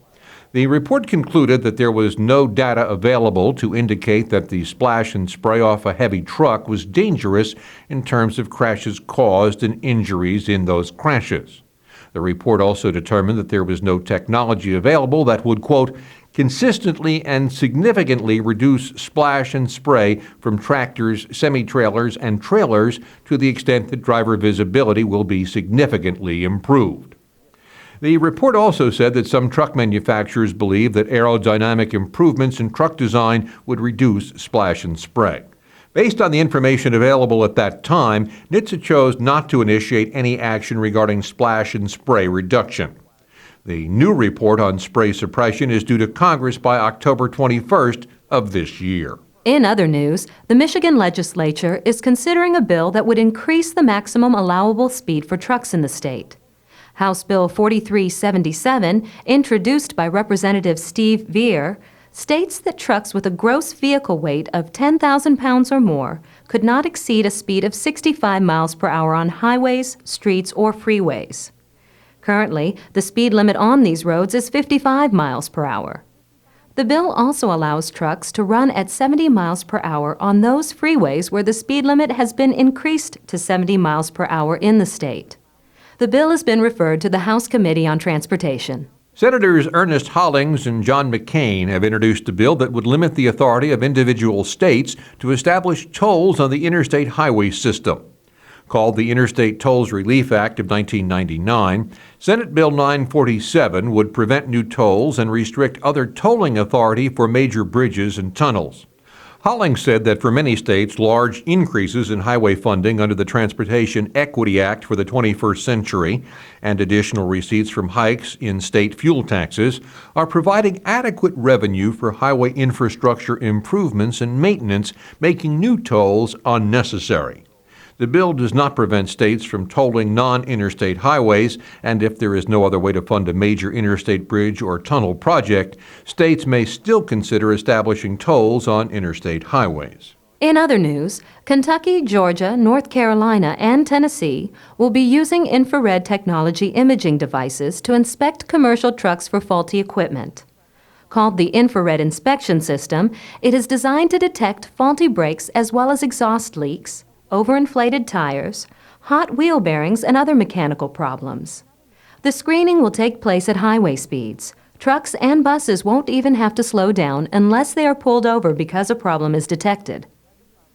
The report concluded that there was no data available to indicate that the splash and spray off a heavy truck was dangerous in terms of crashes caused and injuries in those crashes. The report also determined that there was no technology available that would, quote, consistently and significantly reduce splash and spray from tractors, semi-trailers, and trailers to the extent that driver visibility will be significantly improved. The report also said that some truck manufacturers believe that aerodynamic improvements in truck design would reduce splash and spray. Based on the information available at that time, NHTSA chose not to initiate any action regarding splash and spray reduction. The new report on spray suppression is due to Congress by October 21st of this year. In other news, the Michigan legislature is considering a bill that would increase the maximum allowable speed for trucks in the state. House Bill 4377, introduced by Representative Steve Veer, states that trucks with a gross vehicle weight of 10,000 pounds or more could not exceed a speed of 65 miles per hour on highways, streets, or freeways. Currently, the speed limit on these roads is 55 miles per hour. The bill also allows trucks to run at 70 miles per hour on those freeways where the speed limit has been increased to 70 miles per hour in the state. The bill has been referred to the House Committee on Transportation. Senators Ernest Hollings and John McCain have introduced a bill that would limit the authority of individual states to establish tolls on the interstate highway system. Called the Interstate Tolls Relief Act of 1999, Senate Bill 947 would prevent new tolls and restrict other tolling authority for major bridges and tunnels. Hollings said that for many states, large increases in highway funding under the Transportation Equity Act for the 21st century and additional receipts from hikes in state fuel taxes are providing adequate revenue for highway infrastructure improvements and maintenance, making new tolls unnecessary. The bill does not prevent states from tolling non-interstate highways, and if there is no other way to fund a major interstate bridge or tunnel project, states may still consider establishing tolls on interstate highways. In other news, Kentucky, Georgia, North Carolina, and Tennessee will be using infrared technology imaging devices to inspect commercial trucks for faulty equipment. Called the Infrared Inspection System, it is designed to detect faulty brakes as well as exhaust leaks, overinflated tires, hot wheel bearings, and other mechanical problems. The screening will take place at highway speeds. Trucks and buses won't even have to slow down unless they are pulled over because a problem is detected.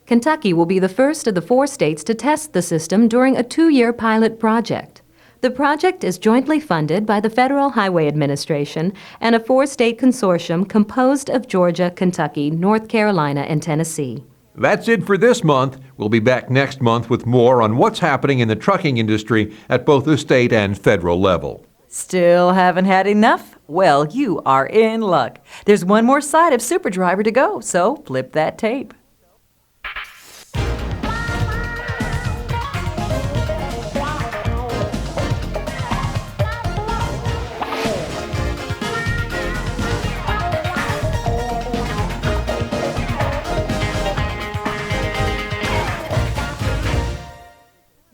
Kentucky will be the first of the 4 states to test the system during a 2-year pilot project. The project is jointly funded by the Federal Highway Administration and a 4-state consortium composed of Georgia, Kentucky, North Carolina, and Tennessee. That's it for this month. We'll be back next month with more on what's happening in the trucking industry at both the state and federal level. Still haven't had enough? Well, you are in luck. There's one more side of Super Driver to go, so flip that tape.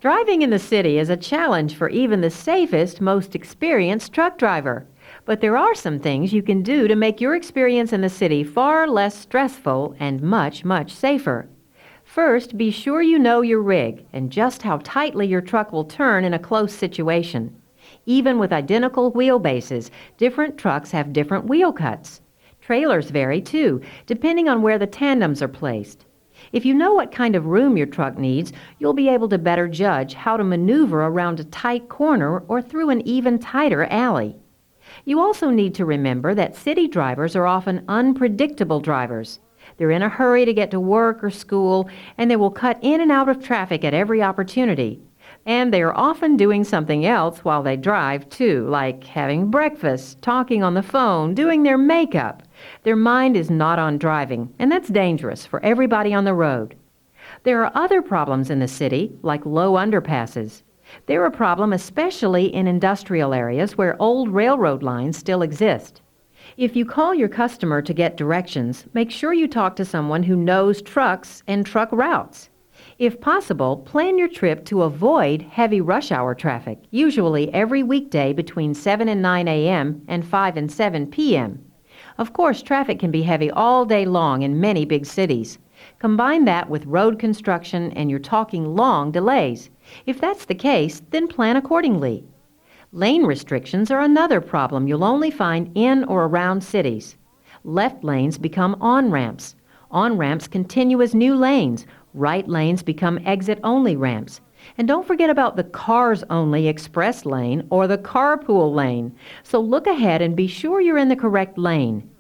Driving in the city is a challenge for even the safest, most experienced truck driver. But there are some things you can do to make your experience in the city far less stressful and much, much safer. First, be sure you know your rig and just how tightly your truck will turn in a close situation. Even with identical wheelbases, different trucks have different wheel cuts. Trailers vary too, depending on where the tandems are placed. If you know what kind of room your truck needs, you'll be able to better judge how to maneuver around a tight corner or through an even tighter alley. You also need to remember that city drivers are often unpredictable drivers. They're in a hurry to get to work or school, and they will cut in and out of traffic at every opportunity. And they are often doing something else while they drive, too, like having breakfast, talking on the phone, doing their makeup. Their mind is not on driving, and that's dangerous for everybody on the road. There are other problems in the city, like low underpasses. They're a problem especially in industrial areas where old railroad lines still exist. If you call your customer to get directions, make sure you talk to someone who knows trucks and truck routes. If possible, plan your trip to avoid heavy rush hour traffic, usually every weekday between 7 and 9 a.m. and 5 and 7 p.m. Of course, traffic can be heavy all day long in many big cities. Combine that with road construction and you're talking long delays. If that's the case, then plan accordingly. Lane restrictions are another problem you'll only find in or around cities. Left lanes become on-ramps. On-ramps continue as new lanes. Right lanes become exit-only ramps. And don't forget about the cars-only express lane or the carpool lane. So look ahead and be sure you're in the correct lane.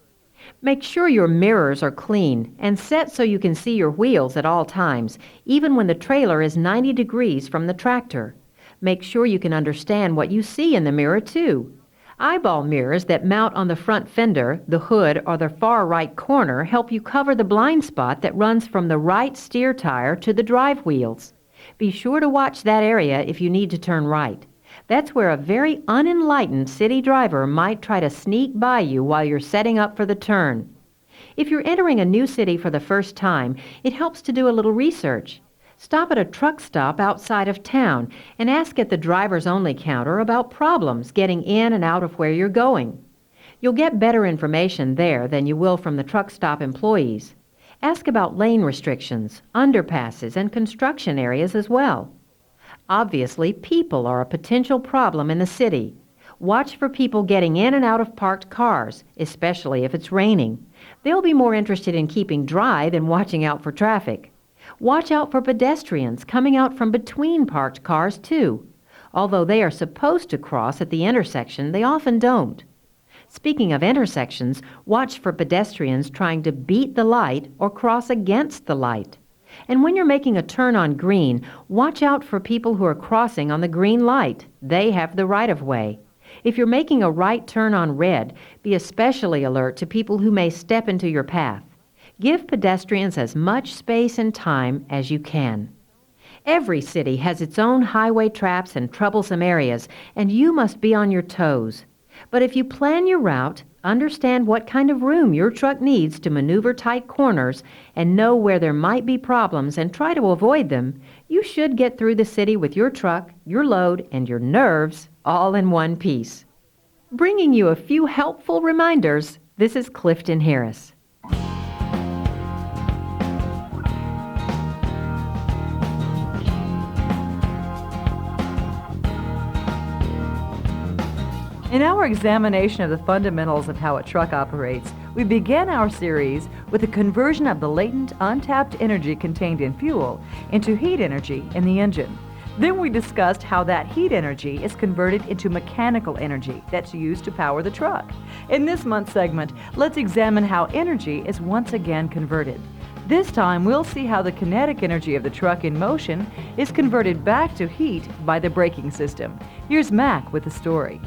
Make sure your mirrors are clean and set so you can see your wheels at all times, even when the trailer is 90 degrees from the tractor. Make sure you can understand what you see in the mirror, too. Eyeball mirrors that mount on the front fender, the hood, or the far right corner help you cover the blind spot that runs from the right steer tire to the drive wheels. Be sure to watch that area if you need to turn right. That's where a very unenlightened city driver might try to sneak by you while you're setting up for the turn. If you're entering a new city for the first time, it helps to do a little research. Stop at a truck stop outside of town and ask at the driver's-only counter about problems getting in and out of where you're going. You'll get better information there than you will from the truck stop employees. Ask about lane restrictions, underpasses, and construction areas as well. Obviously, people are a potential problem in the city. Watch for people getting in and out of parked cars, especially if it's raining. They'll be more interested in keeping dry than watching out for traffic. Watch out for pedestrians coming out from between parked cars, too. Although they are supposed to cross at the intersection, they often don't. Speaking of intersections, watch for pedestrians trying to beat the light or cross against the light. And when you're making a turn on green, watch out for people who are crossing on the green light. They have the right-of-way. If you're making a right turn on red, be especially alert to people who may step into your path. Give pedestrians as much space and time as you can. Every city has its own highway traps and troublesome areas, and you must be on your toes. But if you plan your route, understand what kind of room your truck needs to maneuver tight corners, and know where there might be problems and try to avoid them, you should get through the city with your truck, your load, and your nerves all in one piece. Bringing you a few helpful reminders, this is Clifton Harris. In our examination of the fundamentals of how a truck operates, we began our series with the conversion of the latent, untapped energy contained in fuel into heat energy in the engine. Then we discussed how that heat energy is converted into mechanical energy that's used to power the truck. In this month's segment, let's examine how energy is once again converted. This time, we'll see how the kinetic energy of the truck in motion is converted back to heat by the braking system. Here's Mac with the story.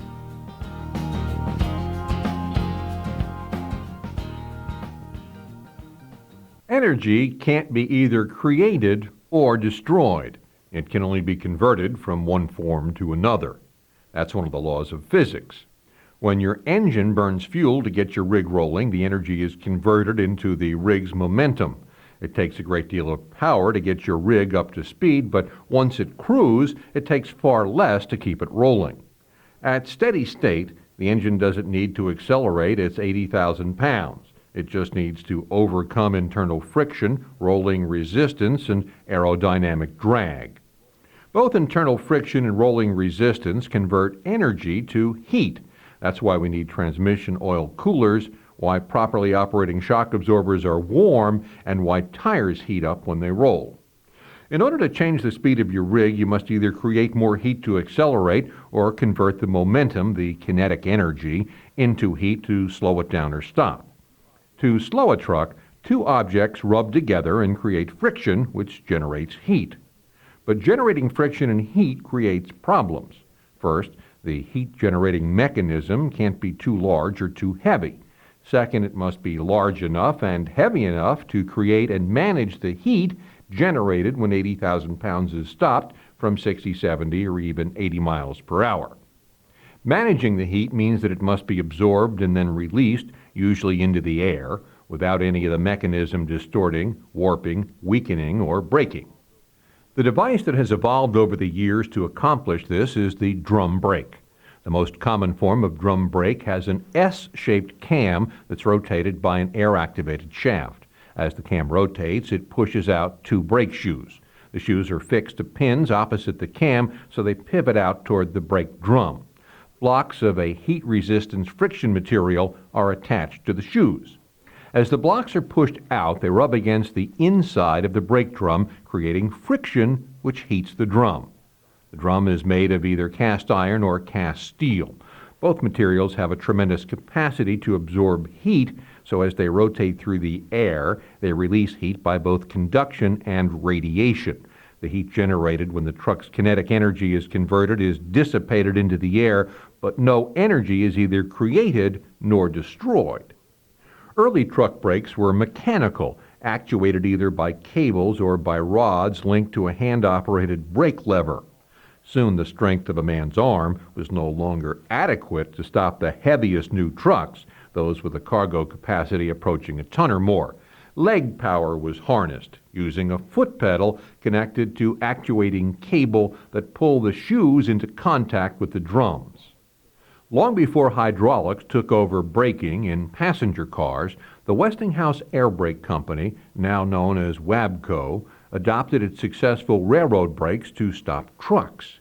Energy can't be either created or destroyed. It can only be converted from one form to another. That's one of the laws of physics. When your engine burns fuel to get your rig rolling, the energy is converted into the rig's momentum. It takes a great deal of power to get your rig up to speed, but once it cruises, it takes far less to keep it rolling. At steady state, the engine doesn't need to accelerate its 80,000 pounds. It just needs to overcome internal friction, rolling resistance, and aerodynamic drag. Both internal friction and rolling resistance convert energy to heat. That's why we need transmission oil coolers, why properly operating shock absorbers are warm, and why tires heat up when they roll. In order to change the speed of your rig, you must either create more heat to accelerate or convert the momentum, the kinetic energy, into heat to slow it down or stop. To slow a truck, two objects rub together and create friction, which generates heat. But generating friction and heat creates problems. First, the heat-generating mechanism can't be too large or too heavy. Second, it must be large enough and heavy enough to create and manage the heat generated when 80,000 pounds is stopped from 60, 70, or even 80 miles per hour. Managing the heat means that it must be absorbed and then released, usually into the air, without any of the mechanism distorting, warping, weakening, or breaking. The device that has evolved over the years to accomplish this is the drum brake. The most common form of drum brake has an S-shaped cam that's rotated by an air-activated shaft. As the cam rotates, it pushes out two brake shoes. The shoes are fixed to pins opposite the cam, so they pivot out toward the brake drum. Blocks of a heat-resistance friction material are attached to the shoes. As the blocks are pushed out, they rub against the inside of the brake drum, creating friction, which heats the drum. The drum is made of either cast iron or cast steel. Both materials have a tremendous capacity to absorb heat, so as they rotate through the air, they release heat by both conduction and radiation. The heat generated when the truck's kinetic energy is converted is dissipated into the air, but no energy is either created nor destroyed. Early truck brakes were mechanical, actuated either by cables or by rods linked to a hand-operated brake lever. Soon the strength of a man's arm was no longer adequate to stop the heaviest new trucks, those with a cargo capacity approaching a ton or more. Leg power was harnessed using a foot pedal connected to actuating cable that pulled the shoes into contact with the drums. Long before hydraulics took over braking in passenger cars, the Westinghouse Air Brake Company, now known as WABCO, adopted its successful railroad brakes to stop trucks.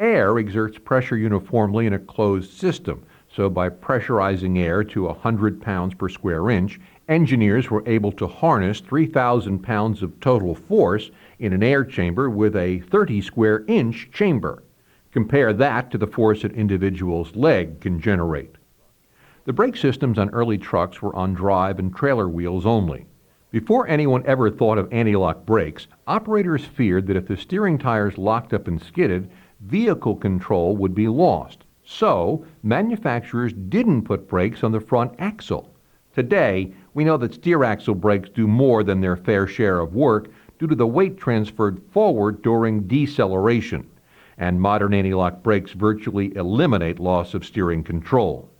Air exerts pressure uniformly in a closed system, so by pressurizing air to 100 pounds per square inch, engineers were able to harness 3,000 pounds of total force in an air chamber with a 30 square inch chamber. Compare that to the force an individual's leg can generate. The brake systems on early trucks were on drive and trailer wheels only. Before anyone ever thought of anti-lock brakes, operators feared that if the steering tires locked up and skidded, vehicle control would be lost. So, manufacturers didn't put brakes on the front axle. Today, we know that steer axle brakes do more than their fair share of work due to the weight transferred forward during deceleration, and modern anti-lock brakes virtually eliminate loss of steering control.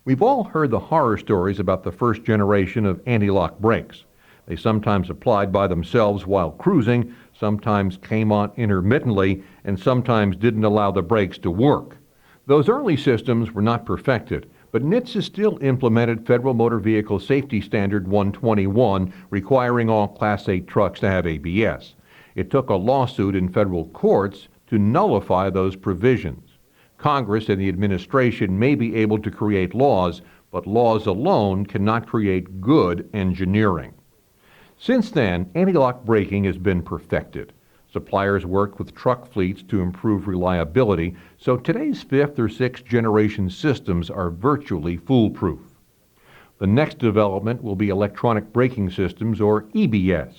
We've all heard the horror stories about the first generation of anti-lock brakes. They sometimes applied by themselves while cruising, sometimes came on intermittently, and sometimes didn't allow the brakes to work. Those early systems were not perfected, but NHTSA still implemented Federal Motor Vehicle Safety Standard 121, requiring all Class 8 trucks to have ABS. It took a lawsuit in federal courts to nullify those provisions. Congress and the administration may be able to create laws, but laws alone cannot create good engineering. Since then, anti-lock braking has been perfected. Suppliers work with truck fleets to improve reliability, so today's 5th or 6th generation systems are virtually foolproof. The next development will be electronic braking systems, or EBS.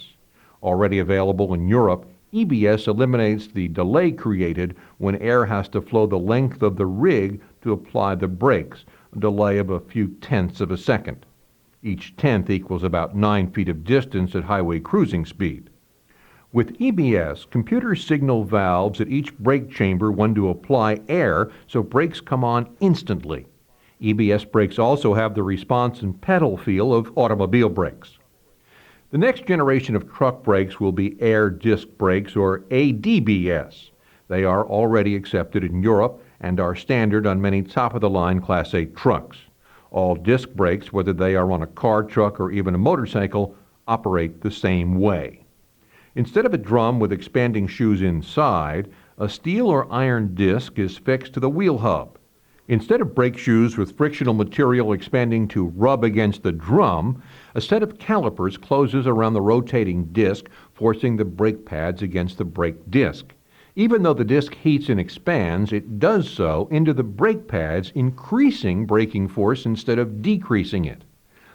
Already available in Europe, EBS eliminates the delay created when air has to flow the length of the rig to apply the brakes, a delay of a few tenths of a second. Each tenth equals about 9 feet of distance at highway cruising speed. With EBS, computers signal valves at each brake chamber when to apply air so brakes come on instantly. EBS brakes also have the response and pedal feel of automobile brakes. The next generation of truck brakes will be air disc brakes, or ADBS. They are already accepted in Europe and are standard on many top-of-the-line Class 8 trucks. All disc brakes, whether they are on a car, truck, or even a motorcycle, operate the same way. Instead of a drum with expanding shoes inside, a steel or iron disc is fixed to the wheel hub. Instead of brake shoes with frictional material expanding to rub against the drum, a set of calipers closes around the rotating disc, forcing the brake pads against the brake disc. Even though the disc heats and expands, it does so into the brake pads, increasing braking force instead of decreasing it.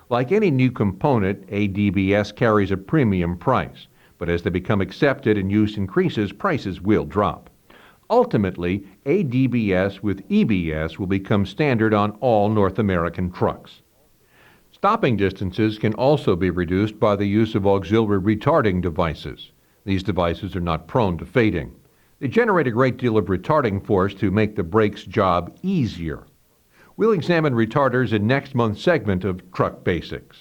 Like any new component, ADBS carries a premium price, but as they become accepted and use increases, prices will drop. Ultimately, ADBS with EBS will become standard on all North American trucks. Stopping distances can also be reduced by the use of auxiliary retarding devices. These devices are not prone to fading. They generate a great deal of retarding force to make the brake's job easier. We'll examine retarders in next month's segment of Truck Basics.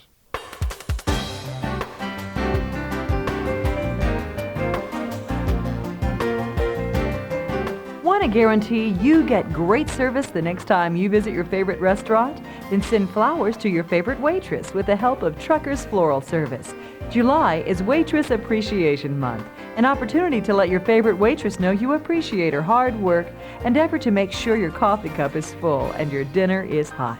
Want to guarantee you get great service the next time you visit your favorite restaurant? Then send flowers to your favorite waitress with the help of Truckers Floral Service. July is Waitress Appreciation Month, an opportunity to let your favorite waitress know you appreciate her hard work and effort to make sure your coffee cup is full and your dinner is hot.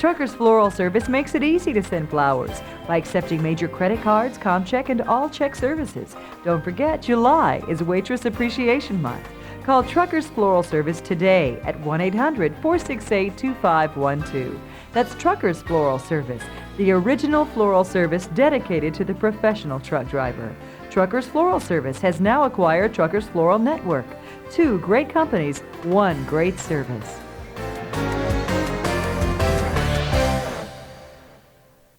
Truckers Floral Service makes it easy to send flowers by accepting major credit cards, ComCheck, and all check services. Don't forget, July is Waitress Appreciation Month. Call Truckers Floral Service today at 1-800-468-2512. That's Truckers Floral Service, the original floral service dedicated to the professional truck driver. Truckers Floral Service has now acquired Truckers Floral Network. 2 great companies, 1 great service.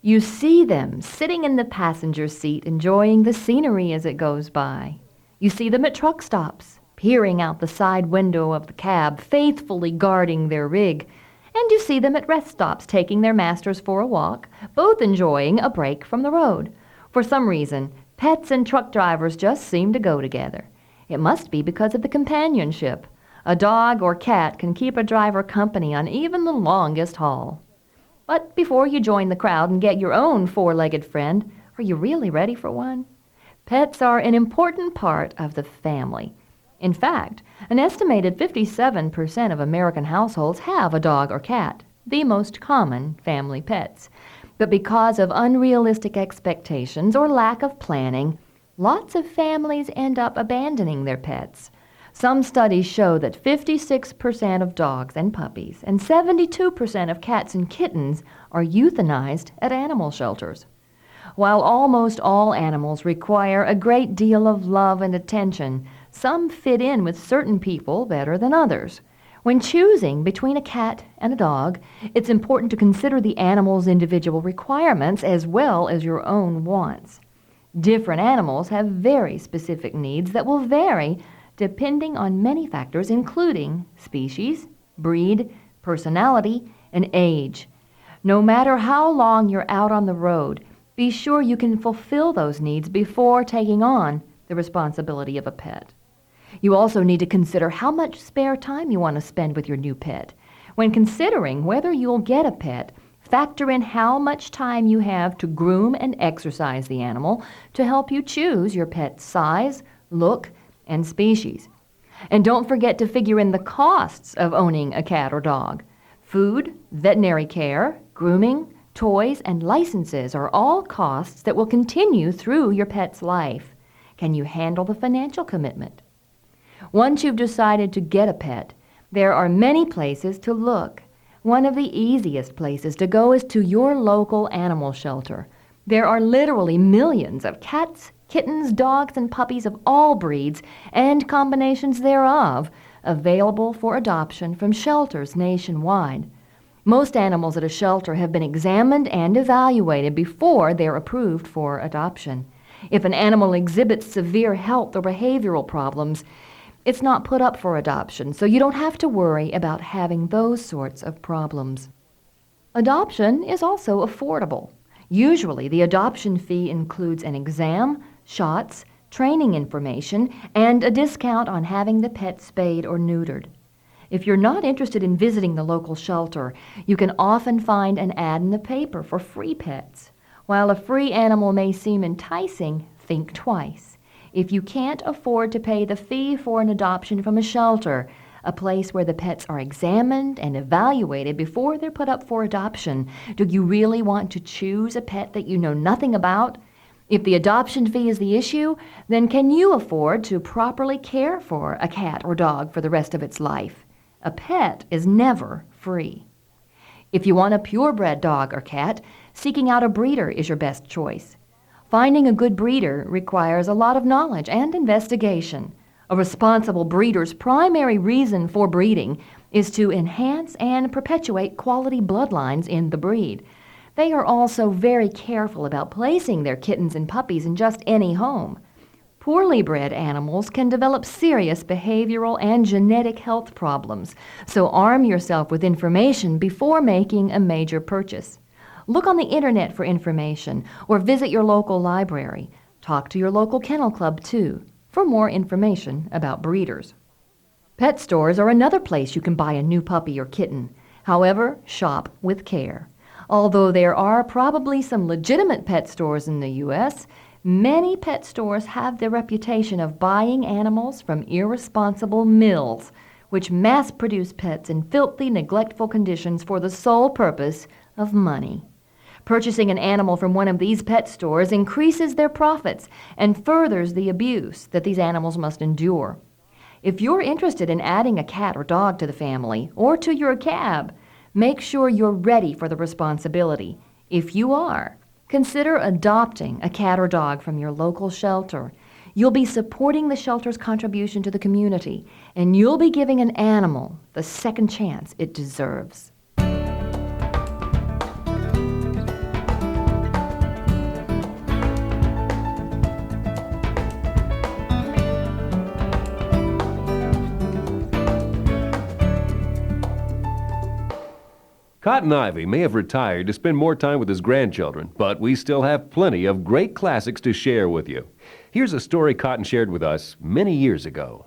You see them sitting in the passenger seat enjoying the scenery as it goes by. You see them at truck stops, peering out the side window of the cab, faithfully guarding their rig. And you see them at rest stops taking their masters for a walk, both enjoying a break from the road. For some reason, pets and truck drivers just seem to go together. It must be because of the companionship. A dog or cat can keep a driver company on even the longest haul. But before you join the crowd and get your own 4-legged friend, are you really ready for one? Pets are an important part of the family. In fact, an estimated 57% of American households have a dog or cat, the most common family pets. But because of unrealistic expectations or lack of planning, lots of families end up abandoning their pets. Some studies show that 56% of dogs and puppies and 72% of cats and kittens are euthanized at animal shelters. While almost all animals require a great deal of love and attention, some fit in with certain people better than others. When choosing between a cat and a dog, it's important to consider the animal's individual requirements as well as your own wants. Different animals have very specific needs that will vary depending on many factors, including species, breed, personality, and age. No matter how long you're out on the road, be sure you can fulfill those needs before taking on the responsibility of a pet. You also need to consider how much spare time you want to spend with your new pet. When considering whether you'll get a pet, factor in how much time you have to groom and exercise the animal to help you choose your pet's size, look, and species. And don't forget to figure in the costs of owning a cat or dog. Food, veterinary care, grooming, toys, and licenses are all costs that will continue through your pet's life. Can you handle the financial commitment? Once you've decided to get a pet, there are many places to look. One of the easiest places to go is to your local animal shelter. There are literally millions of cats, kittens, dogs, and puppies of all breeds and combinations thereof available for adoption from shelters nationwide. Most animals at a shelter have been examined and evaluated before they're approved for adoption. If an animal exhibits severe health or behavioral problems, it's not put up for adoption, so you don't have to worry about having those sorts of problems. Adoption is also affordable. Usually, the adoption fee includes an exam, shots, training information, and a discount on having the pet spayed or neutered. If you're not interested in visiting the local shelter, you can often find an ad in the paper for free pets. While a free animal may seem enticing, think twice. If you can't afford to pay the fee for an adoption from a shelter, a place where the pets are examined and evaluated before they're put up for adoption, do you really want to choose a pet that you know nothing about? If the adoption fee is the issue, then can you afford to properly care for a cat or dog for the rest of its life? A pet is never free. If you want a purebred dog or cat, seeking out a breeder is your best choice. Finding a good breeder requires a lot of knowledge and investigation. A responsible breeder's primary reason for breeding is to enhance and perpetuate quality bloodlines in the breed. They are also very careful about placing their kittens and puppies in just any home. Poorly bred animals can develop serious behavioral and genetic health problems, so arm yourself with information before making a major purchase. Look on the internet for information or visit your local library. Talk to your local kennel club, too, for more information about breeders. Pet stores are another place you can buy a new puppy or kitten. However, shop with care. Although there are probably some legitimate pet stores in the U.S., many pet stores have the reputation of buying animals from irresponsible mills, which mass-produce pets in filthy, neglectful conditions for the sole purpose of money. Purchasing an animal from one of these pet stores increases their profits and furthers the abuse that these animals must endure. If you're interested in adding a cat or dog to the family or to your cab, make sure you're ready for the responsibility. If you are, consider adopting a cat or dog from your local shelter. You'll be supporting the shelter's contribution to the community, and you'll be giving an animal the second chance it deserves. Cotton Ivy may have retired to spend more time with his grandchildren, but we still have plenty of great classics to share with you. Here's a story Cotton shared with us many years ago.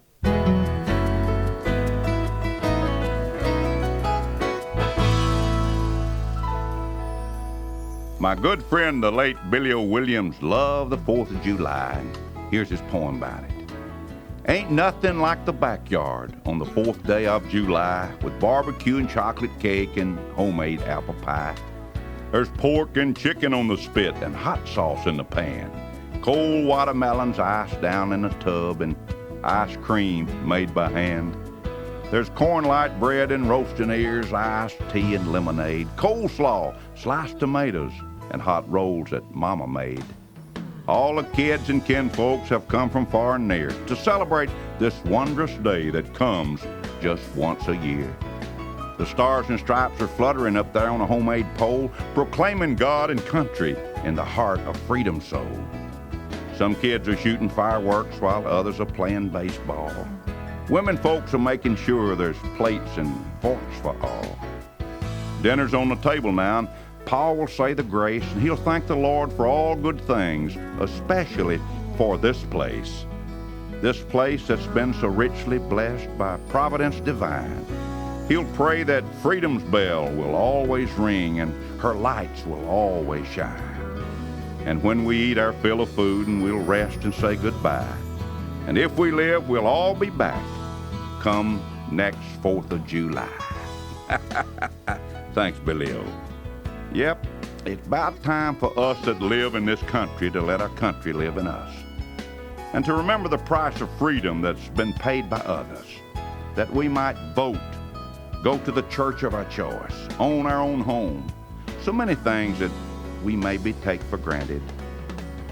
My good friend, the late Billy O. Williams, loved the 4th of July. Here's his poem about it. Ain't nothing like the backyard on the 4th day of July with barbecue and chocolate cake and homemade apple pie. There's pork and chicken on the spit and hot sauce in the pan. Cold watermelons iced down in a tub and ice cream made by hand. There's corn light bread and roasting ears, iced tea and lemonade. Coleslaw, sliced tomatoes, and hot rolls that Mama made. All the kids and kinfolks have come from far and near to celebrate this wondrous day that comes just once a year. The stars and stripes are fluttering up there on a homemade pole, proclaiming God and country in the heart of freedom soul. Some kids are shooting fireworks while others are playing baseball. Women folks are making sure there's plates and forks for all. Dinner's on the table now, and Paul will say the grace, and he'll thank the Lord for all good things, especially for this place that's been so richly blessed by providence divine. He'll pray that freedom's bell will always ring and her lights will always shine. And when we eat our fill of food, and we'll rest and say goodbye. And if we live, we'll all be back come next 4th of July. Thanks, Billy O. Yep, it's about time for us that live in this country to let our country live in us. And to remember the price of freedom that's been paid by others, that we might vote, go to the church of our choice, own our own home, so many things that we maybe take for granted.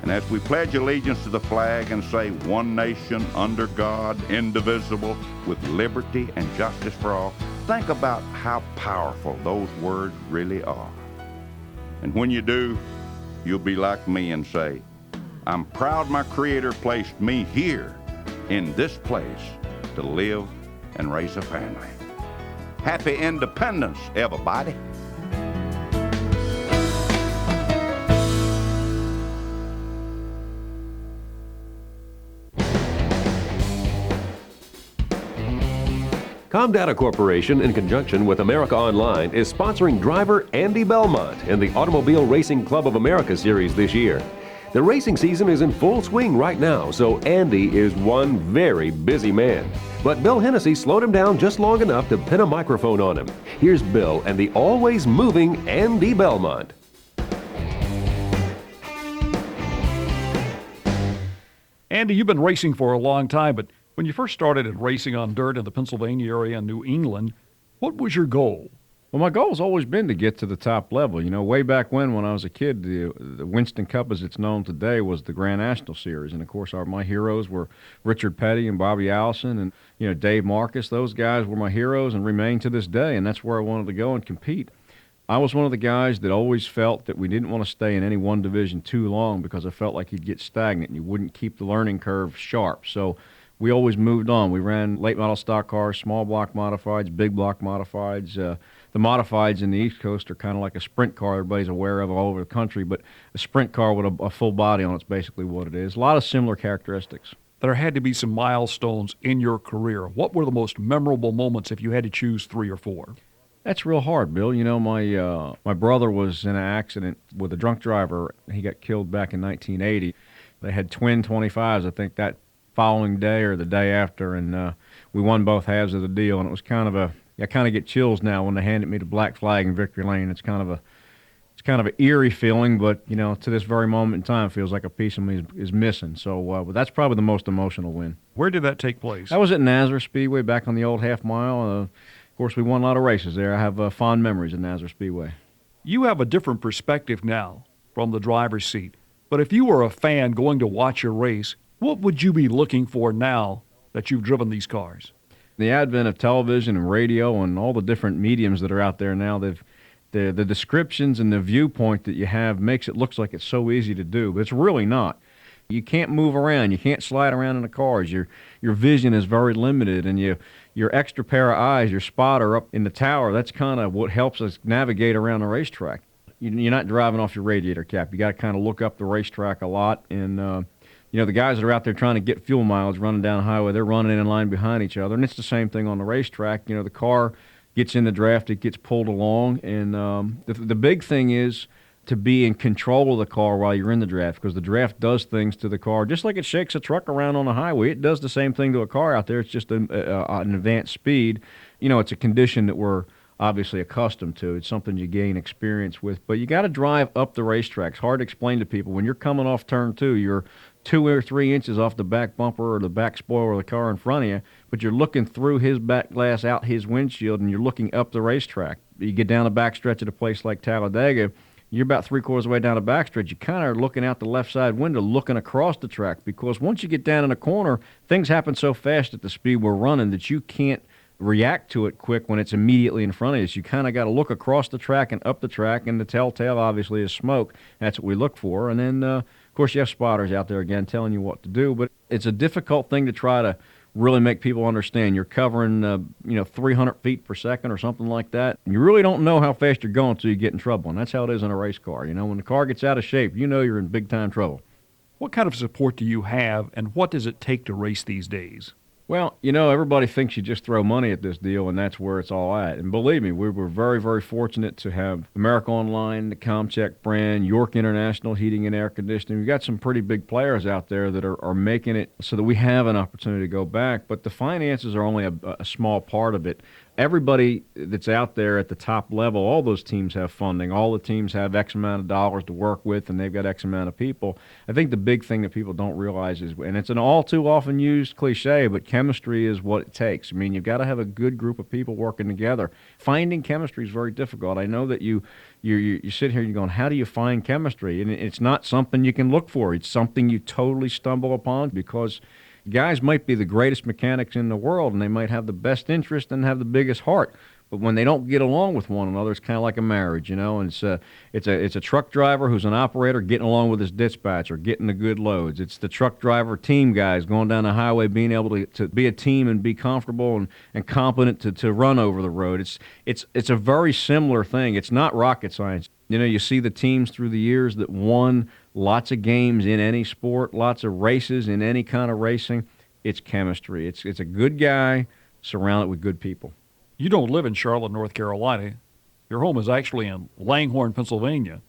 And as we pledge allegiance to the flag and say one nation under God, indivisible, with liberty and justice for all, think about how powerful those words really are. And when you do, you'll be like me and say, I'm proud my Creator placed me here in this place to live and raise a family. Happy Independence, everybody. Comdata Corporation, in conjunction with America Online, is sponsoring driver Andy Belmont in the Automobile Racing Club of America series this year. The racing season is in full swing right now, so Andy is one very busy man. But Bill Hennessy slowed him down just long enough to pin a microphone on him. Here's Bill and the always moving Andy Belmont. Andy, you've been racing for a long time, but when you first started in racing on dirt in the Pennsylvania area and New England, what was your goal? Well, my goal's always been to get to the top level. You know, way back when I was a kid, the Winston Cup, as it's known today, was the Grand National Series. And, of course, my heroes were Richard Petty and Bobby Allison and, Dave Marcus. Those guys were my heroes and remain to this day, and that's where I wanted to go and compete. I was one of the guys that always felt that we didn't want to stay in any one division too long because I felt like you'd get stagnant and you wouldn't keep the learning curve sharp. So we always moved on. We ran late model stock cars, small block modifieds, big block modifieds. The modifieds in the East Coast are kind of like a sprint car everybody's aware of all over the country, but a sprint car with a full body on it's basically what it is. A lot of similar characteristics. There had to be some milestones in your career. What were the most memorable moments if you had to choose 3 or 4? That's real hard, Bill. You know, my brother was in an accident with a drunk driver. He got killed back in 1980. They had twin 25s, I think, that following day or the day after, and we won both halves of the deal, and it was kind of I kind of get chills now when they handed me the black flag in victory lane. It's kind of kind of an eerie feeling, but, to this very moment in time, it feels like a piece of me is missing. So but that's probably the most emotional win. Where did that take place? That was at Nazareth Speedway back on the old half mile. Of course, we won a lot of races there. I have fond memories of Nazareth Speedway. You have a different perspective now from the driver's seat. But if you were a fan going to watch a race, what would you be looking for now that you've driven these cars? The advent of television and radio and all the different mediums that are out there now, the descriptions and the viewpoint that you have makes it look like it's so easy to do, but it's really not. You can't move around. You can't slide around in the cars. Your vision is very limited, and your extra pair of eyes, your spotter up in the tower, that's kind of what helps us navigate around the racetrack. You're not driving off your radiator cap. You got to kind of look up the racetrack a lot, and the guys that are out there trying to get fuel mileage running down the highway, they're running in line behind each other, and it's the same thing on the racetrack. The car gets in the draft, it gets pulled along, and the big thing is to be in control of the car while you're in the draft, because the draft does things to the car just like it shakes a truck around on the highway. It does the same thing to a car out there. It's just an advanced speed. It's a condition that we're obviously accustomed to. It's something you gain experience with, but you got to drive up the racetrack. It's hard to explain to people. When you're coming off turn 2, you're 2 or 3 inches off the back bumper or the back spoiler of the car in front of you, but you're looking through his back glass out his windshield, and you're looking up the racetrack. You get down the backstretch at a place like Talladega, you're about 3/4 of the way down the backstretch. You kind of are looking out the left side window, looking across the track, because once you get down in a corner, things happen so fast at the speed we're running that you can't react to it quick when it's immediately in front of you. So you kind of got to look across the track and up the track, and the telltale obviously is smoke. That's what we look for. And then, of course, you have spotters out there again telling you what to do, but it's a difficult thing to try to really make people understand. You're covering, 300 feet per second or something like that. You really don't know how fast you're going until you get in trouble, and that's how it is in a race car. When the car gets out of shape, you're in big-time trouble. What kind of support do you have, and what does it take to race these days? Well, everybody thinks you just throw money at this deal, and that's where it's all at. And believe me, we were very, very fortunate to have America Online, the Comcheck brand, York International Heating and Air Conditioning. We've got some pretty big players out there that are making it so that we have an opportunity to go back. But the finances are only a small part of it. Everybody that's out there at the top level, all those teams have funding. All the teams have X amount of dollars to work with, and they've got X amount of people. I think the big thing that people don't realize is, and it's an all too often used cliche, but chemistry is what it takes. I mean, you've got to have a good group of people working together. Finding chemistry is very difficult. I know that you sit here and you're going, how do you find chemistry? And it's not something you can look for. It's something you totally stumble upon, because guys might be the greatest mechanics in the world, and they might have the best interest and have the biggest heart. But when they don't get along with one another, it's kind of like a marriage, And it's a truck driver who's an operator getting along with his dispatcher, getting the good loads. It's the truck driver team guys going down the highway, being able to be a team and be comfortable and competent to run over the road. It's a very similar thing. It's not rocket science. You see the teams through the years that won lots of games in any sport, lots of races in any kind of racing. It's chemistry. It's a good guy surrounded with good people. You don't live in Charlotte, North Carolina. Your home is actually in Langhorne, Pennsylvania.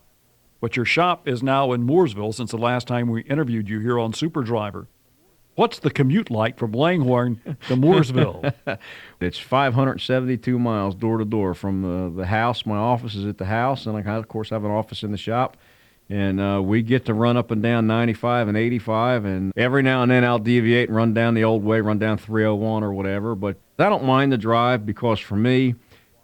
But your shop is now in Mooresville since the last time we interviewed you here on Super Driver. What's the commute like from Langhorne to Mooresville? It's 572 miles door to door from the house. My office is at the house, and I, of course, have an office in the shop. And we get to run up and down 95 and 85, and every now and then I'll deviate and run down the old way, run down 301 or whatever. But I don't mind the drive, because for me,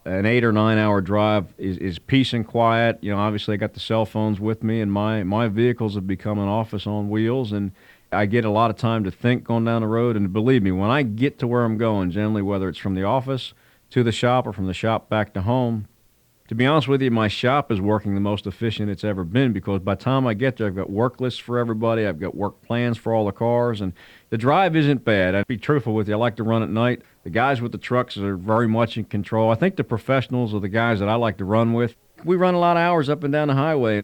an 8 or 9 hour drive is peace and quiet. Obviously I got the cell phones with me, and my vehicles have become an office on wheels, and I get a lot of time to think going down the road. And believe me, when I get to where I'm going, generally whether it's from the office to the shop or from the shop back to home, to be honest with you, my shop is working the most efficient it's ever been, because by the time I get there, I've got work lists for everybody. I've got work plans for all the cars, and the drive isn't bad. I'd be truthful with you. I like to run at night. The guys with the trucks are very much in control. I think the professionals are the guys that I like to run with. We run a lot of hours up and down the highway.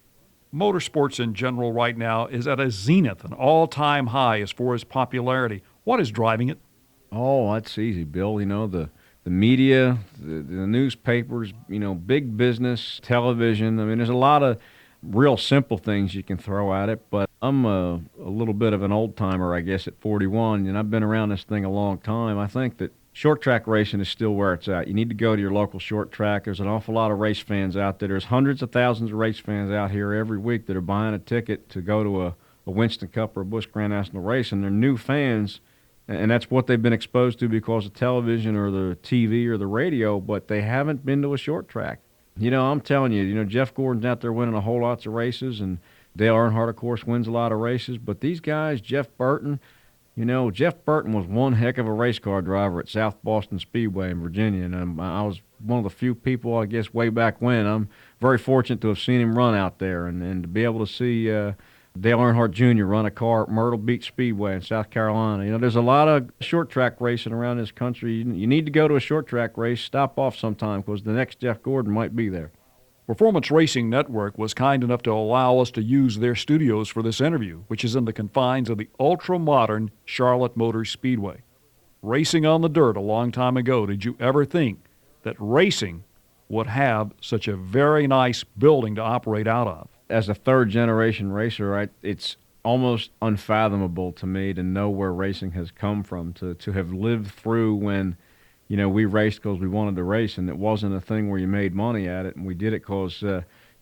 Motorsports in general right now is at a zenith, an all-time high as far as popularity. What is driving it? Oh, that's easy, Bill. The media, the newspapers, big business, television. I mean, there's a lot of real simple things you can throw at it, but I'm a little bit of an old-timer, I guess, at 41, and I've been around this thing a long time. I think that short track racing is still where it's at. You need to go to your local short track. There's an awful lot of race fans out there. There's hundreds of thousands of race fans out here every week that are buying a ticket to go to a Winston Cup or a Busch Grand National race, and they're new fans, and that's what they've been exposed to because of television or the TV or the radio, but they haven't been to a short track. I'm telling you, Jeff Gordon's out there winning a whole lots of races, and Dale Earnhardt, of course, wins a lot of races, but these guys, Jeff Burton was one heck of a race car driver at South Boston Speedway in Virginia, and I was one of the few people, I guess, way back when. I'm very fortunate to have seen him run out there and to be able to see Dale Earnhardt Jr. run a car at Myrtle Beach Speedway in South Carolina. There's a lot of short track racing around this country. You need to go to a short track race, stop off sometime, because the next Jeff Gordon might be there. Performance Racing Network was kind enough to allow us to use their studios for this interview, which is in the confines of the ultra-modern Charlotte Motor Speedway. Racing on the dirt a long time ago, did you ever think that racing would have such a very nice building to operate out of? As a third-generation racer, it's almost unfathomable to me to know where racing has come from, to have lived through when we raced because we wanted to race, and it wasn't a thing where you made money at it, and we did it because,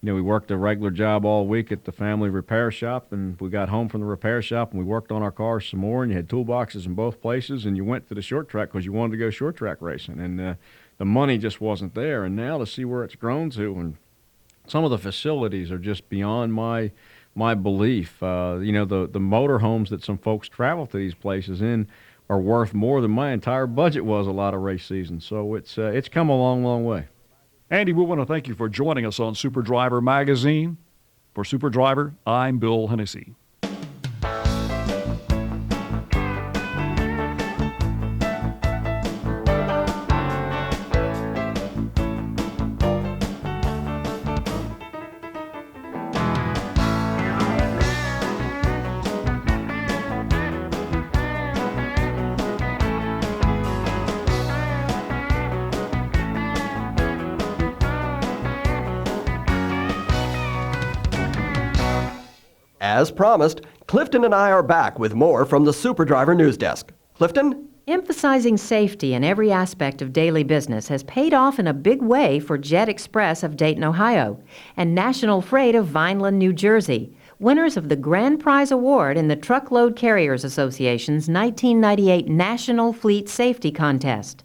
we worked a regular job all week at the family repair shop, and we got home from the repair shop, and we worked on our cars some more, and you had toolboxes in both places, and you went to the short track because you wanted to go short track racing, and the money just wasn't there. And now to see where it's grown to, and some of the facilities are just beyond my belief. The motor homes that some folks travel to these places in are worth more than my entire budget was a lot of race seasons. So it's come a long, long way. Andy, we want to thank you for joining us on Super Driver Magazine. For Super Driver, I'm Bill Hennessy. As promised, Clifton and I are back with more from the Super Driver News Desk. Clifton? Emphasizing safety in every aspect of daily business has paid off in a big way for Jet Express of Dayton, Ohio, and National Freight of Vineland, New Jersey, winners of the Grand Prize Award in the Truckload Carriers Association's 1998 National Fleet Safety Contest.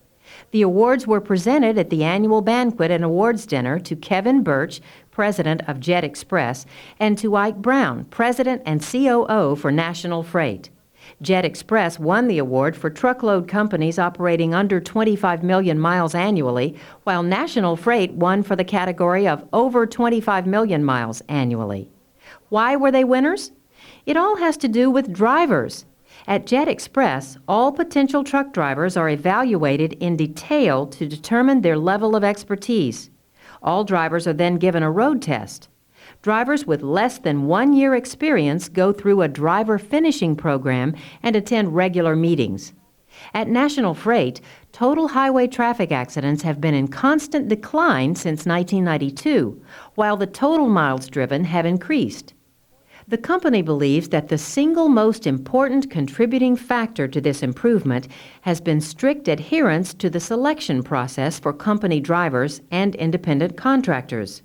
The awards were presented at the annual banquet and awards dinner to Kevin Birch, president of Jet Express, and to Ike Brown, president and COO for National Freight. Jet Express won the award for truckload companies operating under 25 million miles annually, while National Freight won for the category of over 25 million miles annually. Why were they winners? It all has to do with drivers. At Jet Express, all potential truck drivers are evaluated in detail to determine their level of expertise. All drivers are then given a road test. Drivers with less than 1 year experience go through a driver finishing program and attend regular meetings. At National Freight, total highway traffic accidents have been in constant decline since 1992, while the total miles driven have increased. The company believes that the single most important contributing factor to this improvement has been strict adherence to the selection process for company drivers and independent contractors.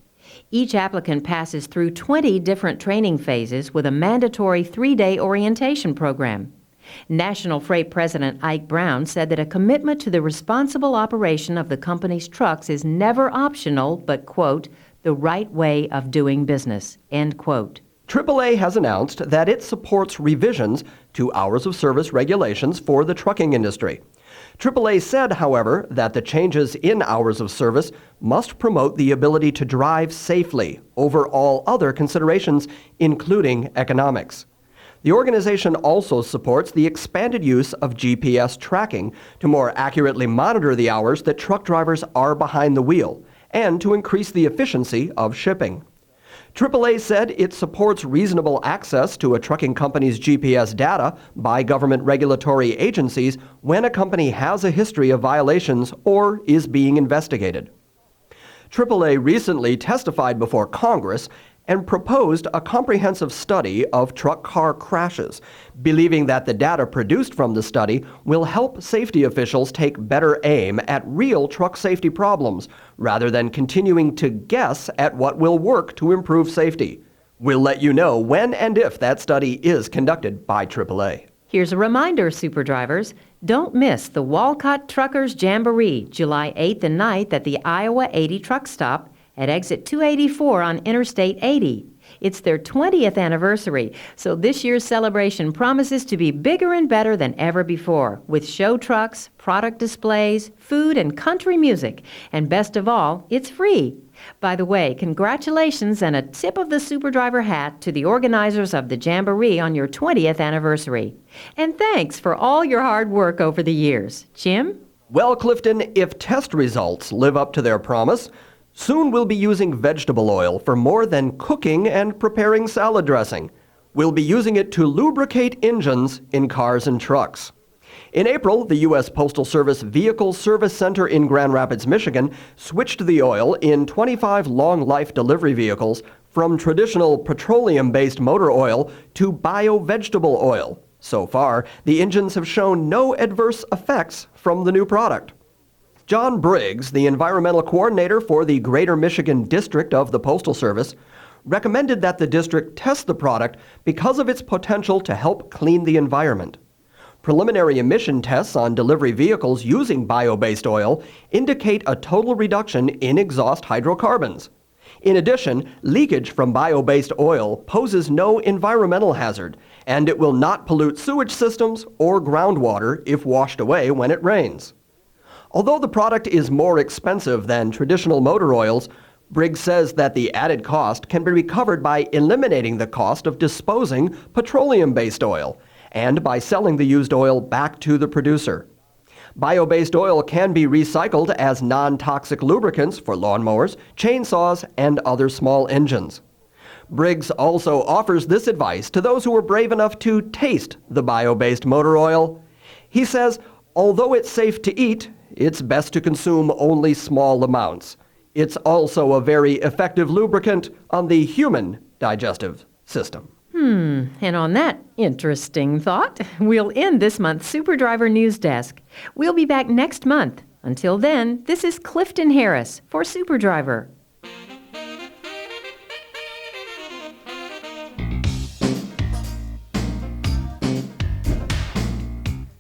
Each applicant passes through 20 different training phases with a mandatory 3-day orientation program. National Freight President Ike Brown said that a commitment to the responsible operation of the company's trucks is never optional, but, quote, the right way of doing business, end quote. AAA has announced that it supports revisions to hours of service regulations for the trucking industry. AAA said, however, that the changes in hours of service must promote the ability to drive safely over all other considerations, including economics. The organization also supports the expanded use of GPS tracking to more accurately monitor the hours that truck drivers are behind the wheel and to increase the efficiency of shipping. AAA said it supports reasonable access to a trucking company's GPS data by government regulatory agencies when a company has a history of violations or is being investigated. AAA recently testified before Congress and proposed a comprehensive study of truck car crashes, believing that the data produced from the study will help safety officials take better aim at real truck safety problems, rather than continuing to guess at what will work to improve safety. We'll let you know when and if that study is conducted by AAA. Here's a reminder, Super Drivers. Don't miss the Walcott Truckers Jamboree, July 8th and 9th at the Iowa 80 Truck Stop at exit 284 on Interstate 80. It's their 20th anniversary, so this year's celebration promises to be bigger and better than ever before, with show trucks, product displays, food, and country music. And best of all, it's free. By the way, congratulations and a tip of the Super Driver hat to the organizers of the Jamboree on your 20th anniversary. And thanks for all your hard work over the years. Jim? Well, Clifton, if test results live up to their promise, soon we'll be using vegetable oil for more than cooking and preparing salad dressing. We'll be using it to lubricate engines in cars and trucks. In April, the U.S. Postal Service Vehicle Service Center in Grand Rapids, Michigan, switched the oil in 25 long-life delivery vehicles from traditional petroleum-based motor oil to bio-vegetable oil. So far, the engines have shown no adverse effects from the new product. John Briggs, the environmental coordinator for the Greater Michigan District of the Postal Service, recommended that the district test the product because of its potential to help clean the environment. Preliminary emission tests on delivery vehicles using bio-based oil indicate a total reduction in exhaust hydrocarbons. In addition, leakage from bio-based oil poses no environmental hazard, and it will not pollute sewage systems or groundwater if washed away when it rains. Although the product is more expensive than traditional motor oils, Briggs says that the added cost can be recovered by eliminating the cost of disposing petroleum-based oil and by selling the used oil back to the producer. Bio-based oil can be recycled as non-toxic lubricants for lawnmowers, chainsaws, and other small engines. Briggs also offers this advice to those who are brave enough to taste the bio-based motor oil. He says, although it's safe to eat, it's best to consume only small amounts. It's also a very effective lubricant on the human digestive system. And on that interesting thought, we'll end this month's Super Driver News Desk. We'll be back next month. Until then, this is Clifton Harris for Super Driver.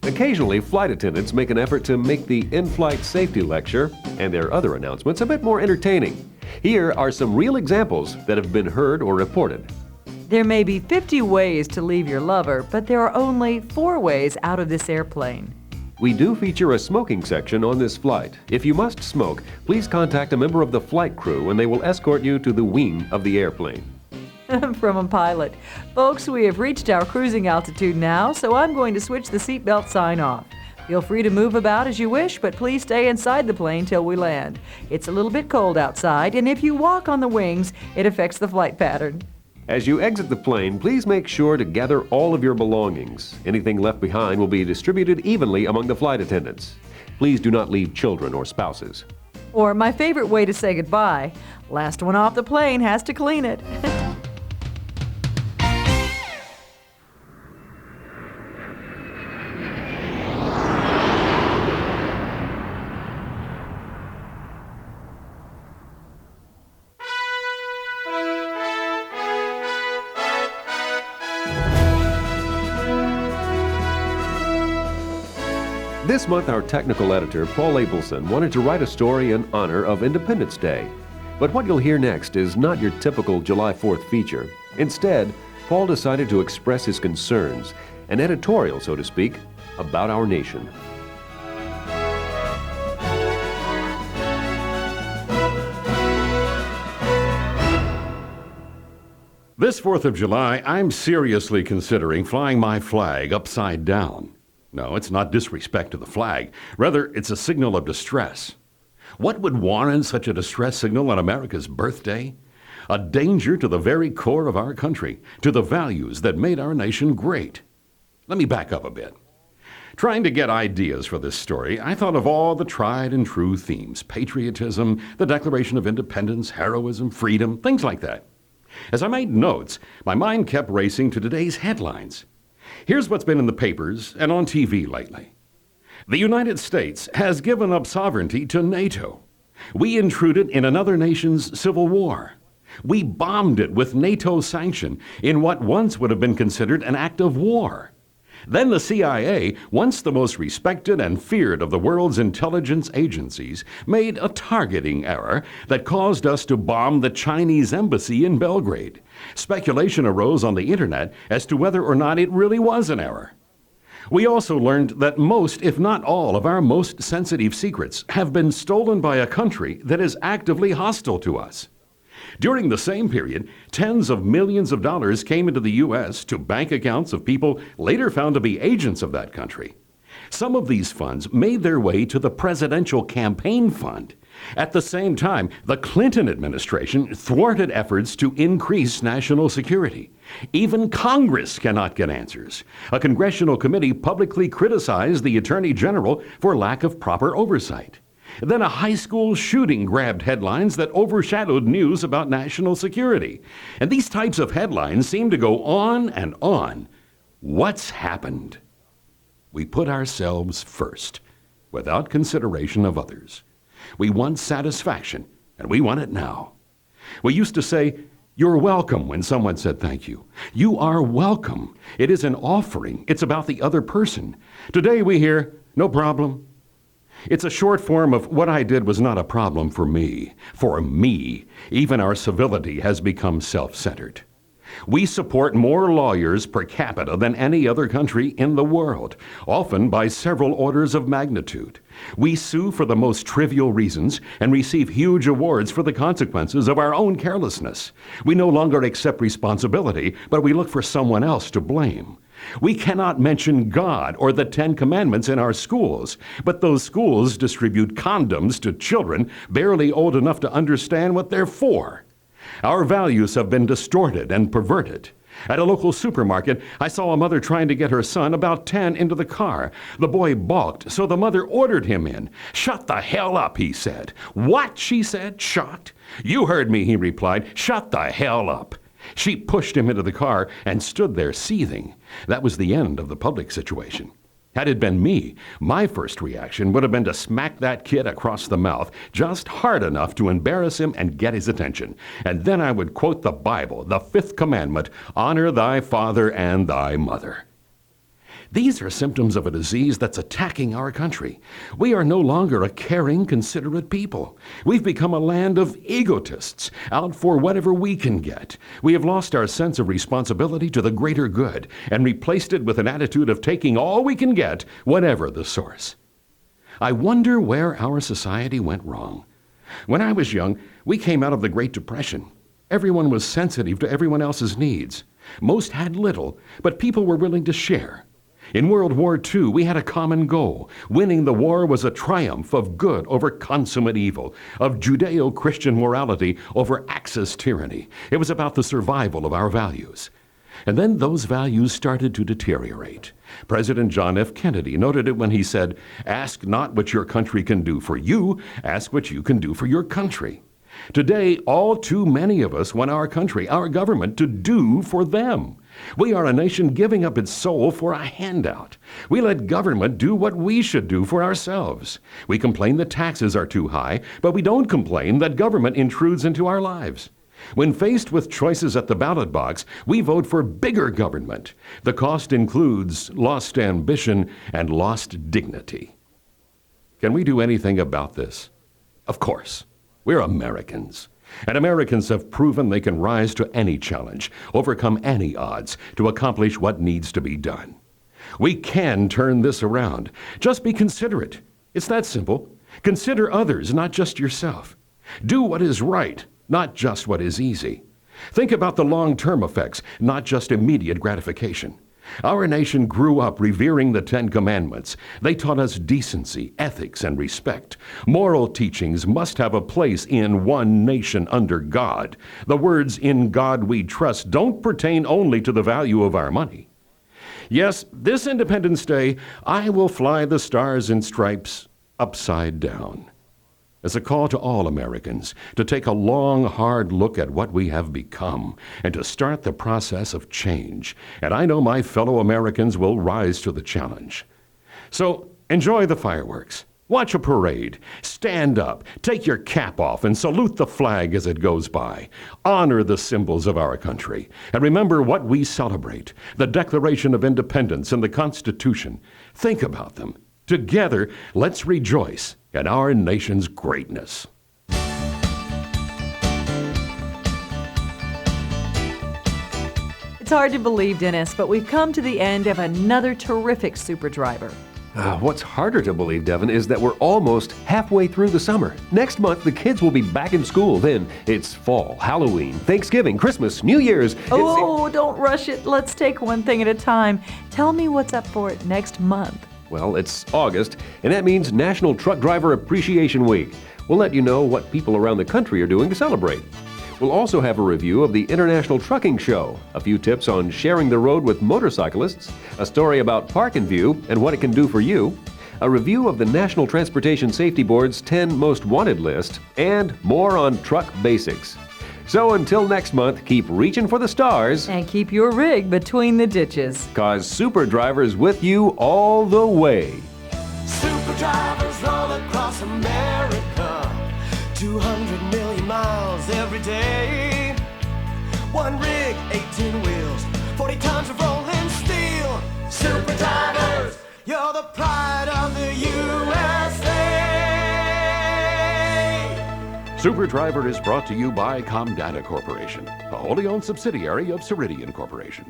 Occasionally, flight attendants make an effort to make the in-flight safety lecture and their other announcements a bit more entertaining. Here are some real examples that have been heard or reported. There may be 50 ways to leave your lover, but there are only 4 ways out of this airplane. We do feature a smoking section on this flight. If you must smoke, please contact a member of the flight crew and they will escort you to the wing of the airplane. From a pilot. Folks, we have reached our cruising altitude now, so I'm going to switch the seatbelt sign off. Feel free to move about as you wish, but please stay inside the plane till we land. It's a little bit cold outside, and if you walk on the wings, it affects the flight pattern. As you exit the plane, please make sure to gather all of your belongings. Anything left behind will be distributed evenly among the flight attendants. Please do not leave children or spouses. Or my favorite way to say goodbye, last one off the plane has to clean it. This month, our technical editor, Paul Abelson, wanted to write a story in honor of Independence Day. But what you'll hear next is not your typical July 4th feature. Instead, Paul decided to express his concerns, an editorial, so to speak, about our nation. This 4th of July, I'm seriously considering flying my flag upside down. No, it's not disrespect to the flag. Rather, it's a signal of distress. What would warrant such a distress signal on America's birthday? A danger to the very core of our country, to the values that made our nation great. Let me back up a bit. Trying to get ideas for this story, I thought of all the tried and true themes: patriotism, the Declaration of Independence, heroism, freedom, things like that. As I made notes, my mind kept racing to today's headlines. Here's what's been in the papers and on TV lately. The United States has given up sovereignty to NATO. We intruded in another nation's civil war. We bombed it with NATO sanction in what once would have been considered an act of war. Then the CIA, once the most respected and feared of the world's intelligence agencies, made a targeting error that caused us to bomb the Chinese embassy in Belgrade. Speculation arose on the internet as to whether or not it really was an error. We also learned that most, if not all, of our most sensitive secrets have been stolen by a country that is actively hostile to us. During the same period, tens of millions of dollars came into the U.S. to bank accounts of people later found to be agents of that country. Some of these funds made their way to the Presidential Campaign Fund. At the same time, the Clinton administration thwarted efforts to increase national security. Even Congress cannot get answers. A congressional committee publicly criticized the Attorney General for lack of proper oversight. Then a high school shooting grabbed headlines that overshadowed news about national security. And these types of headlines seem to go on and on. What's happened? We put ourselves first, without consideration of others. We want satisfaction, and we want it now. We used to say, "You're welcome," when someone said thank you. You are welcome. It is an offering. It's about the other person. Today we hear, "No problem." It's a short form of what I did was not a problem for me. For me, even our civility has become self-centered. We support more lawyers per capita than any other country in the world, often by several orders of magnitude. We sue for the most trivial reasons and receive huge awards for the consequences of our own carelessness. We no longer accept responsibility, but we look for someone else to blame. We cannot mention God or the Ten Commandments in our schools, but those schools distribute condoms to children barely old enough to understand what they're for. Our values have been distorted and perverted. At a local supermarket, I saw a mother trying to get her son, about 10, into the car. The boy balked, so the mother ordered him in. "Shut the hell up," he said. "What?" she said, shocked. "You heard me," he replied. "Shut the hell up." She pushed him into the car and stood there seething. That was the end of the public situation. Had it been me, my first reaction would have been to smack that kid across the mouth, just hard enough to embarrass him and get his attention. And then I would quote the Bible, the 5th commandment, "Honor thy father and thy mother." These are symptoms of a disease that's attacking our country. We are no longer a caring, considerate people. We've become a land of egotists, out for whatever we can get. We have lost our sense of responsibility to the greater good and replaced it with an attitude of taking all we can get, whatever the source. I wonder where our society went wrong. When I was young, we came out of the Great Depression. Everyone was sensitive to everyone else's needs. Most had little, but people were willing to share. In World War II, we had a common goal. Winning the war was a triumph of good over consummate evil, of Judeo-Christian morality over Axis tyranny. It was about the survival of our values. And then those values started to deteriorate. President John F. Kennedy noted it when he said, "Ask not what your country can do for you, ask what you can do for your country." Today, all too many of us want our country, our government, to do for them. We are a nation giving up its soul for a handout. We let government do what we should do for ourselves. We complain that taxes are too high, but we don't complain that government intrudes into our lives. When faced with choices at the ballot box, we vote for bigger government. The cost includes lost ambition and lost dignity. Can we do anything about this? Of course. We're Americans. And Americans have proven they can rise to any challenge, overcome any odds, to accomplish what needs to be done. We can turn this around. Just be considerate. It's that simple. Consider others, not just yourself. Do what is right, not just what is easy. Think about the long-term effects, not just immediate gratification. Our nation grew up revering the Ten Commandments. They taught us decency, ethics, and respect. Moral teachings must have a place in one nation under God. The words, "In God we trust," don't pertain only to the value of our money. Yes, this Independence Day, I will fly the stars and stripes upside down. as a call to all Americans to take a long, hard look at what we have become and to start the process of change. And I know my fellow Americans will rise to the challenge. So enjoy the fireworks. Watch a parade. Stand up. Take your cap off and salute the flag as it goes by. Honor the symbols of our country. And remember what we celebrate, the Declaration of Independence and the Constitution. Think about them. Together, let's rejoice in our nation's greatness. It's hard to believe, Dennis, but we've come to the end of another terrific Super Driver. What's harder to believe, Devin, is that we're almost halfway through the summer. Next month, the kids will be back in school. Then it's fall, Halloween, Thanksgiving, Christmas, New Year's. Oh, don't rush it. Let's take one thing at a time. Tell me what's up for it next month. Well, it's August, and that means National Truck Driver Appreciation Week. We'll let you know what people around the country are doing to celebrate. We'll also have a review of the International Trucking Show, a few tips on sharing the road with motorcyclists, a story about Park and View and what it can do for you, a review of the National Transportation Safety Board's 10 Most Wanted list, and more on truck basics. So until next month, keep reaching for the stars. And keep your rig between the ditches. 'Cause Super Driver's with you all the way. Super drivers all across America, 200 million miles every day. One rig, 18 wheels, 40 tons of rolling steel. Super drivers, you're the pride of the USA. Super Driver is brought to you by Comdata Corporation, a wholly owned subsidiary of Ceridian Corporation.